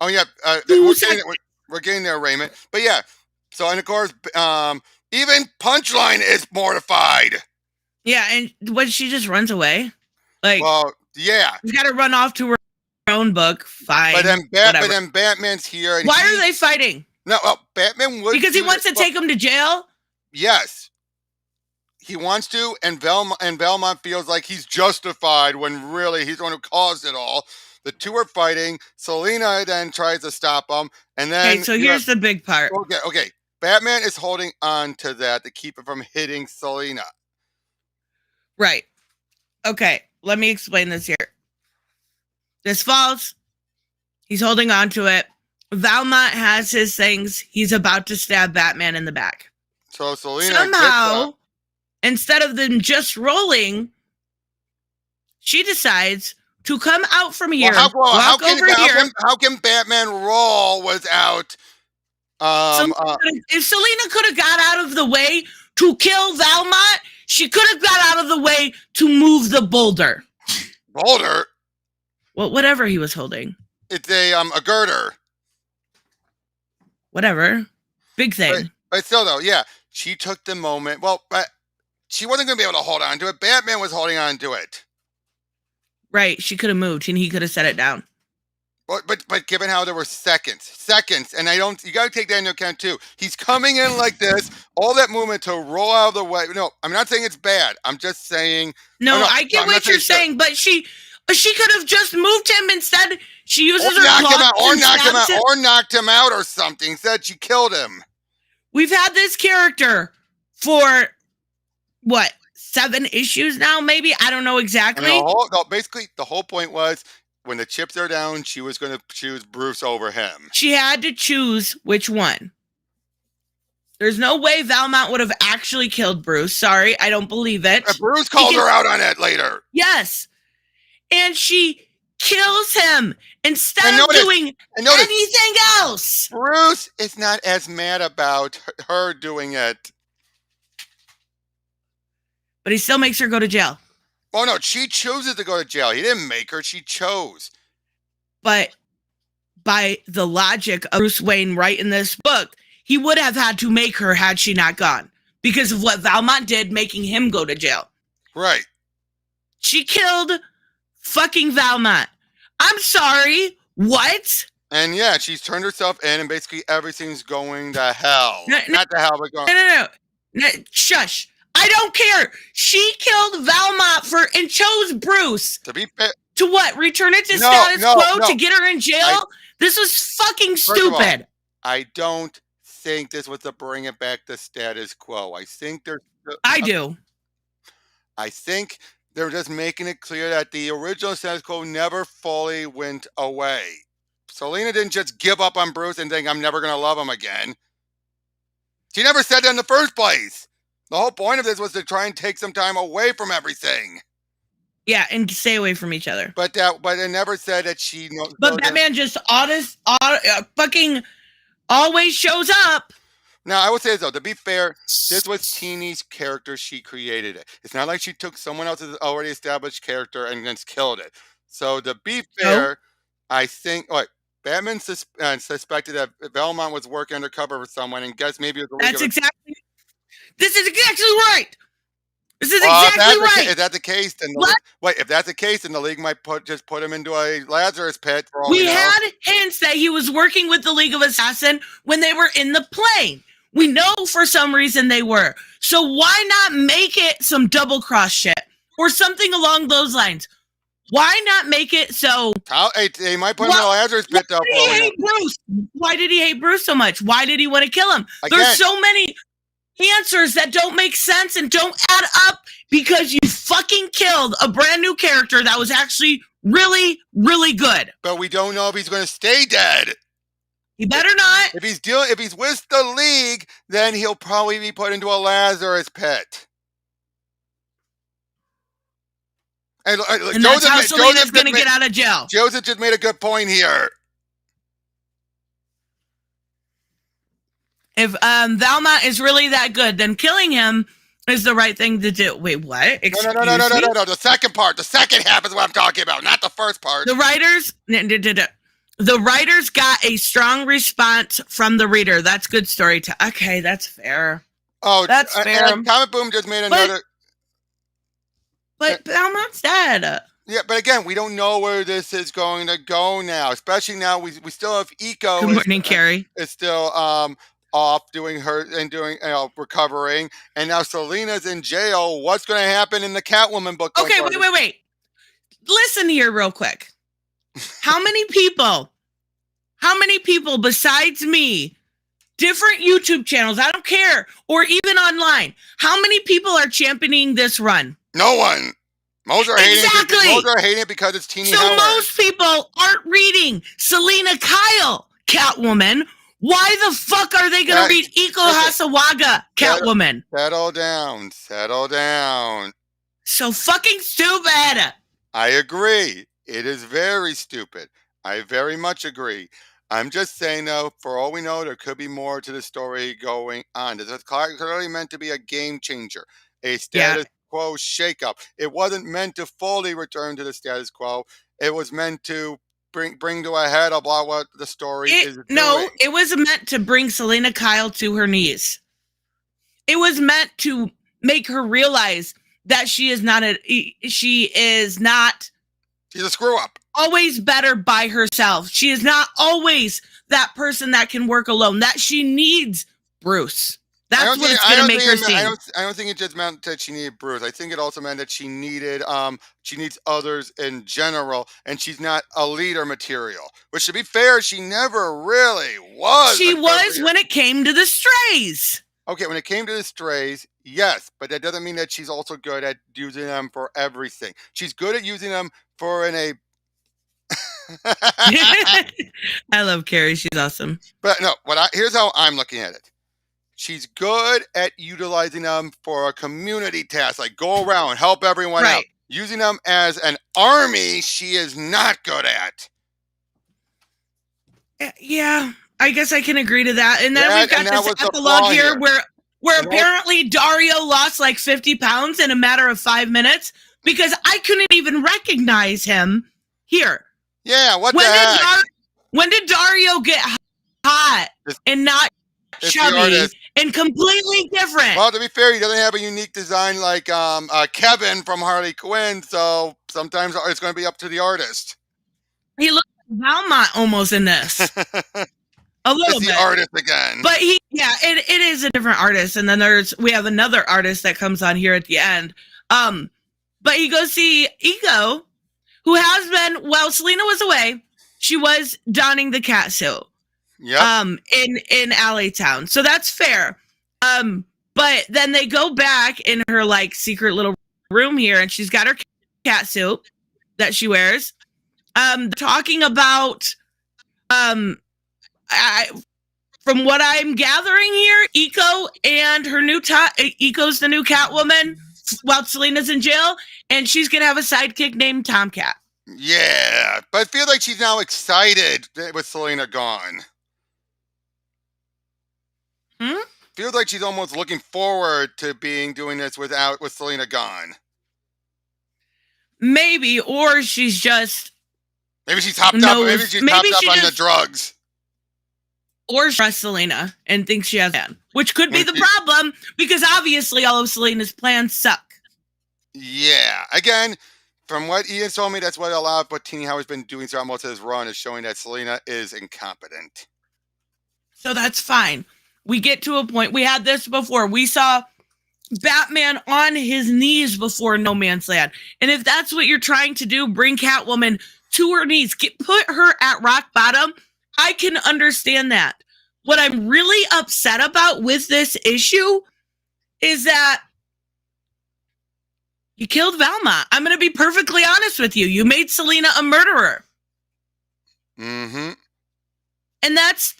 Speaker 2: Oh yeah, we're getting there, Raymond. But yeah, so and of course, even Punchline is mortified.
Speaker 1: Yeah, and she just runs away. Like,
Speaker 2: well, yeah,
Speaker 1: she's got to run off to her own book. Fine.
Speaker 2: But then Batman's here. And
Speaker 1: why are they fighting?
Speaker 2: No, well, Batman would
Speaker 1: because he wants to take him to jail.
Speaker 2: Yes, he wants to, and Belmont feels like he's justified when really he's the one who caused it all. The two are fighting. Selena then tries to stop him, and then.
Speaker 1: Okay, so here's the big part.
Speaker 2: Okay. Batman is holding on to that to keep it from hitting Selena.
Speaker 1: Right. Okay, let me explain this here. This falls. He's holding on to it. Valmont has his things. He's about to stab Batman in the back.
Speaker 2: So Selena
Speaker 1: somehow, instead of them just rolling, she decides to come out from here. How
Speaker 2: can Batman roll without?
Speaker 1: If Selena could have got out of the way to kill Valmont, she could have got out of the way to move the boulder.
Speaker 2: Boulder?
Speaker 1: Well, whatever he was holding.
Speaker 2: It's a girder.
Speaker 1: Whatever. Big thing.
Speaker 2: But still, though, yeah, she took the moment. Well, but she wasn't going to be able to hold on to it. Batman was holding on to it.
Speaker 1: Right. She could have moved, and he could have set it down.
Speaker 2: But given how there were seconds, and you got to take that into account too. He's coming in like this, all that movement to roll out of the way. No, I'm not saying it's bad. I'm just saying.
Speaker 1: No, I get what you're saying, but she could have just moved him instead. She uses her claw
Speaker 2: or knocked him out or something. Instead, she killed him.
Speaker 1: We've had this character for what, 7 issues now? Maybe, I don't know exactly.
Speaker 2: Basically, the whole point was, when the chips are down, she was going to choose Bruce over him.
Speaker 1: She had to choose which one. There's no way Valmont would have actually killed Bruce. Sorry, I don't believe it.
Speaker 2: Bruce called her out on it later.
Speaker 1: Yes. And she kills him instead of doing anything else.
Speaker 2: Bruce is not as mad about her doing it.
Speaker 1: But he still makes her go to jail.
Speaker 2: Oh, no, she chooses to go to jail. He didn't make her. She chose.
Speaker 1: But by the logic of Bruce Wayne writing this book, he would have had to make her had she not gone. Because of what Valmont did, making him go to jail.
Speaker 2: Right.
Speaker 1: She killed fucking Valmont. I'm sorry. What?
Speaker 2: And yeah, she's turned herself in, and basically everything's going to hell. Not to hell, but going.
Speaker 1: No. Shush. I don't care. She killed Valmont and chose Bruce.
Speaker 2: To be fair.
Speaker 1: To what? Return it to status quo to get her in jail? This was fucking stupid.
Speaker 2: I don't think this was to bring it back to status quo. I think
Speaker 1: I do.
Speaker 2: I think they're just making it clear that the original status quo never fully went away. Selena didn't just give up on Bruce and think, I'm never going to love him again. She never said that in the first place. The whole point of this was to try and take some time away from everything.
Speaker 1: Yeah, and stay away from each other.
Speaker 2: But it never said that she.
Speaker 1: But Batman just fucking always shows up.
Speaker 2: Now, I would say this, though. To be fair, this was Teeny's character. She created it. It's not like she took someone else's already established character and just killed it. So, to be fair, I think Batman suspected that Belmont was working undercover for someone, and guess maybe it was
Speaker 1: This is exactly right. This is exactly right.
Speaker 2: If that's the case, then if that's the case, then the league might put him into a Lazarus pit. For all we know.
Speaker 1: Had hints that he was working with the League of Assassin when they were in the plane. We know for some reason they were. So why not make it some double cross shit or something along those lines? Why not make it so?
Speaker 2: They might put him in a Lazarus pit.
Speaker 1: Why did he hate Bruce? Why did he hate Bruce so much? Why did he want to kill him?
Speaker 2: Again,
Speaker 1: there's so many answers that don't make sense and don't add up because you fucking killed a brand new character that was actually really, really good.
Speaker 2: But we don't know if he's going to stay dead.
Speaker 1: He better not.
Speaker 2: If he's with the league, then he'll probably be put into a Lazarus pit. And
Speaker 1: that's how Selena's going to get out of jail.
Speaker 2: Joseph just made a good point here.
Speaker 1: If Valmont is really that good, then killing him is the right thing to do. Wait, what?
Speaker 2: No. The second part. The second half is what I'm talking about, not the first part.
Speaker 1: The writers got a strong response from the reader. That's good storytelling. Okay, that's fair.
Speaker 2: Oh,
Speaker 1: that's fair.
Speaker 2: And Comic Boom just made another.
Speaker 1: But Valmont's dead.
Speaker 2: Yeah, but again, we don't know where this is going to go now. Especially now, we still have Eco.
Speaker 1: Good morning, Carrie.
Speaker 2: Is still off doing recovering, and now Selena's in jail. What's going to happen in the Catwoman book?
Speaker 1: Okay, wait. Listen here real quick. How many people besides me, different YouTube channels, I don't care, or even online, how many people are championing this run?
Speaker 2: No one. Most are hating it because it's Teeny Howard.
Speaker 1: So most people aren't reading Selena Kyle Catwoman. Why the fuck are they going to read Iko Hasawaga Catwoman?
Speaker 2: Settle down.
Speaker 1: So fucking stupid.
Speaker 2: I agree. It is very stupid. I very much agree. I'm just saying, though, for all we know, there could be more to the story going on. This is clearly meant to be a game changer, a status quo shakeup. It wasn't meant to fully return to the status quo. It was meant to bring to a head about what the story is doing.
Speaker 1: No, it was meant to bring Selena Kyle to her knees. It was meant to make her realize that she's
Speaker 2: a screw up.
Speaker 1: Always better by herself. She is not always that person that can work alone. That she needs Bruce. That's what it's going to make her see.
Speaker 2: I don't think it just meant that she needed Bruce. I think it also meant that she needs others in general, and she's not a leader material. Which, to be fair, she never really was.
Speaker 1: She was when it came to the strays.
Speaker 2: Okay, when it came to the strays, yes, but that doesn't mean that she's also good at using them for everything. She's good at using them for I
Speaker 1: love Carrie. She's awesome.
Speaker 2: But no, here's how I'm looking at it. She's good at utilizing them for a community task, like go around, help everyone out. Using them as an army, she is not good at.
Speaker 1: Yeah, I guess I can agree to that. And then we've got this epilogue here where apparently Dario lost like 50 pounds in a matter of 5 minutes because I couldn't even recognize him here.
Speaker 2: Yeah, the heck?
Speaker 1: When did Dario get hot and not chubby and completely different?
Speaker 2: Well, to be fair, he doesn't have a unique design like Kevin from Harley Quinn, so sometimes it's going to be up to the artist.
Speaker 1: He looks like Valmont almost in this. A little bit.
Speaker 2: The artist again.
Speaker 1: But it is a different artist. And then we have another artist that comes on here at the end. But you go see Iko, who has been, while Selena was away, she was donning the cat suit.
Speaker 2: Yep.
Speaker 1: In LA Town. So that's fair. But then they go back in her like secret little room here, and she's got her cat suit that she wears. Talking about from what I'm gathering here, Iko and her Iko's the new Catwoman while Selena's in jail, and she's gonna have a sidekick named Tomcat.
Speaker 2: Yeah, but I feel like she's now excited with Selena gone. Feels like she's almost looking forward to doing this with Selena gone.
Speaker 1: Maybe, or she's just
Speaker 2: maybe she's hopped up. Maybe she's hopped up on the drugs.
Speaker 1: Or she trusts Selena and thinks she has a plan, which could be the problem because obviously all of Selena's plans suck.
Speaker 2: Yeah. Again, from what Ian told me, that's what a lot of what Teeny Howard's been doing throughout most of his run is showing that Selena is incompetent.
Speaker 1: So that's fine. We get to a point. We had this before. We saw Batman on his knees before No Man's Land. And if that's what you're trying to do, bring Catwoman to her knees, put her at rock bottom. I can understand that. What I'm really upset about with this issue is that you killed Velma. I'm going to be perfectly honest with you. You made Selena a murderer.
Speaker 2: Mm-hmm.
Speaker 1: And that's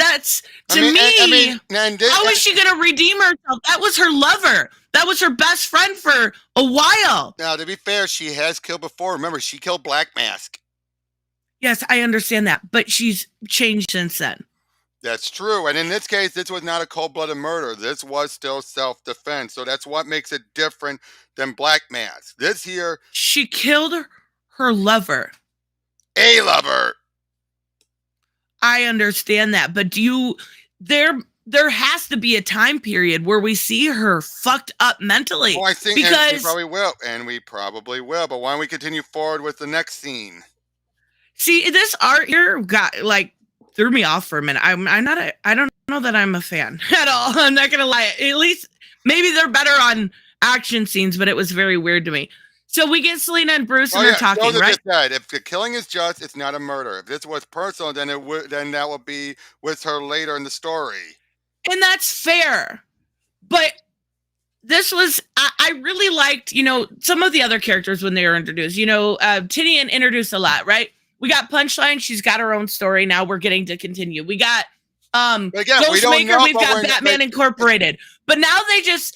Speaker 1: to me. How is she going to redeem herself? That was her lover. That was her best friend for a while.
Speaker 2: Now, to be fair, she has killed before. Remember, she killed Black Mask.
Speaker 1: Yes, I understand that, but she's changed since then.
Speaker 2: That's true. And in this case, this was not a cold-blooded murder. This was still self-defense. So that's what makes it different than Black Mask. This here...
Speaker 1: She killed her lover.
Speaker 2: A lover.
Speaker 1: I understand that, but there has to be a time period where we see her fucked up mentally.
Speaker 2: Oh, I think we probably will, and we probably will. But why don't we continue forward with the next scene?
Speaker 1: See, this art here threw me off for a minute. I don't know that I'm a fan at all. I'm not gonna lie. At least maybe they're better on action scenes, but it was very weird to me. So we get Selena and Bruce and they're talking, right?
Speaker 2: Said, if the killing is just, it's not a murder. If this was personal, then that would be with her later in the story.
Speaker 1: And that's fair. But this was, I really liked, some of the other characters when they were introduced. Tinian introduced a lot, right? We got Punchline. She's got her own story. Now we're getting to continue. We got Ghostmaker. We've got Batman Incorporated. But now this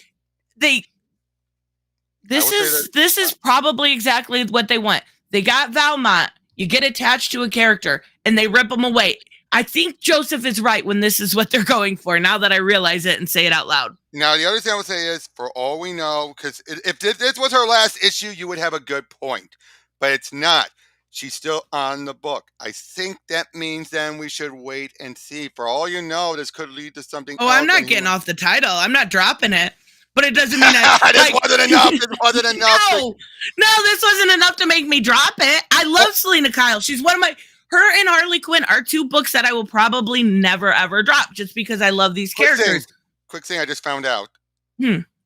Speaker 1: is probably exactly what they want. They got Valmont. You get attached to a character and they rip them away. I think Joseph is right when this is what they're going for, now that I realize it and say it out loud.
Speaker 2: Now, the other thing I would say is, for all we know, because if this was her last issue, you would have a good point. But it's not. She's still on the book. I think that means then we should wait and see. For all you know, this could lead to something.
Speaker 1: Oh, I'm not getting off the title. I'm not dropping it. But it doesn't mean
Speaker 2: this wasn't enough. This wasn't enough.
Speaker 1: No, this wasn't enough to make me drop it. I love Selena Kyle. She's one of her and Harley Quinn are two books that I will probably never, ever drop just because I love these characters.
Speaker 2: Quick thing I just found out.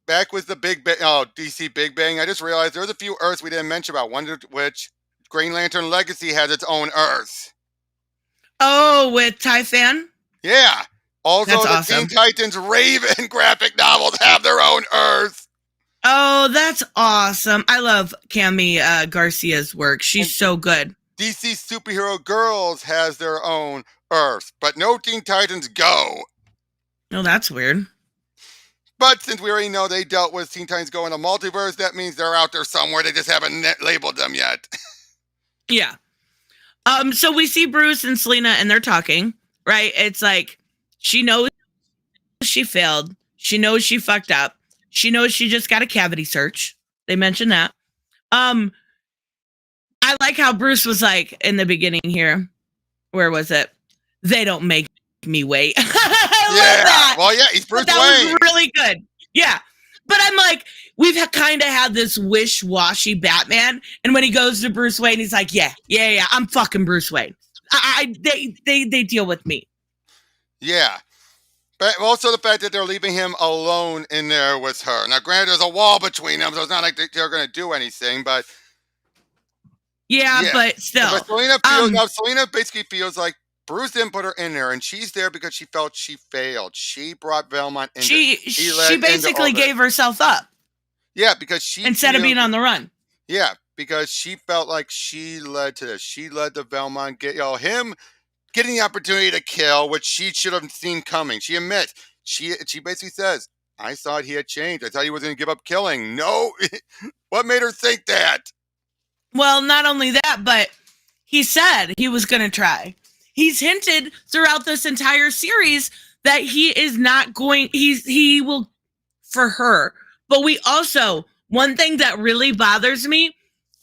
Speaker 2: Back with the DC Big Bang, I just realized there was a few Earths we didn't mention about, one of which Green Lantern Legacy has its own Earth.
Speaker 1: Oh, with Typhon?
Speaker 2: Yeah. Also,
Speaker 1: that's
Speaker 2: the
Speaker 1: awesome.
Speaker 2: Teen Titans Raven graphic novels have their own Earth.
Speaker 1: Oh, that's awesome. I love Cami Garcia's work. She's so good.
Speaker 2: DC Superhero Girls has their own Earth, but no Teen Titans Go.
Speaker 1: Oh, that's weird.
Speaker 2: But since we already know they dealt with Teen Titans Go in the multiverse, that means they're out there somewhere. They just haven't labeled them yet.
Speaker 1: Yeah. So we see Bruce and Selena and they're talking, right? It's like she knows she failed. She knows she fucked up. She knows she just got a cavity search. They mentioned that. I like how Bruce was like in the beginning here. Where was it? They don't make me wait. I love that.
Speaker 2: Well, yeah, he's Bruce Wayne.
Speaker 1: That was really good. Yeah. But I'm like, we've kind of had this wish-washy Batman, and when he goes to Bruce Wayne, he's like, yeah, I'm fucking Bruce Wayne. They deal with me.
Speaker 2: Yeah. But also the fact that they're leaving him alone in there with her. Now, granted, there's a wall between them, so it's not like they're going to do anything, but...
Speaker 1: Yeah, but still.
Speaker 2: But Selena basically feels like Bruce didn't put her in there, and she's there because she felt she failed. She brought Belmont in. She
Speaker 1: basically gave herself up.
Speaker 2: Yeah, because
Speaker 1: instead of being on the run.
Speaker 2: Yeah, because she felt like she led to this. She led to Belmont him getting the opportunity to kill, which she should have seen coming. She admits. She basically says, I thought he had changed. I thought he was going to give up killing. No. What made her think that?
Speaker 1: Well, not only that, but he said he was going to try. He's hinted throughout this entire series that he is not going, he will for her. But we also, one thing that really bothers me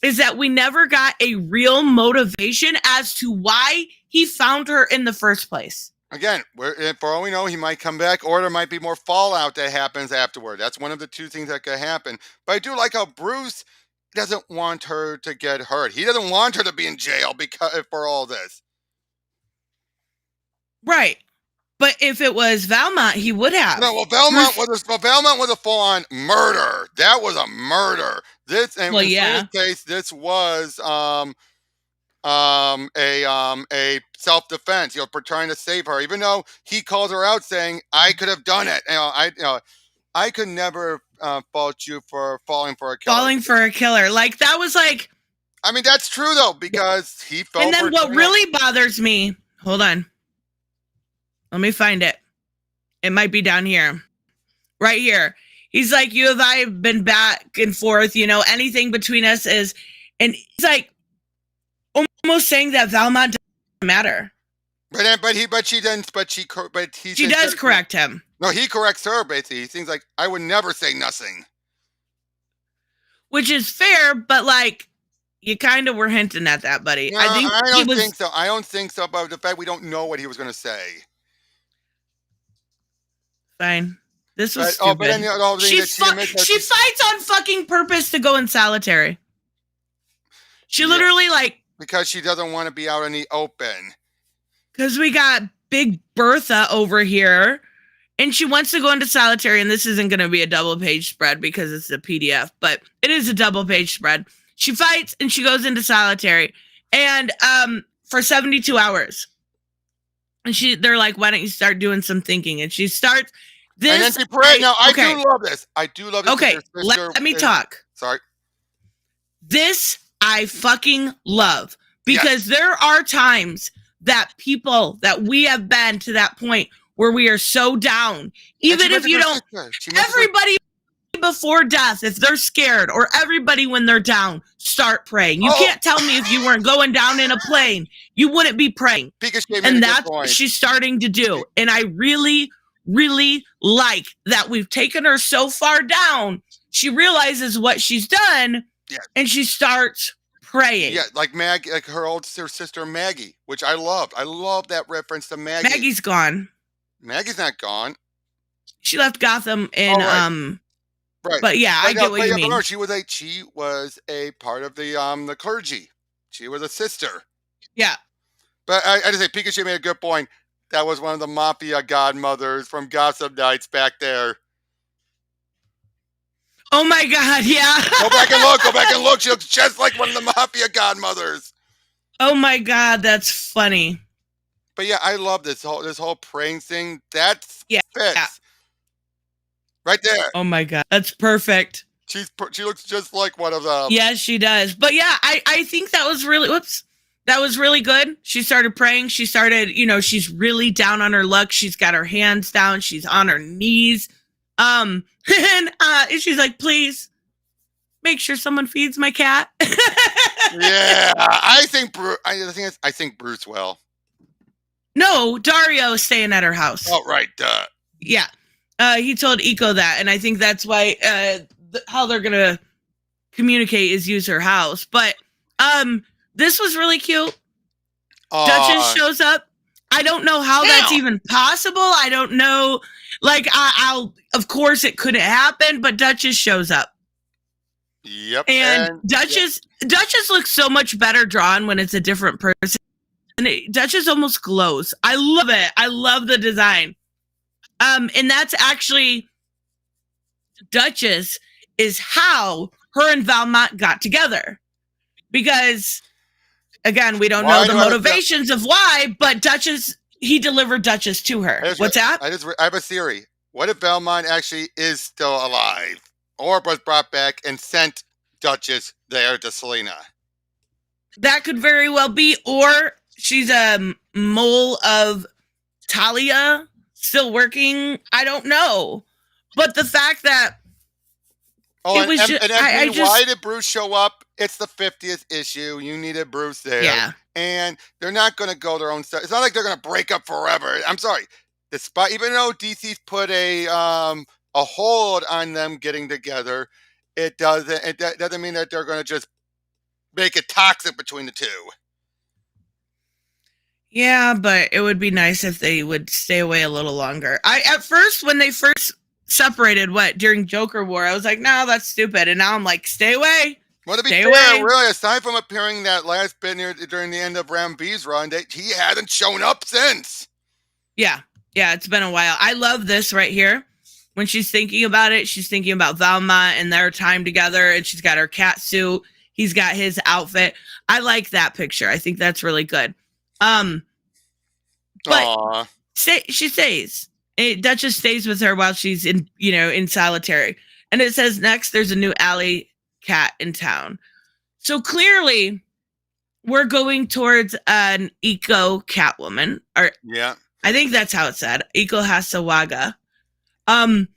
Speaker 1: is that we never got a real motivation as to why he found her in the first place.
Speaker 2: Again, for all we know, he might come back, or there might be more fallout that happens afterward. That's one of the two things that could happen. But I do like how Bruce doesn't want her to get hurt. He doesn't want her to be in jail for all this.
Speaker 1: Right. But if it was Valmont, he would have.
Speaker 2: No, well, Valmont was a full-on murder. That was a murder. In this case, this was a self-defense. For trying to save her, even though he calls her out saying, "I could have done it." I could never fault you for falling for a killer.
Speaker 1: Like, that was like.
Speaker 2: I mean, that's true though, because he fell.
Speaker 1: And then what really bothers me? Hold on. Let me find it. It might be down here. Right here. He's like, you and I have been back and forth, anything between us is, and he's like almost saying that Valmont doesn't matter.
Speaker 2: She
Speaker 1: does correct him.
Speaker 2: No, he corrects her, basically. He seems like, I would never say nothing.
Speaker 1: Which is fair, but like, you kind of were hinting at that, buddy.
Speaker 2: No, I don't think so. I don't think so, but the fact we don't know what he was going to say.
Speaker 1: Fine. This was stupid. But then she fights on fucking purpose to go in solitary. She literally
Speaker 2: because she doesn't want to be out in the open.
Speaker 1: Because we got Big Bertha over here, and she wants to go into solitary, and this isn't going to be a double-page spread because it's a PDF, but it is a double-page spread. She fights, and she goes into solitary, and for 72 hours. And they're like, why don't you start doing some thinking? And she starts this.
Speaker 2: And then she prays. Now, I do love this.
Speaker 1: Okay, let me talk.
Speaker 2: Sorry.
Speaker 1: This I fucking love. Because there are times that people that we have been to that point where we are so down. Even if you don't, everybody before death, if they're scared, or everybody when they're down, start praying. You can't tell me if you weren't going down in a plane, you wouldn't be praying. And that's what she's starting to do. And I really, really like that we've taken her so far down. She realizes what she's done, and she starts praying.
Speaker 2: Yeah, like Maggie, like her sister Maggie, which I loved. I love that reference to Maggie.
Speaker 1: Maggie's gone.
Speaker 2: Maggie's not gone.
Speaker 1: She left Gotham in
Speaker 2: Right.
Speaker 1: But yeah, I get what you mean.
Speaker 2: No, she was a part of the clergy. She was a sister.
Speaker 1: Yeah.
Speaker 2: But I just say Pikachu made a good point. That was one of the mafia godmothers from Gotham Knights back there.
Speaker 1: Oh my God, yeah.
Speaker 2: Go back and look. She looks just like one of the mafia godmothers.
Speaker 1: Oh my God, that's funny.
Speaker 2: But yeah, I love this whole praying thing. That's fits. Yeah. Right there.
Speaker 1: Oh my God, that's perfect.
Speaker 2: She looks just like one of them.
Speaker 1: Yeah, she does. But yeah, I think that was really good. She started praying. She started, she's really down on her luck. She's got her hands down. She's on her knees. And she's like, please make sure someone feeds my cat.
Speaker 2: Yeah, I think Bruce will.
Speaker 1: No, Dario is staying at her house.
Speaker 2: Oh, right. Duh.
Speaker 1: Yeah. He told Iko that, and I think that's why how they're gonna communicate is use her house. But this was really cute. Duchess shows up. I don't know how that's even possible. I don't know. Like, I'll of course it couldn't happen, but Duchess shows up.
Speaker 2: Yep.
Speaker 1: And Duchess looks so much better drawn when it's a different person. And Duchess almost glows. I love it. I love the design. And that's actually Duchess is how her and Valmont got together. Because again, we don't know the motivations of why, but he delivered Duchess to her. What's that?
Speaker 2: I have a theory. What if Valmont actually is still alive? Or was brought back and sent Duchess there to Selena?
Speaker 1: That could very well be. Or she's a mole of Talia still working. I don't know. But the fact that
Speaker 2: why did Bruce show up? It's the 50th issue. You needed Bruce there.
Speaker 1: Yeah.
Speaker 2: And they're not going to go their own stuff. It's not like they're going to break up forever. I'm sorry. Despite, even though DC's put a hold on them getting together, it doesn't mean that they're going to just make it toxic between the two.
Speaker 1: Yeah, but it would be nice if they would stay away a little longer. At first, when they first separated, during Joker War, I was like, no, that's stupid. And now I'm like, stay away.
Speaker 2: Well, to be
Speaker 1: Stay
Speaker 2: fair,
Speaker 1: away.
Speaker 2: really, aside from appearing that last bit during the end of Ram B's run, he hasn't shown up since.
Speaker 1: Yeah. Yeah, it's been a while. I love this right here. When she's thinking about it, she's thinking about Velma and their time together, and she's got her cat suit. He's got his outfit. I like that picture. I think that's really good. But she stays. Duchess stays with her while she's in solitary. And it says next, there's a new alley cat in town. So clearly, we're going towards an eco Catwoman. Or
Speaker 2: yeah,
Speaker 1: I think that's how it's said. Eco Hasawaga. And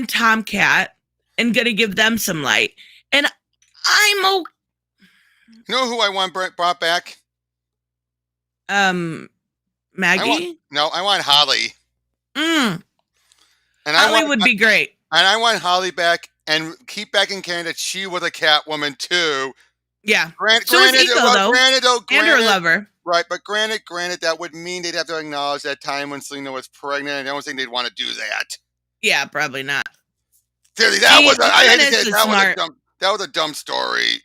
Speaker 1: Tomcat, and gonna give them some light. And I'm
Speaker 2: You know who I want brought back?
Speaker 1: Maggie?
Speaker 2: I want Holly.
Speaker 1: And Holly would be great.
Speaker 2: And I want Holly back and keep back in canon that she was a Catwoman too.
Speaker 1: Yeah.
Speaker 2: Granted,
Speaker 1: and her lover.
Speaker 2: Right, but granted, that would mean they'd have to acknowledge that time when Selena was pregnant, and I don't think they'd want to do that.
Speaker 1: Yeah, probably not.
Speaker 2: Seriously, that was a dumb story.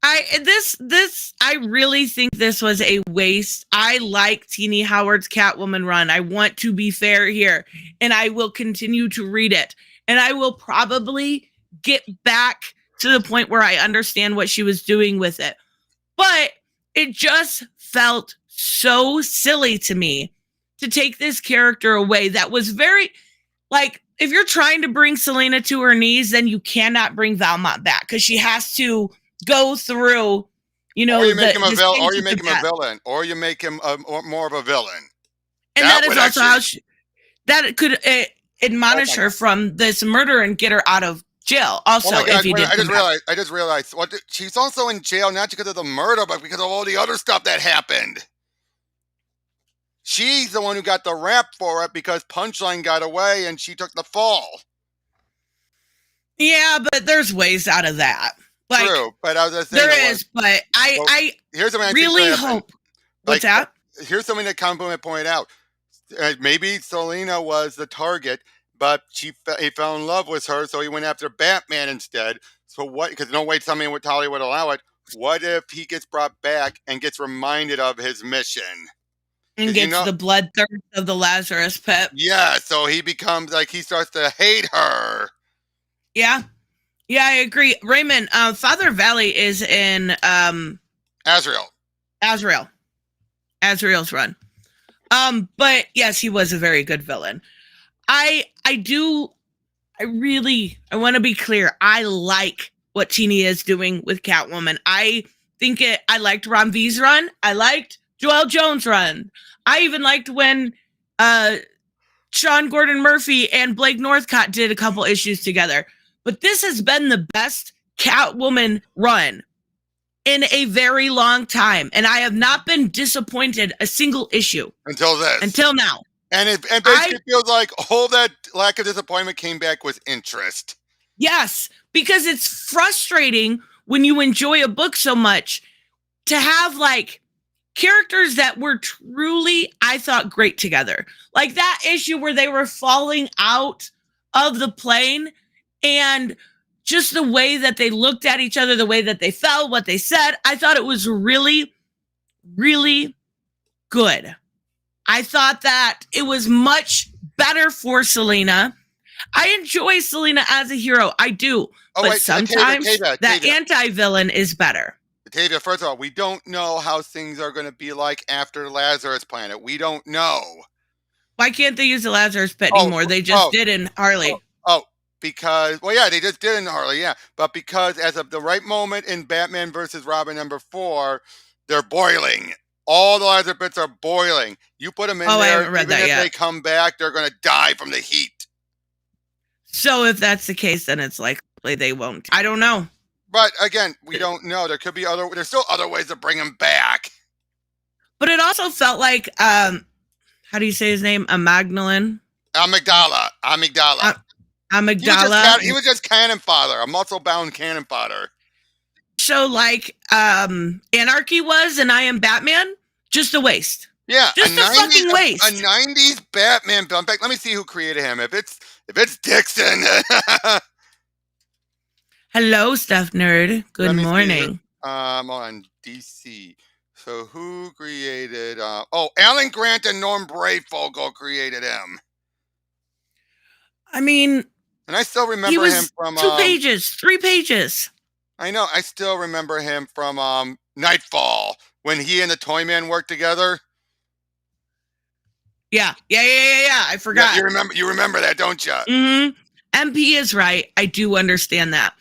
Speaker 1: I really think this was a waste. I like Teenie Howard's Catwoman run. I want to be fair here, and I will continue to read it. And I will probably get back to the point where I understand what she was doing with it. But it just felt so silly to me to take this character away that was very, like, if you're trying to bring Selena to her knees, then you cannot bring Valmont back because she has to go through,
Speaker 2: or you make him a villain, or you make him a villain, or you make him more of a villain.
Speaker 1: And that is also how that could admonish her from this murder and get her out of jail. Also, if he did,
Speaker 2: I just realized she's also in jail not because of the murder, but because of all the other stuff that happened. She's the one who got the rap for it because Punchline got away and she took the fall.
Speaker 1: Yeah, but there's ways out of that. Like,
Speaker 2: true, but I was just saying
Speaker 1: there is, but I
Speaker 2: here's something
Speaker 1: really hope. What's that?
Speaker 2: Here's something that Compliment pointed out. Maybe Selena was the target, but he fell in love with her, so he went after Batman instead. So what? Because no way something with Holly would allow it. What if he gets brought back and gets reminded of his mission?
Speaker 1: And gets the bloodthirst of the Lazarus Pit.
Speaker 2: Yeah, so he becomes he starts to hate her.
Speaker 1: Yeah. Yeah, I agree. Raymond, Father Valley is in
Speaker 2: Azrael.
Speaker 1: Azrael's run. But yes, he was a very good villain. I want to be clear. I like what Teenie is doing with Catwoman. I liked Ron V's run. I liked Joelle Jones' run. I even liked when Sean Gordon Murphy and Blake Northcott did a couple issues together. But this has been the best Catwoman run in a very long time. And I have not been disappointed a single issue. Until now.
Speaker 2: And it basically feels like all that lack of disappointment came back with interest.
Speaker 1: Yes, because it's frustrating when you enjoy a book so much to have characters that were truly, I thought, great together. Like that issue where they were falling out of the plane and just the way that they looked at each other, the way that they felt, what they said, I thought it was really, really good. I thought that it was much better for Selena. I enjoy Selena as a hero. I do. But sometimes that anti-villain is better.
Speaker 2: Tavia, first of all, we don't know how things are going to be like after Lazarus Planet. We don't know.
Speaker 1: Why can't they use the Lazarus Pit anymore? They just did in Harley.
Speaker 2: Because, they just did in Harley, yeah. But because as of the right moment in Batman versus Robin #4, they're boiling. All the Lazarus Pits are boiling. You put them in there,
Speaker 1: I haven't read that yet.
Speaker 2: They come back, they're going to die from the heat.
Speaker 1: So if that's the case, then it's likely they won't. I don't know.
Speaker 2: But again, we don't know. There could be there's still other ways to bring him back.
Speaker 1: But it also felt like, how do you say his name? Amygdala.
Speaker 2: He was just cannon fodder, a muscle-bound cannon fodder.
Speaker 1: So Anarchy was, and I Am Batman, just a waste.
Speaker 2: Yeah,
Speaker 1: just a fucking waste.
Speaker 2: A 90s Batman film. In fact, let me see who created him. If it's Dixon.
Speaker 1: Hello, Stuff Nerd. Good
Speaker 2: Let me see who.
Speaker 1: morning.
Speaker 2: On DC. So who created? Alan Grant and Norm Brayfogle created him,
Speaker 1: I mean,
Speaker 2: and I still
Speaker 1: he
Speaker 2: remember him
Speaker 1: was
Speaker 2: from.
Speaker 1: 2 pages, 3 pages.
Speaker 2: I know. I still remember him from Nightfall when he and the Toyman worked together.
Speaker 1: Yeah. I
Speaker 2: Yeah,
Speaker 1: forgot.
Speaker 2: you remember that, don't you?
Speaker 1: Mm-hmm. MP is right. I do understand that.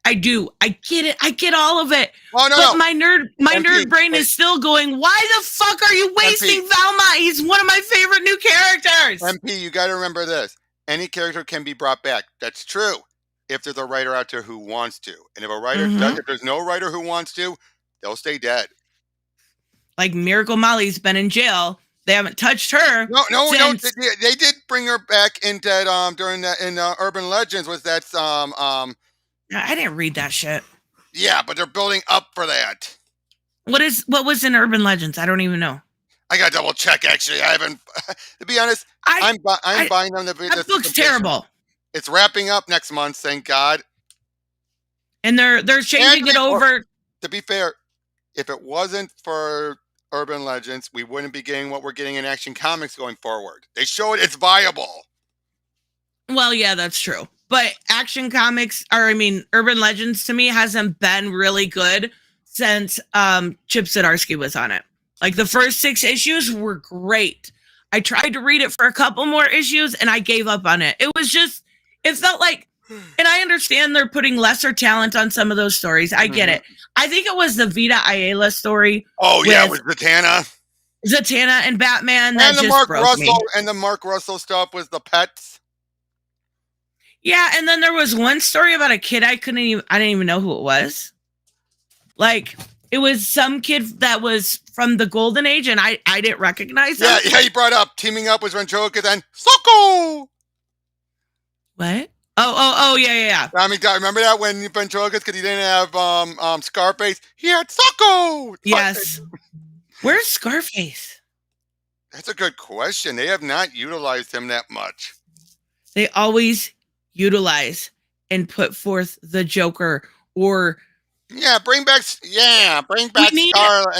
Speaker 1: I do. I get it. I get all of it.
Speaker 2: Oh no,
Speaker 1: but
Speaker 2: no.
Speaker 1: my
Speaker 2: MP,
Speaker 1: nerd brain is still going, why the fuck are you wasting Valmont? He's one of my favorite new characters.
Speaker 2: MP, you got to remember this. Any character can be brought back. That's true. If there's a writer out there who wants to. And if a writer if there's no writer who wants to, they'll stay dead.
Speaker 1: Like Miracle Molly's been in jail. They haven't touched her.
Speaker 2: No. They did bring her back in dead during that in Urban Legends. Was that
Speaker 1: I didn't read that shit.
Speaker 2: Yeah, but they're building up for that.
Speaker 1: What was in Urban Legends? I don't even know.
Speaker 2: I gotta double check. Actually, I haven't. To be honest, I'm buying them.
Speaker 1: That book's terrible.
Speaker 2: It's wrapping up next month. Thank God.
Speaker 1: And they're changing it over.
Speaker 2: To be fair, if it wasn't for Urban Legends, we wouldn't be getting what we're getting in Action Comics going forward. They showed it's viable.
Speaker 1: Well, yeah, that's true. But Action Comics, Urban Legends to me hasn't been really good since Chip Zdarsky was on it. Like the first 6 issues were great. I tried to read it for a couple more issues and I gave up on it. It felt like, and I understand they're putting lesser talent on some of those stories. I get it. I think it was the Vita Ayala story.
Speaker 2: Oh yeah, with
Speaker 1: Zatanna and Batman.
Speaker 2: And the Mark Russell stuff was the pets.
Speaker 1: Yeah, and then there was one story about a kid I didn't even know who it was. Like, it was some kid that was from the Golden Age, and I didn't recognize him.
Speaker 2: Yeah, he brought up teaming up with Ventriloquist and Socko!
Speaker 1: What? Oh, yeah.
Speaker 2: I mean, remember that when Ventriloquist, because he didn't have Scarface, he had Socko!
Speaker 1: Yes. Where's Scarface?
Speaker 2: That's a good question. They have not utilized him that much.
Speaker 1: They always utilize and put forth the Joker or...
Speaker 2: bring back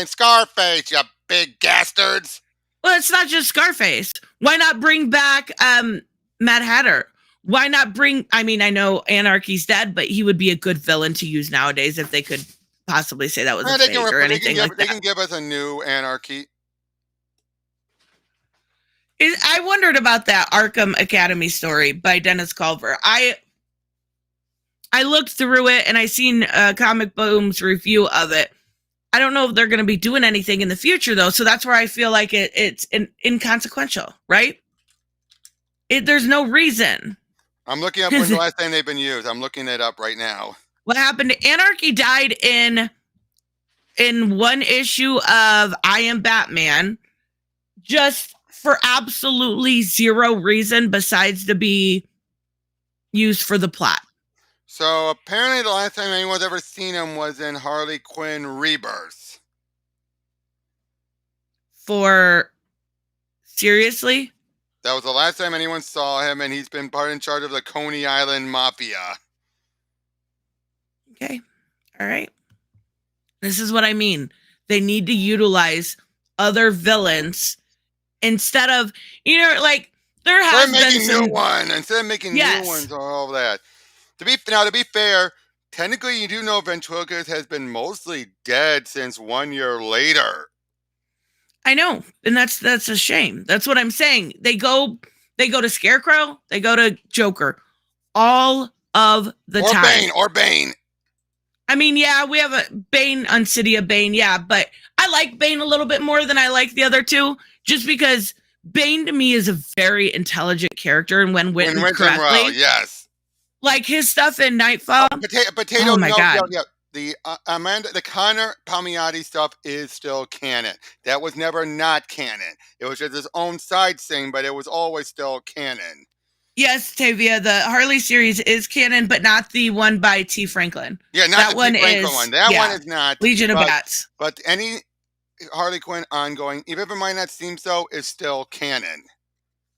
Speaker 2: Scarface, you big gastards.
Speaker 1: Well, it's not just Scarface. Why not bring back Mad Hatter? Why not I know Anarchy's dead, but he would be a good villain to use nowadays if they could possibly say that was a fake or anything like that.
Speaker 2: They can give us a new Anarchy.
Speaker 1: I wondered about that Arkham Academy story by Dennis Culver. I looked through it and I seen Comic Boom's review of it. I don't know if they're going to be doing anything in the future, though. So that's where I feel like it's inconsequential, right? There's no reason.
Speaker 2: I'm looking up when the last time they've been used. I'm looking it up right now.
Speaker 1: What happened to Anarchy died in one issue of I Am Batman, just for absolutely zero reason besides to be used for the plot.
Speaker 2: So apparently the last time anyone's ever seen him was in Harley Quinn Rebirth.
Speaker 1: Seriously?
Speaker 2: That was the last time anyone saw him, and he's been in charge of the Coney Island Mafia.
Speaker 1: Okay. All right. This is what I mean. They need to utilize other villains instead of, there has been some...
Speaker 2: Instead of making new ones or all that. To be fair, technically you do know Ventriloquist has been mostly dead since 1 year later.
Speaker 1: I know, and that's a shame. That's what I'm saying. They go to Scarecrow, they go to Joker, all of the time.
Speaker 2: Or Bane.
Speaker 1: I mean, yeah, we have a Bane, Unsidia Bane, yeah, but I like Bane a little bit more than I like the other two, just because Bane to me is a very intelligent character, and when written correctly,
Speaker 2: yes.
Speaker 1: Like his stuff in Nightfall.
Speaker 2: Potato.
Speaker 1: Oh my God.
Speaker 2: Yeah. The Connor Palmiotti stuff is still canon. That was never not canon. It was just his own side thing, but it was always still canon.
Speaker 1: Yes, Tavia, the Harley series is canon, but not the one by T. Franklin.
Speaker 2: Yeah, not the T. Franklin one. That one is not.
Speaker 1: Legion of Bats.
Speaker 2: But any Harley Quinn ongoing, even if it might not seem so, is still canon.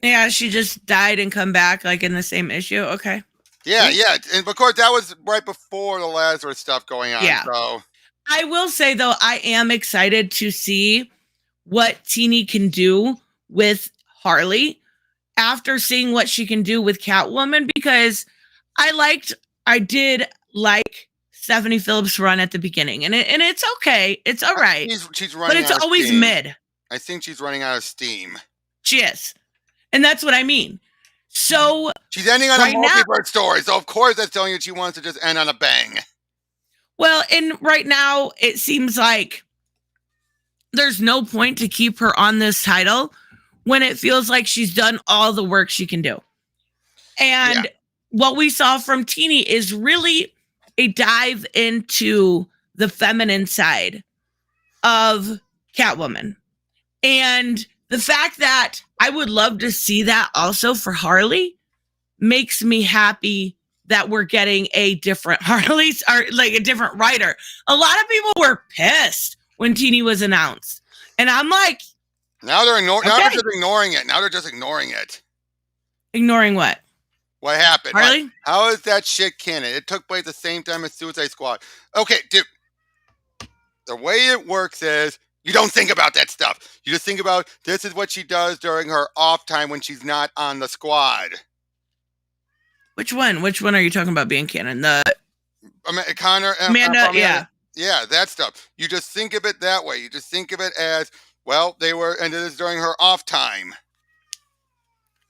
Speaker 1: Yeah, she just died and come back like in the same issue. Okay.
Speaker 2: Yeah, and of course that was right before the Lazarus stuff going on.
Speaker 1: Yeah.
Speaker 2: So
Speaker 1: I will say though, I am excited to see what Teenie can do with Harley after seeing what she can do with Catwoman, because I did like Stephanie Phillips' run at the beginning, and it's okay, it's all right,
Speaker 2: she's
Speaker 1: but
Speaker 2: running
Speaker 1: it's
Speaker 2: out of
Speaker 1: always
Speaker 2: steam.
Speaker 1: mid.
Speaker 2: I think she's running out of steam.
Speaker 1: She is, and that's what I mean. So
Speaker 2: she's ending on
Speaker 1: right
Speaker 2: a multiverse story, so of course that's telling you she wants to just end on a bang.
Speaker 1: Well, and right now it seems like there's no point to keep her on this title when it feels like she's done all the work she can do. And what we saw from Teenie is really a dive into the feminine side of Catwoman. And the fact that I would love to see that also for Harley makes me happy that we're getting a different Harley, or like a different writer. A lot of people were pissed when Teenie was announced. And I'm like,
Speaker 2: now they're now they're just ignoring it. Now they're just ignoring it.
Speaker 1: Ignoring what?
Speaker 2: What happened?
Speaker 1: Harley?
Speaker 2: How is that shit canon? It took place at the same time as Suicide Squad. Okay, dude. The way it works is you don't think about that stuff. You just think about this is what she does during her off time when she's not on the squad.
Speaker 1: Which one? Which one are you talking about being canon? The
Speaker 2: Connor,
Speaker 1: Amanda, yeah.
Speaker 2: Yeah, that stuff. You just think of it that way. You just think of it as, well, they were, and it is during her off time.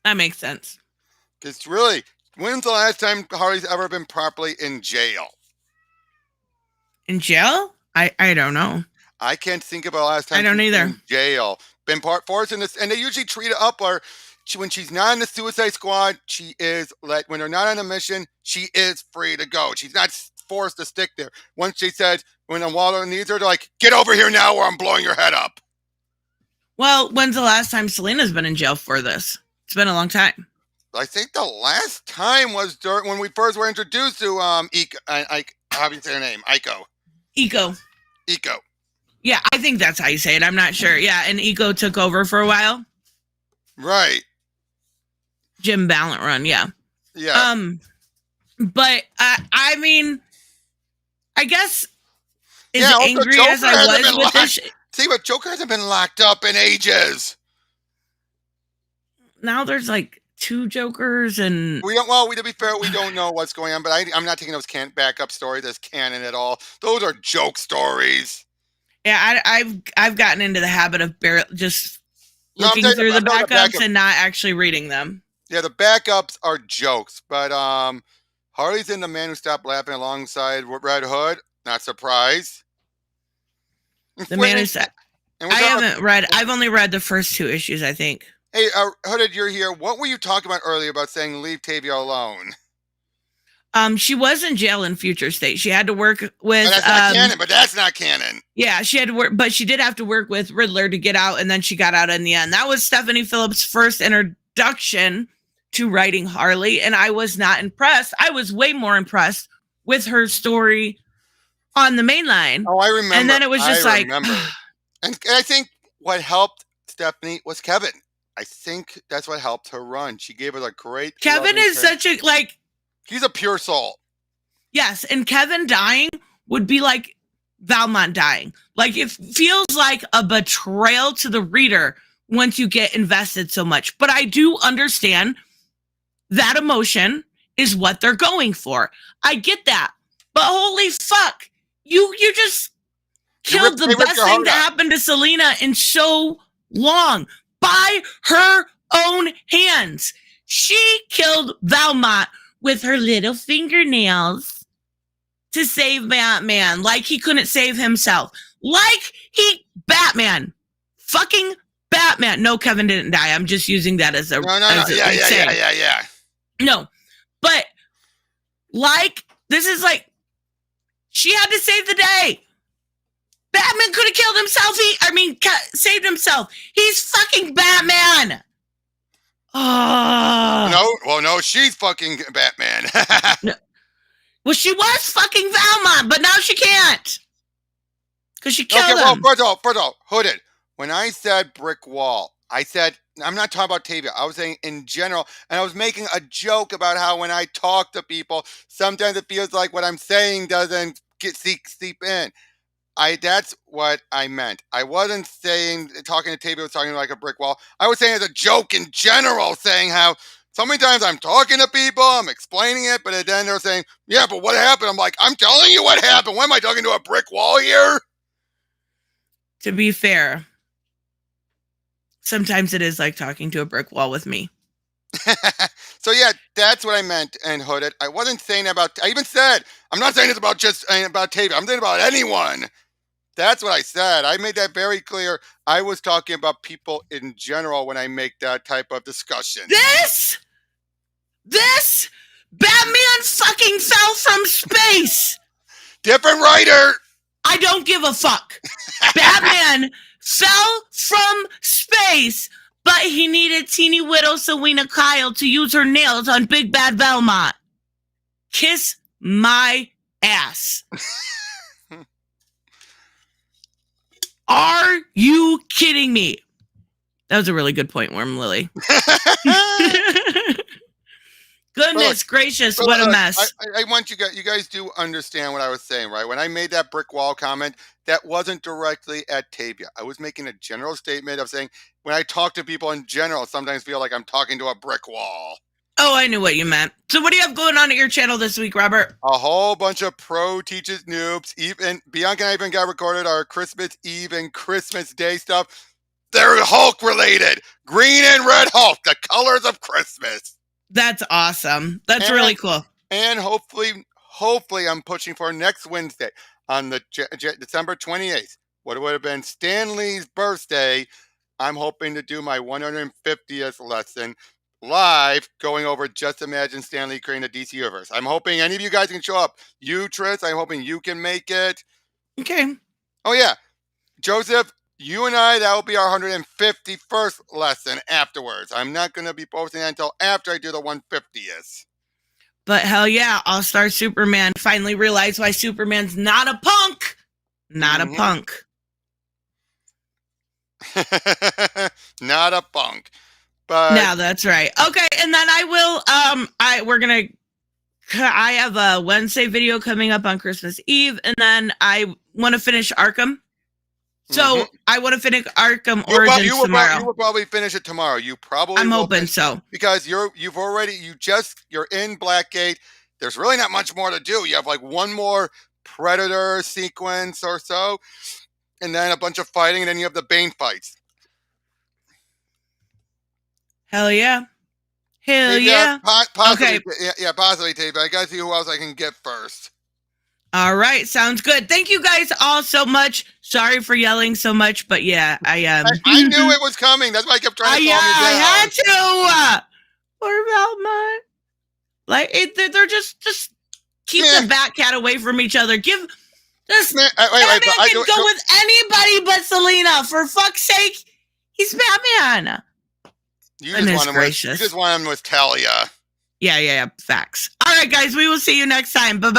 Speaker 1: That makes sense.
Speaker 2: Because really, when's the last time Harley's ever been properly in jail?
Speaker 1: In jail? I don't know.
Speaker 2: I can't think about the last time
Speaker 1: I don't either.
Speaker 2: In jail. Been forced in this, and they usually treat it up, or when she's not in the Suicide Squad, she is let, when they're not on a mission, she is free to go. She's not forced to stick there. Once she said, when Waldo needs her, they're like, get over here now or I'm blowing your head up.
Speaker 1: Well, when's the last time Selena's been in jail for this? It's been a long time.
Speaker 2: I think the last time was during when we first were introduced to how do you say her name? Eco.
Speaker 1: Yeah, I think that's how you say it. I'm not sure. Yeah, and Eco took over for a while.
Speaker 2: Right.
Speaker 1: Jim Ballant run, yeah.
Speaker 2: Yeah.
Speaker 1: But I mean, I guess as angry as I was with this.
Speaker 2: See, but Joker hasn't been locked up in ages.
Speaker 1: Now there's like 2 Jokers, and
Speaker 2: we don't. Well, to be fair, we don't know what's going on. But I'm not taking those backup stories as canon at all. Those are joke stories.
Speaker 1: Yeah, I've gotten into the habit of just looking through the backups and not actually reading them.
Speaker 2: Yeah, the backups are jokes, but Harley's in The Man Who Stopped Laughing alongside Red Hood. Not surprised.
Speaker 1: The Man Who Stopped. I haven't read. I've only read the first 2 issues, I think.
Speaker 2: Hey, Hooded, you're here. What were you talking about earlier about saying leave Tavia alone?
Speaker 1: She was in jail in Future State. She had to work with.
Speaker 2: That's not canon.
Speaker 1: Yeah, she had to work, but she did have to work with Riddler to get out, and then she got out in the end. That was Stephanie Phillips' first introduction to writing Harley, and I was not impressed. I was way more impressed with her story on the main line.
Speaker 2: Oh, I remember.
Speaker 1: And then it was just
Speaker 2: and I think what helped Stephanie was Kevin. I think that's what helped her run. She gave us a great.
Speaker 1: Kevin is such a
Speaker 2: he's a pure soul.
Speaker 1: Yes, and Kevin dying would be like Valmont dying. Like, it feels like a betrayal to the reader once you get invested so much. But I do understand that emotion is what they're going for. I get that. But holy fuck, you just killed the best thing that happened to Selena in so long by her own hands. She killed Valmont with her little fingernails to save Batman, like he couldn't save himself. Fucking Batman. No, Kevin didn't die. I'm just using that as a
Speaker 2: yeah.
Speaker 1: No, but this is she had to save the day. Batman could have killed himself. Saved himself. He's fucking Batman. Oh.
Speaker 2: No, she's fucking Batman.
Speaker 1: No. Well, she was fucking Valmont, but now she can't. Because she killed him.
Speaker 2: Well, first of all, Hooded, when I said brick wall, I said, I'm not talking about Tavia. I was saying in general, and I was making a joke about how when I talk to people, sometimes it feels like what I'm saying doesn't seep in. That's what I meant. I wasn't saying talking to Tavia was talking like a brick wall. I was saying as a joke in general, saying how so many times I'm talking to people, I'm explaining it, but then they're saying, yeah, but what happened? I'm like, I'm telling you what happened. What am I talking to a brick wall here?
Speaker 1: To be fair, sometimes it is like talking to a brick wall with me.
Speaker 2: So yeah, that's what I meant and hooded. I wasn't saying about, I even said, I'm not saying it's about just about Tavia. I'm saying about anyone. That's what I said. I made that very clear. I was talking about people in general when I make that type of discussion.
Speaker 1: This Batman fucking fell from space.
Speaker 2: Different writer.
Speaker 1: I don't give a fuck. Batman fell from space, but he needed teeny widow Selena Kyle to use her nails on Big Bad Velma. Kiss my ass. Are you kidding me? That was a really good point, Worm Lily. Goodness gracious, what a mess.
Speaker 2: I want you guys do understand what I was saying, right? When I made that brick wall comment, that wasn't directly at Tavia. I was making a general statement of saying when I talk to people in general, sometimes feel like I'm talking to a brick wall.
Speaker 1: Oh, I knew what you meant. So what do you have going on at your channel this week, Robert?
Speaker 2: A whole bunch of pro teaches noobs. Even Bianca and I even got recorded our Christmas Eve and Christmas Day stuff. They're Hulk related. Green and red Hulk, the colors of Christmas.
Speaker 1: That's awesome. That's really cool.
Speaker 2: And hopefully I'm pushing for next Wednesday on the December 28th. What would have been Stanley's birthday. I'm hoping to do my 150th lesson live, going over Just Imagine Stanley creating the DC universe. I'm hoping any of you guys can show up. You, Tris, I'm hoping you can make it.
Speaker 1: Okay.
Speaker 2: Oh, yeah. Joseph, you and I, that will be our 151st lesson afterwards. I'm not going to be posting that until after I do the 150th.
Speaker 1: But hell yeah, All-Star Superman finally realized why Superman's not a punk. Not a punk.
Speaker 2: Not a punk. But
Speaker 1: no, that's right. Okay, and then I will I have a Wednesday video coming up on Christmas Eve, and then I want to finish Arkham. So I want to finish Arkham Origins tomorrow.
Speaker 2: You will probably finish it tomorrow. You probably
Speaker 1: I'm hoping so.
Speaker 2: Because you're in Blackgate. There's really not much more to do. You have like one more Predator sequence or so, and then a bunch of fighting, and then you have the Bane fights.
Speaker 1: Hell yeah. Hell yeah.
Speaker 2: Possibly, okay. Yeah, possibly, Tate, but I gotta see who else I can get first.
Speaker 1: All right, sounds good. Thank you guys all so much. Sorry for yelling so much, but yeah, I
Speaker 2: knew it was coming. That's why I kept trying to calm you down.
Speaker 1: I had to. What about mine? Like they're just keep the Batcat away from each other. Batman can go with anybody but Selena. For fuck's sake, he's Batman.
Speaker 2: You just want him with Talia.
Speaker 1: Yeah. Facts. All right, guys, we will see you next time. Bye-bye.